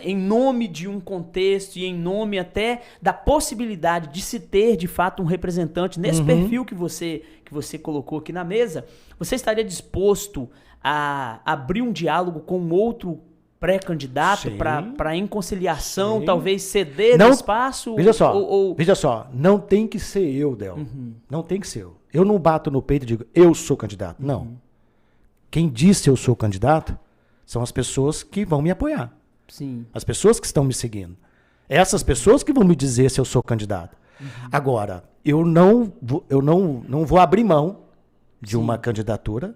em nome de um contexto e em nome até da possibilidade de se ter, de fato, um representante nesse perfil que você colocou aqui na mesa, você estaria disposto a abrir um diálogo com outro pré-candidato para em conciliação, Sim. talvez ceder o espaço? Veja só, não tem que ser eu, Del. Não tem que ser eu. Eu não bato no peito e digo, eu sou candidato. Não. Quem disse eu sou candidato são as pessoas que vão me apoiar. Sim. As pessoas que estão me seguindo. Essas pessoas que vão me dizer se eu sou candidato. Agora, eu não vou abrir mão de uma candidatura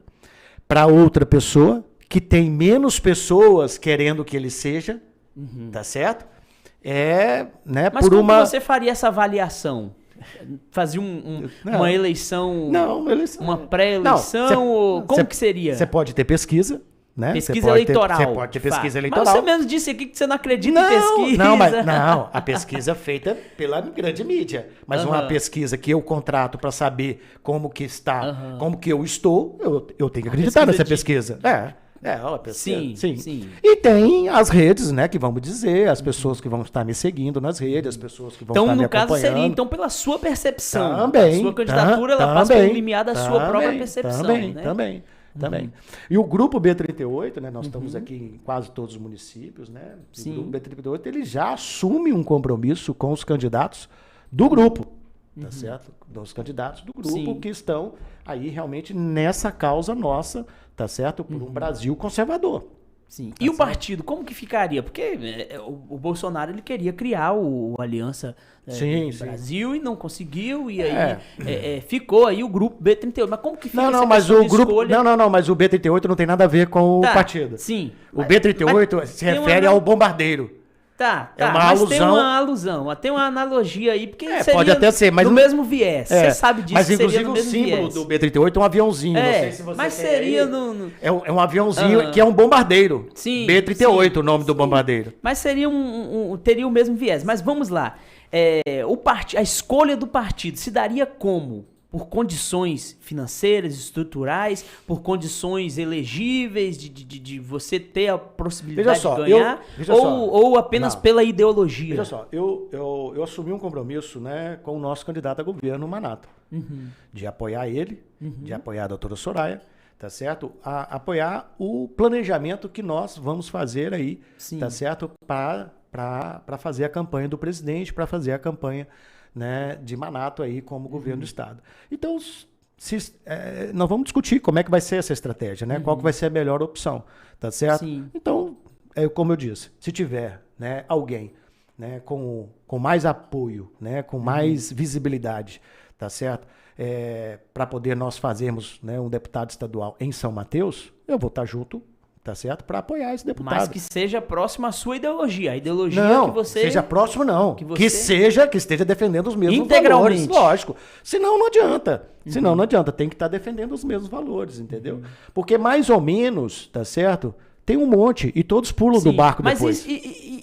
para outra pessoa que tem menos pessoas querendo que ele seja, tá certo? Né, mas como você faria essa avaliação? Fazia uma eleição, uma pré-eleição? Como que seria? Você pode ter pesquisa, né? Pesquisa eleitoral. Você pode ter pesquisa eleitoral. Mas você mesmo disse aqui que você não acredita em pesquisa. Não, a pesquisa é feita pela grande mídia. Mas uma pesquisa que eu contrato para saber como que está, como que eu estou, eu tenho que acreditar nessa pesquisa. Uma pesquisa. Sim. E tem as redes, né, que vão me dizer, as pessoas que vão estar me seguindo nas redes, as pessoas que vão estar me acompanhando. Então, no caso, seria pela sua percepção. Também. A sua candidatura, ela passa pelo limiar da sua própria percepção. Também. E o Grupo B38, né, nós estamos aqui em quase todos os municípios, né? O Grupo B38, ele já assume um compromisso com os candidatos do grupo, tá certo? Dos candidatos do grupo que estão aí realmente nessa causa nossa, tá certo? Por um Brasil conservador. Sim. E o partido, como que ficaria? Porque o Bolsonaro ele queria criar o Aliança Brasil e não conseguiu, e aí ficou aí o Grupo B38. Mas como que fica mas o grupo mas o B38 não tem nada a ver com o partido. Sim. O B38 se refere ao bombardeiro. Mas tem uma alusão, tem uma analogia aí, porque seria pode até ser, mas no mesmo viés. Você sabe disso. Mas inclusive o símbolo do B38 é um aviãozinho. Não sei se você mas seria É um aviãozinho que é um bombardeiro. Sim. B38 o nome do bombardeiro. Mas seria teria o mesmo viés. Mas vamos lá. A escolha do partido se daria como? Por condições financeiras, estruturais, por condições elegíveis, de você ter a possibilidade de ganhar, ou apenas pela ideologia? Veja só, eu assumi um compromisso, né, com o nosso candidato a governo, Manato, de apoiar ele, de apoiar a doutora Soraya, tá certo? Apoiar o planejamento que nós vamos fazer aí, tá certo? Para fazer a campanha do presidente, para fazer a campanha, né, de Manato aí como governo do estado. Então, nós vamos discutir como é que vai ser essa estratégia, né? Qual que vai ser a melhor opção, tá certo? Sim. Então, como eu disse, se tiver, né, alguém, né, com mais apoio, né, com mais visibilidade, tá certo? Para poder nós fazermos, né, um deputado estadual em São Mateus, eu vou estar junto, tá certo? Para apoiar esse deputado. Mas que seja próximo à sua ideologia. A ideologia não, que você... seja próximo não. Que esteja defendendo os mesmos integralmente. valores. Lógico. Senão não adianta. Senão não adianta. Tem que estar defendendo os mesmos valores, entendeu? Porque mais ou menos, tá certo? Tem um monte e todos pulam do barco depois. Mas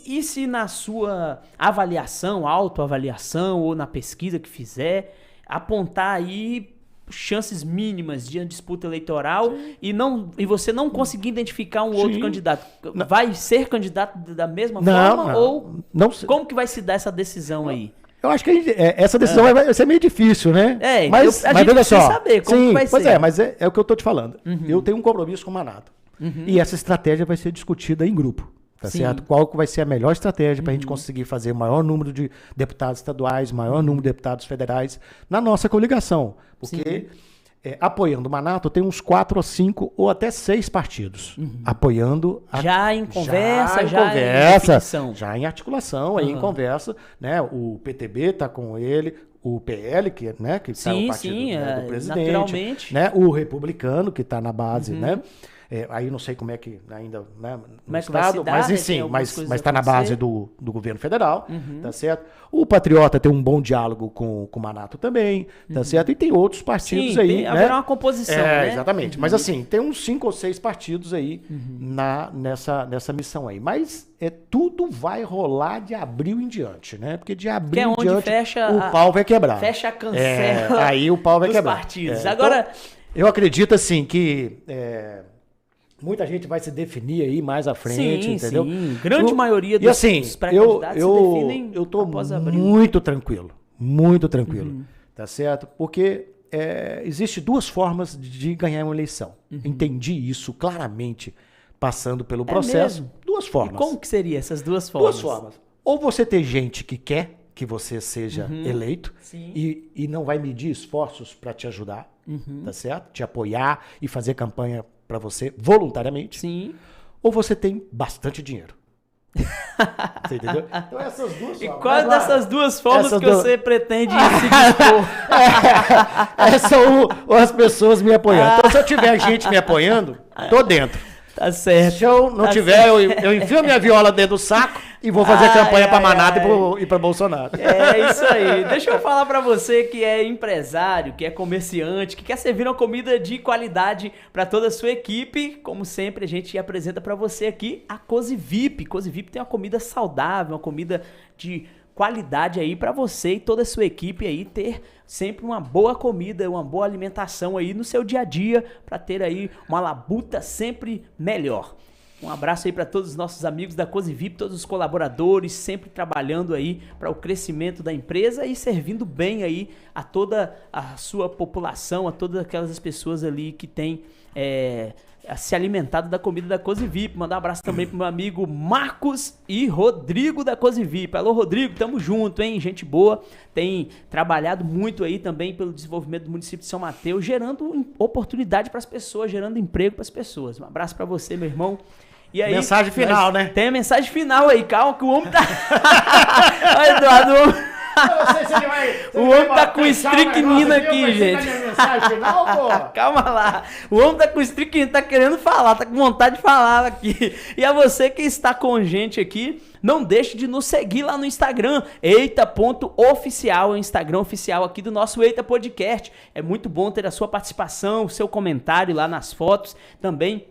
e se na sua avaliação, autoavaliação ou na pesquisa que fizer, apontar aí chances mínimas de disputa eleitoral e você não conseguir identificar um outro candidato, vai ser candidato da mesma forma? Ou como que vai se dar essa decisão aí? Eu acho que essa decisão vai ser meio difícil, né? Mas a gente precisa saber como que vai ser. Pois mas é o que eu tô te falando. Eu tenho um compromisso com o Manato. E essa estratégia vai ser discutida em grupo. Tá certo? Qual que vai ser a melhor estratégia para a gente conseguir fazer o maior número de deputados estaduais, maior número de deputados federais na nossa coligação. Porque apoiando o Manato, tem uns 4 ou 5 ou até 6 partidos apoiando. Já em conversa, já em articulação, aí em conversa. Né? O PTB está com ele, o PL, que está o partido do presidente, naturalmente. né? O republicano, que está na base, né? aí não sei como é que ainda, né, no Como é que vai estado, se dar, mas né? sim, Tem algumas mas coisas está na acontecer. base do governo federal, tá certo? O Patriota tem um bom diálogo com o Manato também, tá certo? E tem outros partidos Sim, aí, tem, né? haverá uma composição, né? Exatamente. Mas assim, tem uns 5 ou 6 partidos aí nessa missão aí. Mas tudo vai rolar de abril em diante, né? Porque de Que é abril em onde diante fecha o pau vai quebrar. Fecha a cancela aí o pau vai dos quebrar. partidos. Então, Agora, eu acredito assim que muita gente vai se definir aí mais à frente, sim, entendeu? sim. Grande maioria E assim, dos pré-candidatos se definem eu tô após abril. muito tranquilo, tá certo? Porque existe 2 formas de ganhar uma eleição. Entendi isso claramente passando pelo processo. mesmo? 2 E formas. como que seria essas duas formas? 2 formas. Ou você ter gente que quer que você seja eleito Sim. e não vai medir esforços para te ajudar, tá certo? Te apoiar e fazer campanha para você voluntariamente. Sim. Ou você tem bastante dinheiro. Você entendeu? Então essas 2 E formas. quais Mas, dessas duas formas essas que duas- você pretende se dispor? São as pessoas me apoiando. Então, se eu tiver gente me apoiando, tô dentro. Tá certo. Se eu não Tá tiver, certo. eu enfio a minha viola dentro do saco e vou fazer Ai, campanha pra ai, Manada ai. e pra Bolsonaro. É isso aí. Deixa eu falar pra você que é empresário, que é comerciante, que quer servir uma comida de qualidade pra toda a sua equipe. Como sempre, a gente apresenta pra você aqui a Cozi VIP. Cozi VIP tem uma comida saudável, uma comida de qualidade aí pra você e toda a sua equipe aí ter sempre uma boa comida, uma boa alimentação aí no seu dia a dia pra ter aí uma labuta sempre melhor. Um abraço aí para todos os nossos amigos da Cozi VIP, todos os colaboradores, sempre trabalhando aí para o crescimento da empresa e servindo bem aí a toda a sua população, a todas aquelas pessoas ali que têm se alimentado da comida da Cozi VIP. Mandar um abraço também pro meu amigo Marcos e Rodrigo da Cozi VIP. Alô, Rodrigo, tamo junto, hein? Gente boa, tem trabalhado muito aí também pelo desenvolvimento do município de São Mateus, gerando oportunidade para as pessoas, gerando emprego para as pessoas. Um abraço para você, meu irmão. E aí, Mensagem final, né? Tem a mensagem final aí, calma que o homem tá... Olha, Eduardo, o homem... Eu não sei se ele vai. O homem tá com estricnina aqui, gente. Mensagem final, porra. Calma lá. O homem tá com estricnina, tá querendo falar, tá com vontade de falar aqui. E a você que está com a gente aqui, não deixe de nos seguir lá no Instagram, eita.oficial, é o Instagram oficial aqui do nosso Eita Podcast. É muito bom ter a sua participação, o seu comentário lá nas fotos, também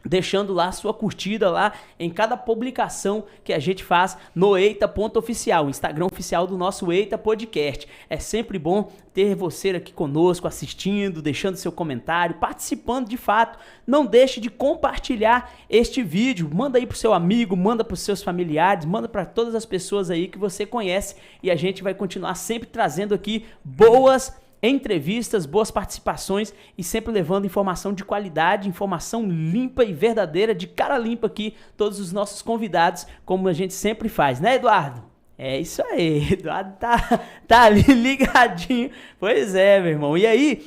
deixando lá a sua curtida lá em cada publicação que a gente faz no eita.oficial, o Instagram oficial do nosso Eita Podcast. É sempre bom ter você aqui conosco, assistindo, deixando seu comentário, participando de fato. Não deixe de compartilhar este vídeo. Manda aí pro seu amigo, manda pros seus familiares, manda para todas as pessoas aí que você conhece e a gente vai continuar sempre trazendo aqui boas entrevistas, boas participações e sempre levando informação de qualidade, informação limpa e verdadeira, de cara limpa aqui, todos os nossos convidados, como a gente sempre faz, né, Eduardo? É isso aí, Eduardo tá ali ligadinho. Pois é, meu irmão. E aí,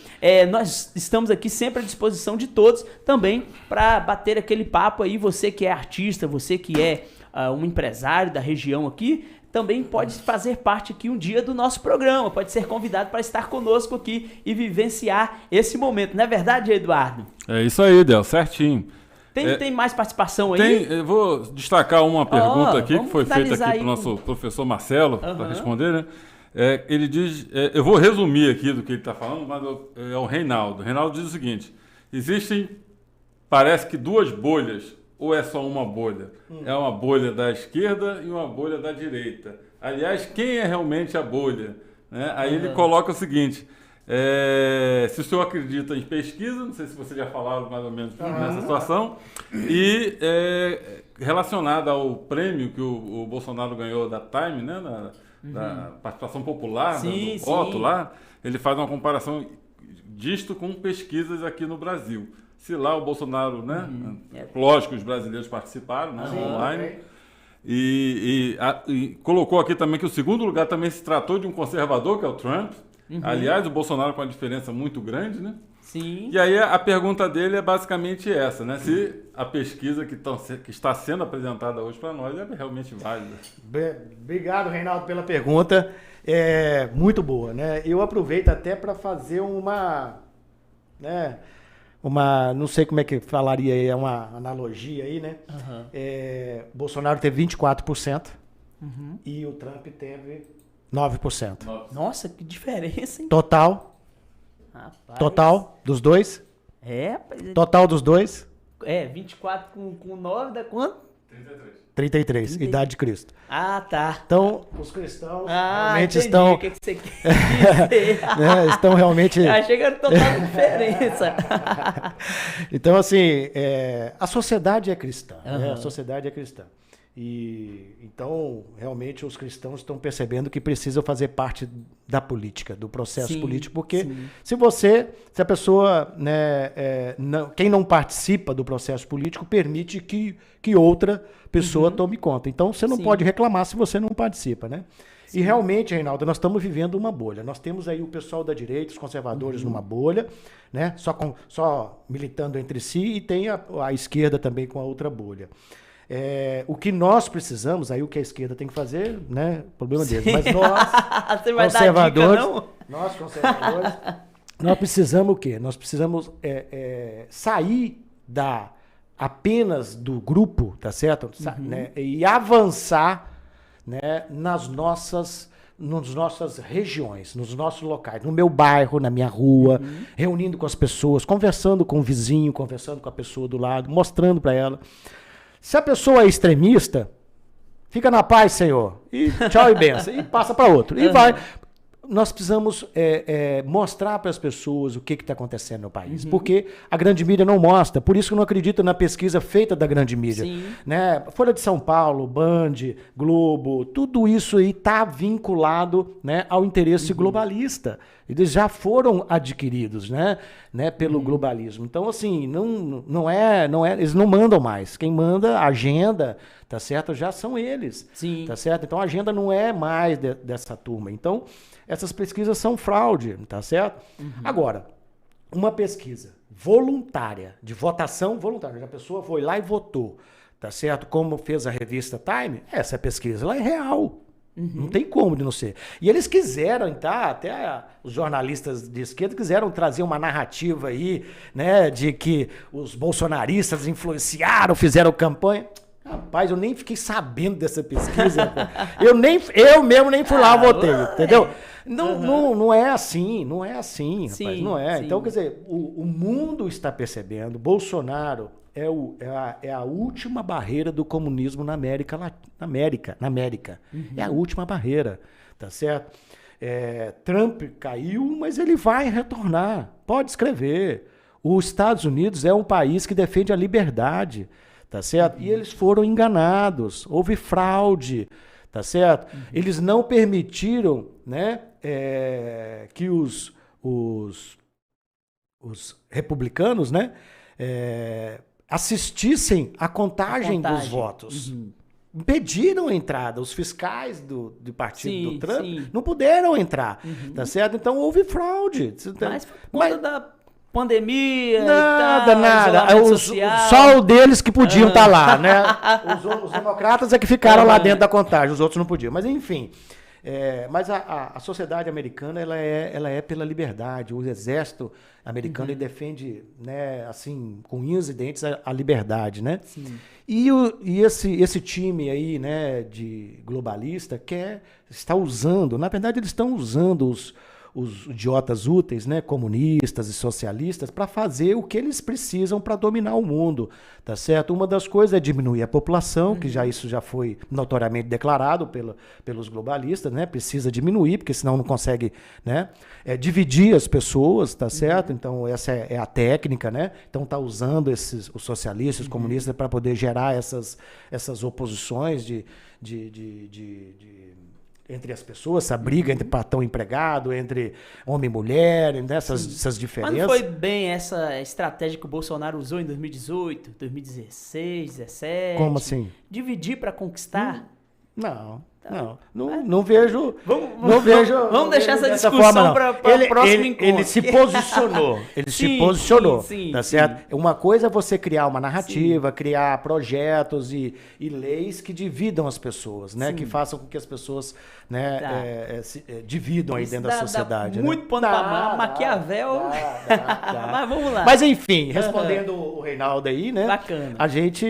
nós estamos aqui sempre à disposição de todos também para bater aquele papo aí, você que é artista, você que é um empresário da região aqui, também pode fazer parte aqui um dia do nosso programa, pode ser convidado para estar conosco aqui e vivenciar esse momento. Não é verdade, Eduardo? É isso aí, Del, certinho. Tem mais participação aí? Eu vou destacar uma pergunta aqui que foi feita aqui aí para o nosso professor Marcelo, para Aham. responder, né? Ele diz, eu vou resumir aqui do que ele está falando, mas é o Reinaldo. O Reinaldo diz o seguinte: existem, parece que 2 bolhas, ou é só uma bolha? É uma bolha da esquerda e uma bolha da direita. Aliás, quem é realmente a bolha? Né? Aí ele coloca o seguinte: se o senhor acredita em pesquisa, não sei se vocês já falaram mais ou menos nessa situação, e relacionada ao prêmio que o Bolsonaro ganhou da Time, né, da participação popular, Sim, do voto sim. lá, ele faz uma comparação disto com pesquisas aqui no Brasil. Se lá o Bolsonaro, né, lógico, os brasileiros participaram, né, online, e colocou aqui também que o segundo lugar também se tratou de um conservador, que é o Trump. Aliás, o Bolsonaro com uma diferença muito grande, né? Sim. E aí a pergunta dele é basicamente essa, né? Se a pesquisa que está sendo apresentada hoje para nós é realmente válida. Obrigado, Reinaldo, pela pergunta. Muito boa, né? Eu aproveito até para fazer não sei como é que falaria aí, é uma analogia aí, né? Bolsonaro teve 24% e o Trump teve 9%. Nossa, que diferença, hein? Total dos dois? Rapaz. Total dos dois? 24 com 9 dá quanto? 33, idade de Cristo. Ah, tá. Então, os cristãos realmente entendi. estão... O que você quer dizer? né, estão realmente... Eu achei que era total diferença. Então, assim, a sociedade é cristã. Né? A sociedade é cristã. E então, realmente, os cristãos estão percebendo que precisam fazer parte da política, do processo político, porque se a pessoa, né, quem não participa do processo político, permite que outra pessoa tome conta. Então, você não pode reclamar se você não participa, né? E realmente, Reinaldo, nós estamos vivendo uma bolha. Nós temos aí o pessoal da direita, os conservadores numa bolha, né? Só militando entre si, e tem a esquerda também com a outra bolha. O que nós precisamos, aí o que a esquerda tem que fazer, né? Problema deles. Mas nós, você vai conservadores, dar dica, não? nós conservadores, nós precisamos o quê? Nós precisamos sair apenas do grupo, tá certo? Né? E avançar, né, nas nossas regiões, nos nossos locais, no meu bairro, na minha rua, reunindo com as pessoas, conversando com o vizinho, conversando com a pessoa do lado, mostrando para ela. Se a pessoa é extremista, fica na paz, Senhor, e tchau e benção, e passa para outro. E vai. Nós precisamos mostrar para as pessoas o que está acontecendo no país, porque a grande mídia não mostra. Por isso que eu não acredito na pesquisa feita da grande mídia. Né? Folha de São Paulo, Band, Globo, tudo isso aí está vinculado, né, ao interesse globalista. Eles já foram adquiridos, né, pelo globalismo. Então, assim, não é, eles não mandam mais. Quem manda a agenda, tá certo? Já são eles. Tá certo? Então a agenda não é mais dessa turma. Então, essas pesquisas são fraude, tá certo? Agora, uma pesquisa voluntária, de votação voluntária, a pessoa foi lá e votou, tá certo? Como fez a revista Time, essa pesquisa ela é real. Não tem como de não ser. E eles quiseram, tá? Até os jornalistas de esquerda quiseram trazer uma narrativa aí, né? De que os bolsonaristas influenciaram, fizeram campanha. Rapaz, eu nem fiquei sabendo dessa pesquisa. eu mesmo nem fui lá, votei, entendeu? Não é assim, rapaz, não é. Então, quer dizer, o mundo está percebendo, Bolsonaro é a última barreira do comunismo na América. É a última barreira, tá certo? Trump caiu, mas ele vai retornar. Pode escrever. Os Estados Unidos é um país que defende a liberdade, tá certo? E eles foram enganados, houve fraude, tá certo? Eles não permitiram, né, que os republicanos, né, assistissem à contagem dos votos. Impediram a entrada. Os fiscais do partido do Trump não puderam entrar, tá certo? Então houve fraude. Mas por conta da pandemia, nada. Social. Só o deles que podiam estar lá, né? Os democratas é que ficaram lá dentro da contagem, os outros não podiam. Mas enfim, mas a sociedade americana ela é pela liberdade. O exército americano ele defende, né, assim, com unhas e dentes a liberdade, né? E esse time aí, né, de globalista está usando, na verdade eles estão usando os idiotas úteis, né, comunistas e socialistas, para fazer o que eles precisam para dominar o mundo, tá certo? Uma das coisas é diminuir a população, que isso já foi notoriamente declarado pelos globalistas, né? Precisa diminuir, porque senão não consegue, né, dividir as pessoas, tá certo? Então essa é a técnica, né? Então tá usando os socialistas, os comunistas para poder gerar essas oposições entre as pessoas, essa briga entre patrão e empregado, entre homem e mulher, essas diferenças. Mas não foi bem essa estratégia que o Bolsonaro usou em 2018, 2016, 2017? Como assim? Dividir para conquistar? Não. Não vejo. Vamos deixar essa discussão para o próximo encontro. Ele se posicionou. Se posicionou. Sim, tá certo? Uma coisa é você criar uma narrativa, criar projetos e leis que dividam as pessoas, né? Que façam com que as pessoas, né, se dividam aí dentro da sociedade. Dá muito pano pra mão, Maquiavel. Dá. Mas vamos lá. Mas enfim, respondendo o Reinaldo aí, né? Bacana. A gente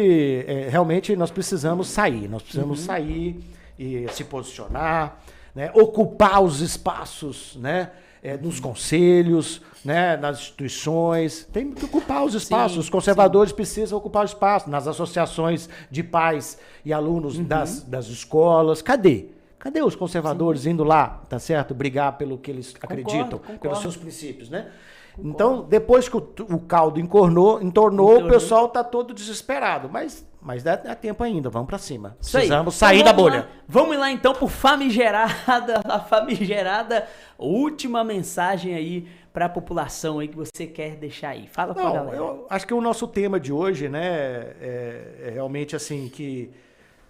realmente nós precisamos sair. Nós precisamos sair e se posicionar, né? Ocupar os espaços, né? Nos conselhos, né? Nas instituições. Tem que ocupar os espaços. Os conservadores precisam ocupar o espaço. Nas associações de pais e alunos das escolas. Cadê os conservadores indo lá, tá certo? Brigar pelo que eles acreditam, pelos seus princípios, né? Então, depois que o caldo entornou, o pessoal tá todo desesperado. Mas dá tempo ainda, vamos para cima. Precisamos sair da bolha. Vamos lá então por a famigerada última mensagem aí para a população aí que você quer deixar aí. Fala com a galera. Eu acho que o nosso tema de hoje, né, é realmente assim que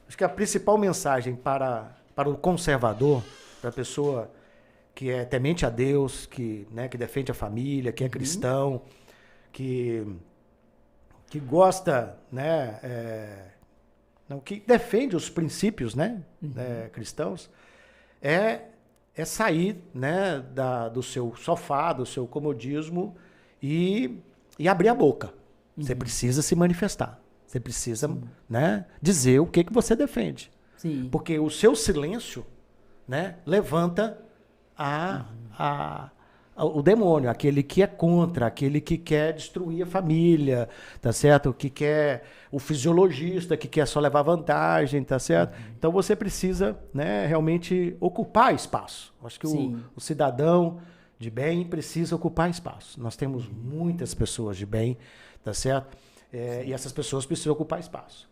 acho que a principal mensagem para o conservador, para a pessoa que é temente a Deus, que defende a família, que é cristão, que gosta, né, que defende os princípios, né, cristãos, é sair, né, do seu sofá, do seu comodismo e abrir a boca. Você precisa se manifestar. Você precisa, né, dizer o que você defende. Sim. Porque o seu silêncio, né, levanta o demônio, aquele que é contra, aquele que quer destruir a família, tá certo? Que quer o fisiologista, que quer só levar vantagem, tá certo? Então você precisa, né, realmente ocupar espaço. Acho que o cidadão de bem precisa ocupar espaço. Nós temos muitas pessoas de bem, tá certo? E essas pessoas precisam ocupar espaço.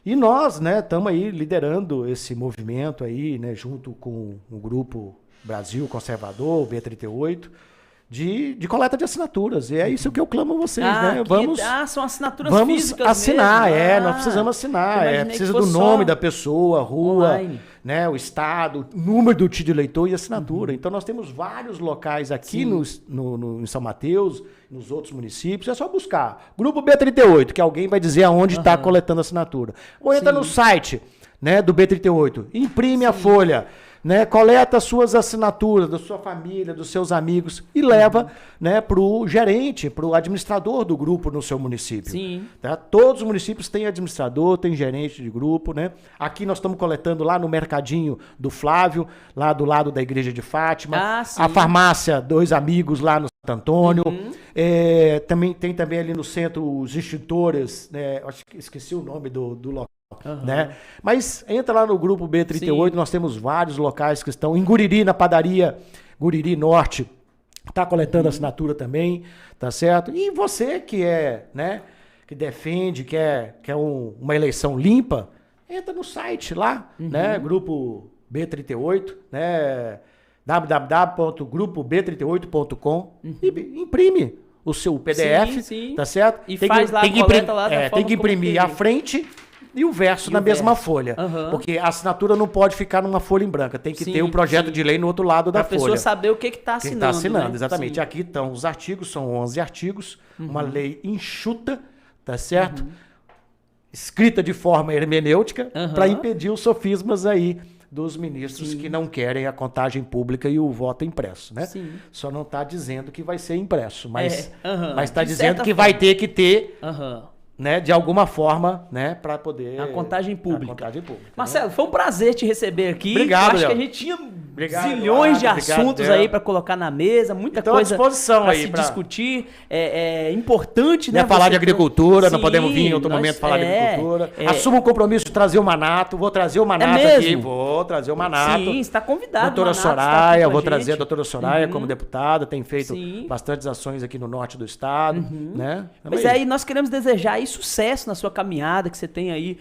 E nós, né, estamos aí liderando esse movimento aí, né, junto com o grupo Brasil Conservador, o B38, de coleta de assinaturas. E é isso que eu clamo a vocês, né? São assinaturas vamos físicas assinar, mesmo. nós precisamos assinar. Precisa do nome da pessoa, rua, né, o estado, número do título de eleitor e assinatura. Então nós temos vários locais aqui em São Mateus, nos outros municípios. É só buscar. Grupo B38, que alguém vai dizer aonde está coletando assinatura. Ou entra no site, né, do B38, imprime a folha, né, coleta as suas assinaturas da sua família, dos seus amigos e leva, né, para o gerente, para o administrador do grupo no seu município. Sim. Tá? Todos os municípios têm administrador, tem gerente de grupo, né? Aqui nós estamos coletando lá no mercadinho do Flávio, lá do lado da igreja de Fátima. A farmácia Dois Amigos lá no Santo Antônio. Tem também ali no centro os extintores, né? Acho que esqueci o nome do local. Né? Mas entra lá no grupo B38, nós temos vários locais que estão em Guriri, na padaria Guriri Norte, está coletando assinatura também, tá certo? E você que né, que defende, quer uma eleição limpa, entra no site lá, né, grupo B38, né, www.grupob38.com e imprime o seu PDF, tá certo? E faz lá a coleta lá da forma tem que imprimir a frente e o verso na mesma folha. Porque a assinatura não pode ficar numa folha em branca. Tem que ter o projeto de lei no outro lado da folha. Para a pessoa saber o que está assinando. Quem está assinando, né? exatamente. Aqui estão os artigos, são 11 artigos. Uma lei enxuta, tá certo? Escrita de forma hermenêutica para impedir os sofismas aí dos ministros que não querem a contagem pública e o voto impresso, né? Só não está dizendo que vai ser impresso, mas está dizendo que vai ter que ter... Né, de alguma forma, né, para poder... A contagem pública. Marcelo, né? foi um prazer te receber aqui. Obrigado, acho que a gente tinha zilhões de assuntos aí para colocar na mesa, muita coisa para se discutir. É importante, né? Falar de agricultura, não podemos vir em outro momento falar de agricultura. Assumo o compromisso de trazer o Manato, vou trazer o Manato aqui, vou trazer o Manato. Sim, está convidado. Doutora Soraya, vou trazer a doutora Soraya como deputada, tem feito bastantes ações aqui no norte do estado, né? Pois é, e nós queremos desejar isso sucesso na sua caminhada, que você tem aí,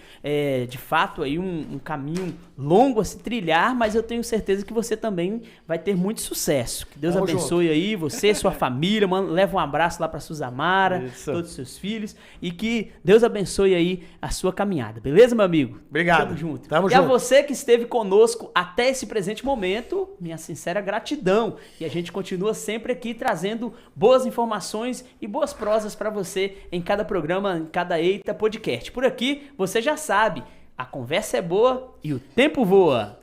de fato, aí um caminho longo a se trilhar, mas eu tenho certeza que você também vai ter muito sucesso. Que Deus abençoe aí você, sua família, mano, leva um abraço lá para Suzamara, todos os seus filhos, e que Deus abençoe aí a sua caminhada, beleza, meu amigo? Obrigado. Tamo junto. Tamo e junto. a você que esteve conosco até esse presente momento, minha sincera gratidão. E a gente continua sempre aqui trazendo boas informações e boas prosas para você em cada programa, em cada Eita Podcast. Por aqui, você já sabe, a conversa é boa e o tempo voa.